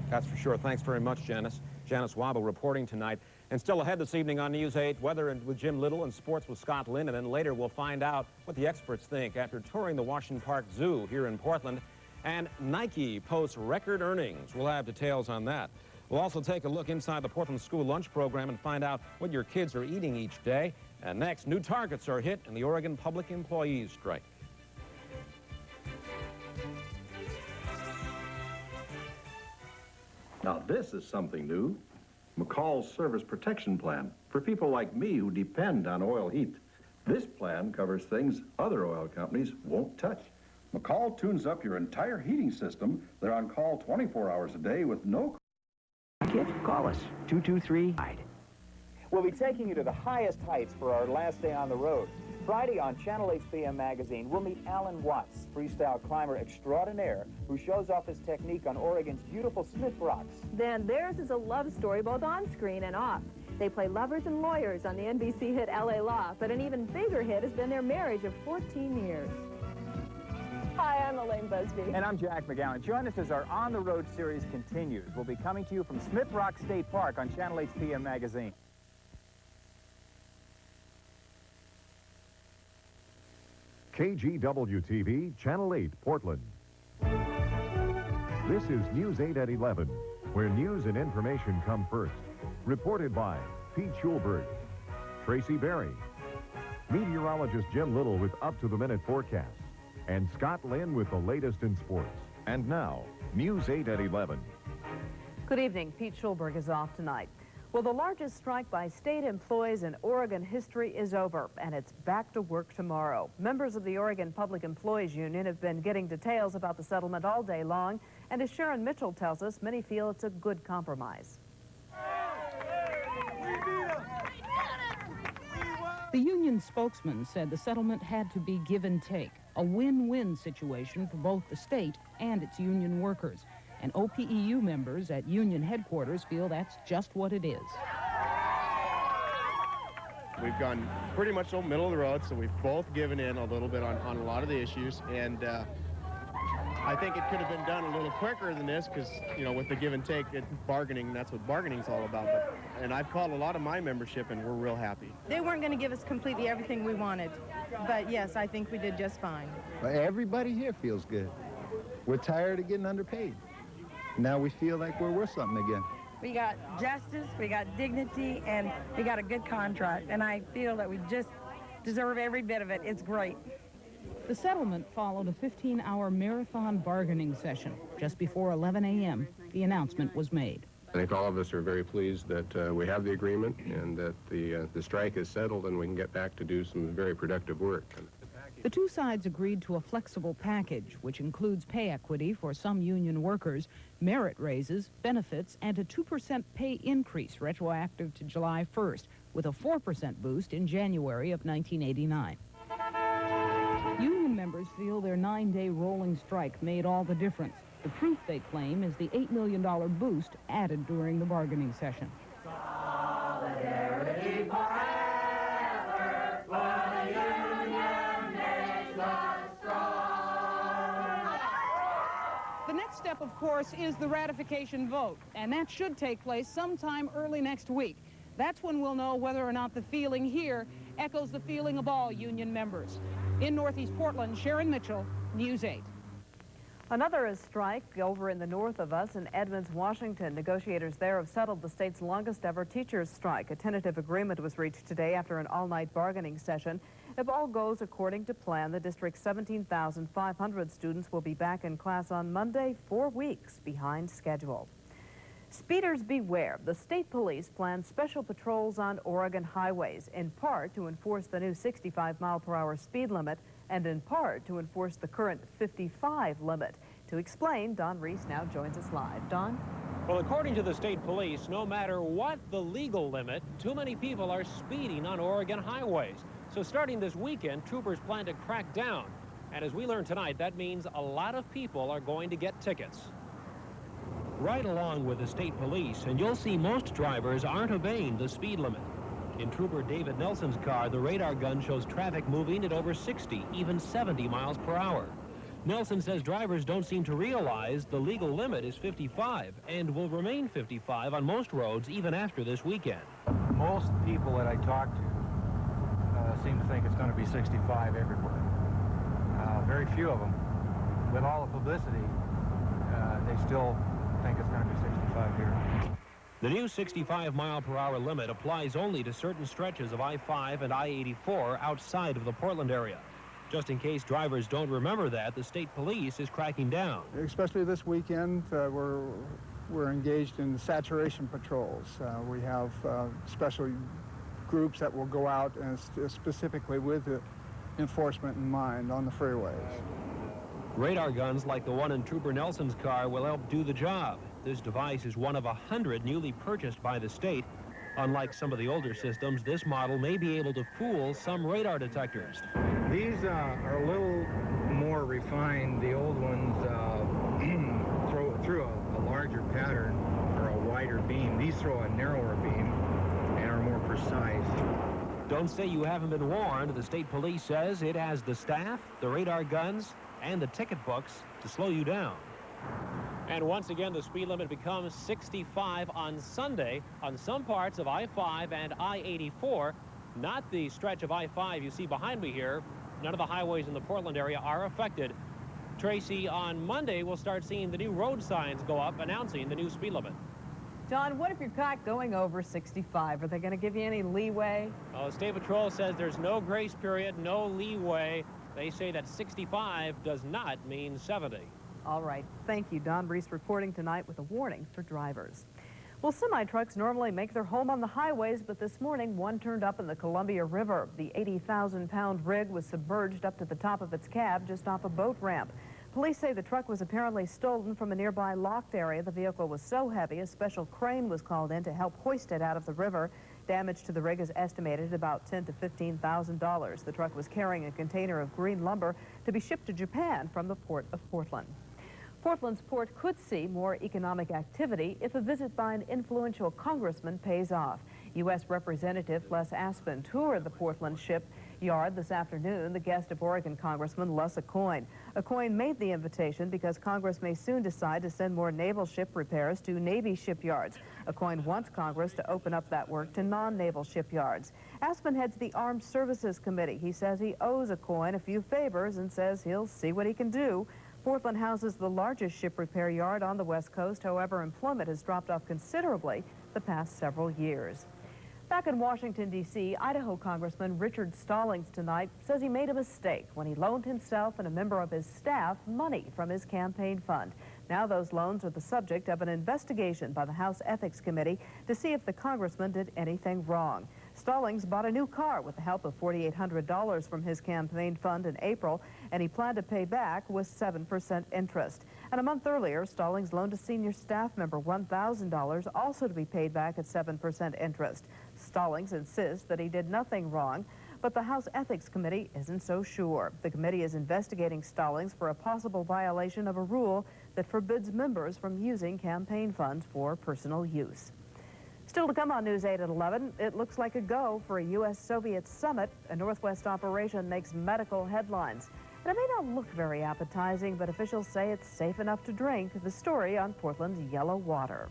That's for sure. Thanks very much, Janice. Janice Weibel reporting tonight. And still ahead this evening on News 8, weather with Jim Little and sports with Scott Lynn. And then later we'll find out what the experts think after touring the Washington Park Zoo here in Portland. And Nike posts record earnings. We'll have details on that. We'll also take a look inside the Portland School Lunch Program and find out what your kids are eating each day. And next, new targets are hit in the Oregon Public Employees strike. Now this is something new. McCall's Service Protection Plan for people like me who depend on oil heat. This plan covers things other oil companies won't touch, McCall tunes up your entire heating system. They're on call 24 hours a day with no... Call us, 223. We'll be taking you to the highest heights for our last day on the road. Friday on Channel 8's PM Magazine, we'll meet Alan Watts, freestyle climber extraordinaire, who shows off his technique on Oregon's beautiful Smith Rocks. Then theirs is a love story both on screen and off. They play lovers and lawyers on the NBC hit LA Law, but an even bigger hit has been their marriage of 14 years. Hi, I'm Elaine Busby. And I'm Jack McGowan. Join us as our On the Road series continues. We'll be coming to you from Smith Rock State Park on Channel 8's PM Magazine. KGW-TV, Channel 8, Portland. This is News 8 at 11, where news and information come first. Reported by Pete Schulberg, Tracy Berry, meteorologist Jim Little with up-to-the-minute forecasts, and Scott Lynn with the latest in sports. And now, News 8 at 11. Good evening. Pete Schulberg is off tonight. Well, the largest strike by state employees in Oregon history is over, and it's back to work tomorrow. Members of the Oregon Public Employees Union have been getting details about the settlement all day long, and as Sharon Mitchell tells us, many feel it's a good compromise. The union spokesman said the settlement had to be give and take, a win-win situation for both the state and its union workers. And OPEU members at union headquarters feel that's just what it is. We've gone pretty much the middle of the road, so we've both given in a little bit on a lot of the issues, and I think it could have been done a little quicker than this because, you know, with the give and take, bargaining, that's what bargaining's all about. And I've called a lot of my membership, and we're real happy. They weren't going to give us completely everything we wanted, but yes, I think we did just fine. Well, everybody here feels good. We're tired of getting underpaid. Now we feel like we're worth something again. We got justice, we got dignity, and we got a good contract, and I feel that we just deserve every bit of it. It's great. The settlement followed a 15-hour marathon bargaining session. Just before 11 a.m., the announcement was made. I think all of us are very pleased that we have the agreement and that the strike is settled and we can get back to do some very productive work. The two sides agreed to a flexible package, which includes pay equity for some union workers, merit raises, benefits, and a 2% pay increase retroactive to July 1st, with a 4% boost in January of 1989. Union members feel their 9-day rolling strike made all the difference. The proof, they claim, is the $8 million boost added during the bargaining session. Solidarity forever, for the union makes us strong. The next step, of course, is the ratification vote, and that should take place sometime early next week. That's when we'll know whether or not the feeling here echoes the feeling of all union members. In Northeast Portland, Sharon Mitchell, News 8. Another strike over in the north of us in Edmonds, Washington. Negotiators there have settled the state's longest ever teachers' strike. A tentative agreement was reached today after an all-night bargaining session. If all goes according to plan, the district's 17,500 students will be back in class on Monday, 4 weeks behind schedule. Speeders beware. The state police plan special patrols on Oregon highways, in part to enforce the new 65-mile-per-hour speed limit, and in part to enforce the current 55 limit. To explain, Don Reese now joins us live. Don? Well, according to the state police, no matter what the legal limit, too many people are speeding on Oregon highways. So starting this weekend, troopers plan to crack down. And as we learned tonight, that means a lot of people are going to get tickets. Right along with the state police, and you'll see most drivers aren't obeying the speed limit. In Trooper David Nelson's car, the radar gun shows traffic moving at over 60, even 70 miles per hour. Nelson says drivers don't seem to realize the legal limit is 55 and will remain 55 on most roads even after this weekend. Most people that I talk to seem to think it's going to be 65 everywhere. Very few of them, with all the publicity, they still think it's going to be 65 here. The new 65-mile-per-hour limit applies only to certain stretches of I-5 and I-84 outside of the Portland area. Just in case drivers don't remember that, the state police is cracking down. Especially this weekend, we're engaged in saturation patrols. We have special groups that will go out and specifically with the enforcement in mind on the freeways. Radar guns like the one in Trooper Nelson's car will help do the job. This device is one of 100 newly purchased by the state. Unlike some of the older systems, this model may be able to fool some radar detectors. These are a little more refined. The old ones through a larger pattern or a wider beam. These throw a narrower beam and are more precise. Don't say you haven't been warned. The state police says it has the staff, the radar guns, and the ticket books to slow you down. And once again, the speed limit becomes 65 on Sunday on some parts of I-5 and I-84. Not the stretch of I-5 you see behind me here. None of the highways in the Portland area are affected. Tracy, on Monday, we'll start seeing the new road signs go up announcing the new speed limit. John, what if you're caught going over 65? Are they going to give you any leeway? State Patrol says there's no grace period, no leeway. They say that 65 does not mean 70. All right. Thank you. Don Reese reporting tonight with a warning for drivers. Well, semi-trucks normally make their home on the highways, but this morning one turned up in the Columbia River. The 80,000-pound rig was submerged up to the top of its cab just off a boat ramp. Police say the truck was apparently stolen from a nearby locked area. The vehicle was so heavy, a special crane was called in to help hoist it out of the river. Damage to the rig is estimated at about $10,000 to $15,000. The truck was carrying a container of green lumber to be shipped to Japan from the port of Portland. Portland's port could see more economic activity if a visit by an influential congressman pays off. U.S. Representative Les Aspin toured the Portland shipyard this afternoon, the guest of Oregon Congressman Les Aucoin. Aucoin made the invitation because Congress may soon decide to send more naval ship repairs to Navy shipyards. Aucoin wants Congress to open up that work to non-naval shipyards. Aspin heads the Armed Services Committee. He says he owes Aucoin a few favors and says he'll see what he can do. Portland houses the largest ship repair yard on the West Coast. However, employment has dropped off considerably the past several years. Back in Washington, D.C., Idaho Congressman Richard Stallings tonight says he made a mistake when he loaned himself and a member of his staff money from his campaign fund. Now those loans are the subject of an investigation by the House Ethics Committee to see if the congressman did anything wrong. Stallings bought a new car with the help of $4,800 from his campaign fund in April, and he planned to pay back with 7% interest. And a month earlier, Stallings loaned a senior staff member $1,000, also to be paid back at 7% interest. Stallings insists that he did nothing wrong, but the House Ethics Committee isn't so sure. The committee is investigating Stallings for a possible violation of a rule that forbids members from using campaign funds for personal use. Still to come on News 8 at 11, it looks like a go for a U.S.-Soviet summit. A Northwest operation makes medical headlines. And it may not look very appetizing, but officials say it's safe enough to drink. The story on Portland's yellow water.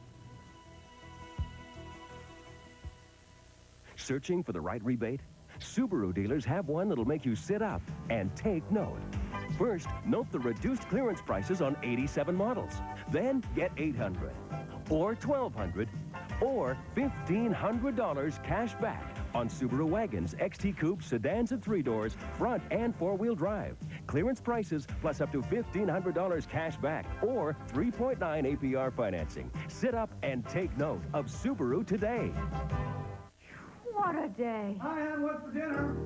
Searching for the right rebate? Subaru dealers have one that'll make you sit up and take note. First, note the reduced clearance prices on 87 models. Then get $800 or $1,200 or $1,500 cash back on Subaru wagons, XT coupes, sedans, and 3-doors, front and 4-wheel drive. Clearance prices plus up to $1,500 cash back or 3.9 APR financing. Sit up and take note of Subaru today. What a day. Hi, Ann, what's for dinner?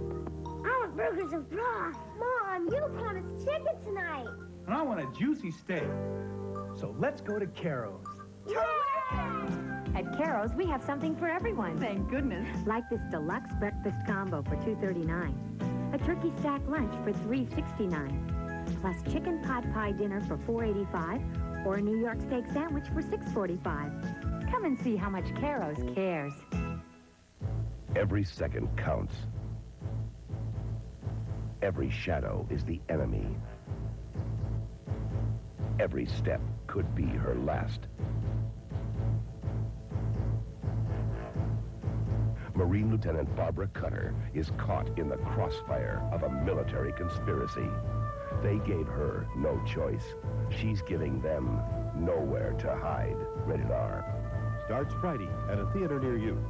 I want burgers and fries. Mom, you promised chicken tonight. And I want a juicy steak. So let's go to Caro's. At Caro's, we have something for everyone. Thank goodness. Like this deluxe breakfast combo for $2.39. A turkey stack lunch for $3.69. Plus chicken pot pie dinner for $4.85. Or a New York steak sandwich for $6.45. Come and see how much Caro's cares. Every second counts. Every shadow is the enemy. Every step could be her last. Marine Lieutenant Barbara Cutter is caught in the crossfire of a military conspiracy. They gave her no choice. She's giving them nowhere to hide. Rated R. Starts Friday at a theater near you.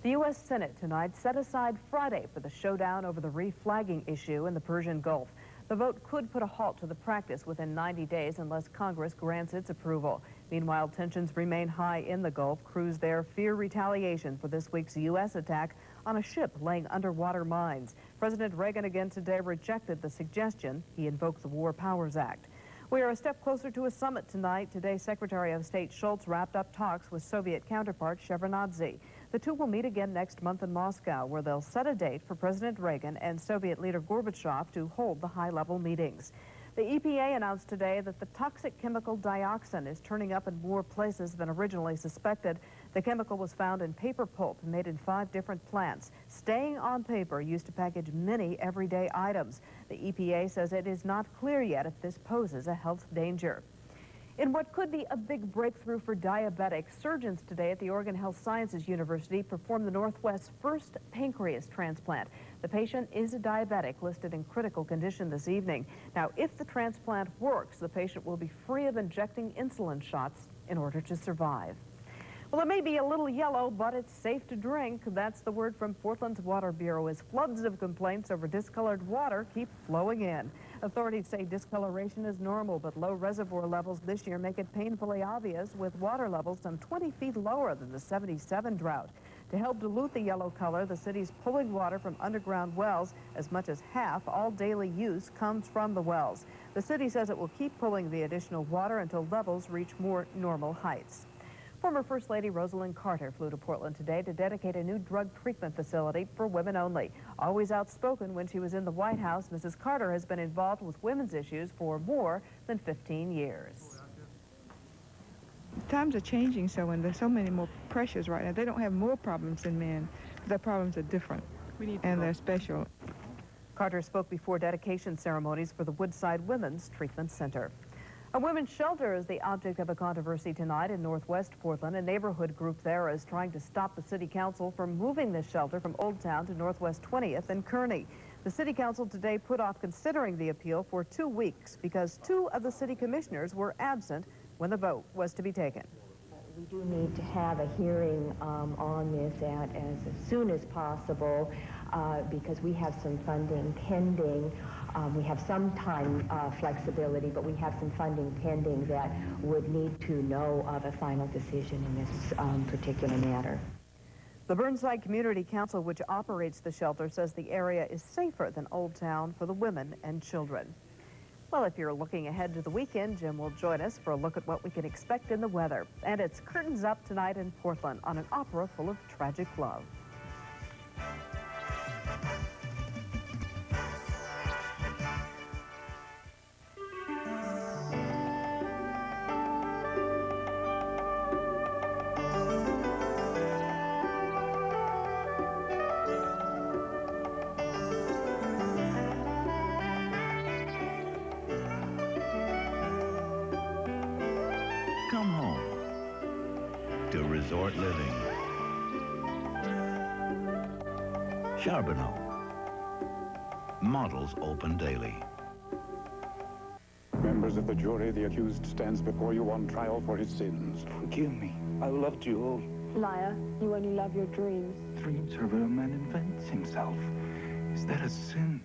The U.S. Senate tonight set aside Friday for the showdown over the reflagging issue in the Persian Gulf. The vote could put a halt to the practice within 90 days unless Congress grants its approval. Meanwhile, tensions remain high in the Gulf. Crews there fear retaliation for this week's U.S. attack on a ship laying underwater mines. President Reagan again today rejected the suggestion. He invoked the War Powers Act. We are a step closer to a summit tonight. Today, Secretary of State Shultz wrapped up talks with Soviet counterpart Shevardnadze. The two will meet again next month in Moscow, where they'll set a date for President Reagan and Soviet leader Gorbachev to hold the high-level meetings. The EPA announced today that the toxic chemical dioxin is turning up in more places than originally suspected. The chemical was found in paper pulp made in 5 different plants. Staying on paper used to package many everyday items. The EPA says it is not clear yet if this poses a health danger. In what could be a big breakthrough for diabetics, surgeons today at the Oregon Health Sciences University performed the Northwest's first pancreas transplant. The patient is a diabetic listed in critical condition this evening. Now, if the transplant works, the patient will be free of injecting insulin shots in order to survive. Well, it may be a little yellow, but it's safe to drink. That's the word from Portland's Water Bureau as floods of complaints over discolored water keep flowing in. Authorities say discoloration is normal, but low reservoir levels this year make it painfully obvious, with water levels some 20 feet lower than the '77 drought. To help dilute the yellow color, the city's pulling water from underground wells. As much as half all daily use comes from the wells. The city says it will keep pulling the additional water until levels reach more normal heights. Former First Lady Rosalynn Carter flew to Portland today to dedicate a new drug treatment facility for women only. Always outspoken when she was in the White House, Mrs. Carter has been involved with women's issues for more than 15 years. Times are changing, so and there's so many more pressures right now. They don't have more problems than men. Their problems are different, and they're special. Carter spoke before dedication ceremonies for the Woodside Women's Treatment Center. A women's shelter is the object of a controversy tonight in Northwest Portland. A neighborhood group there is trying to stop the city council from moving this shelter from Old Town to Northwest 20th and Kearney. The city council today put off considering the appeal for 2 weeks because 2 of the city commissioners were absent when the vote was to be taken. We do need to have a hearing on this as soon as possible because we have some funding pending. We have some time flexibility, but we have some funding pending that would need to know of a final decision in this particular matter. The Burnside Community Council, which operates the shelter, says the area is safer than Old Town for the women and children. Well, if you're looking ahead to the weekend, Jim will join us for a look at what we can expect in the weather. And it's curtains up tonight in Portland on an opera full of tragic love. Come home to resort living. Charbonneau. Models open daily. Members of the jury, the accused stands before you on trial for his sins. Forgive me. I loved you all. Liar, you only love your dreams. Dreams are where a man invents himself. Is that a sin?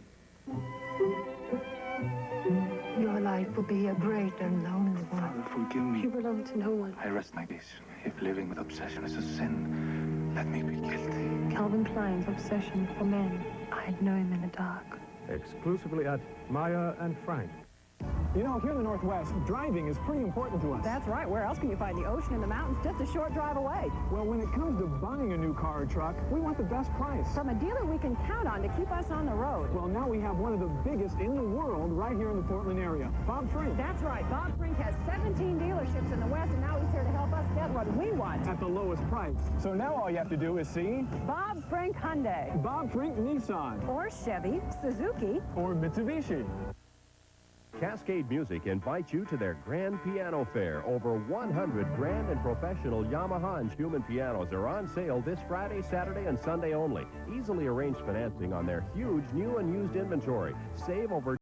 Your life will be a great and lonely one. Father, forgive me. You belong to no one. I rest my case. If living with obsession is a sin, let me be guilty. Calvin Klein's obsession for men. I'd know him in the dark. Exclusively at Maya and Frank. You know, here in the Northwest, driving is pretty important to us. That's right. Where else can you find the ocean and the mountains just a short drive away? Well, when it comes to buying a new car or truck, we want the best price. From a dealer we can count on to keep us on the road. Well, now we have one of the biggest in the world right here in the Portland area, Bob Frink. That's right. Bob Frink has 17 dealerships in the West, and now he's here to help us get what we want. At the lowest price. So now all you have to do is see Bob Frink Hyundai. Bob Frink Nissan. Or Chevy, Suzuki. Or Mitsubishi. Cascade Music invites you to their Grand Piano Fair. Over 100 grand and professional Yamaha and Schumann pianos are on sale this Friday, Saturday, and Sunday only. Easily arranged financing on their huge new and used inventory. Save over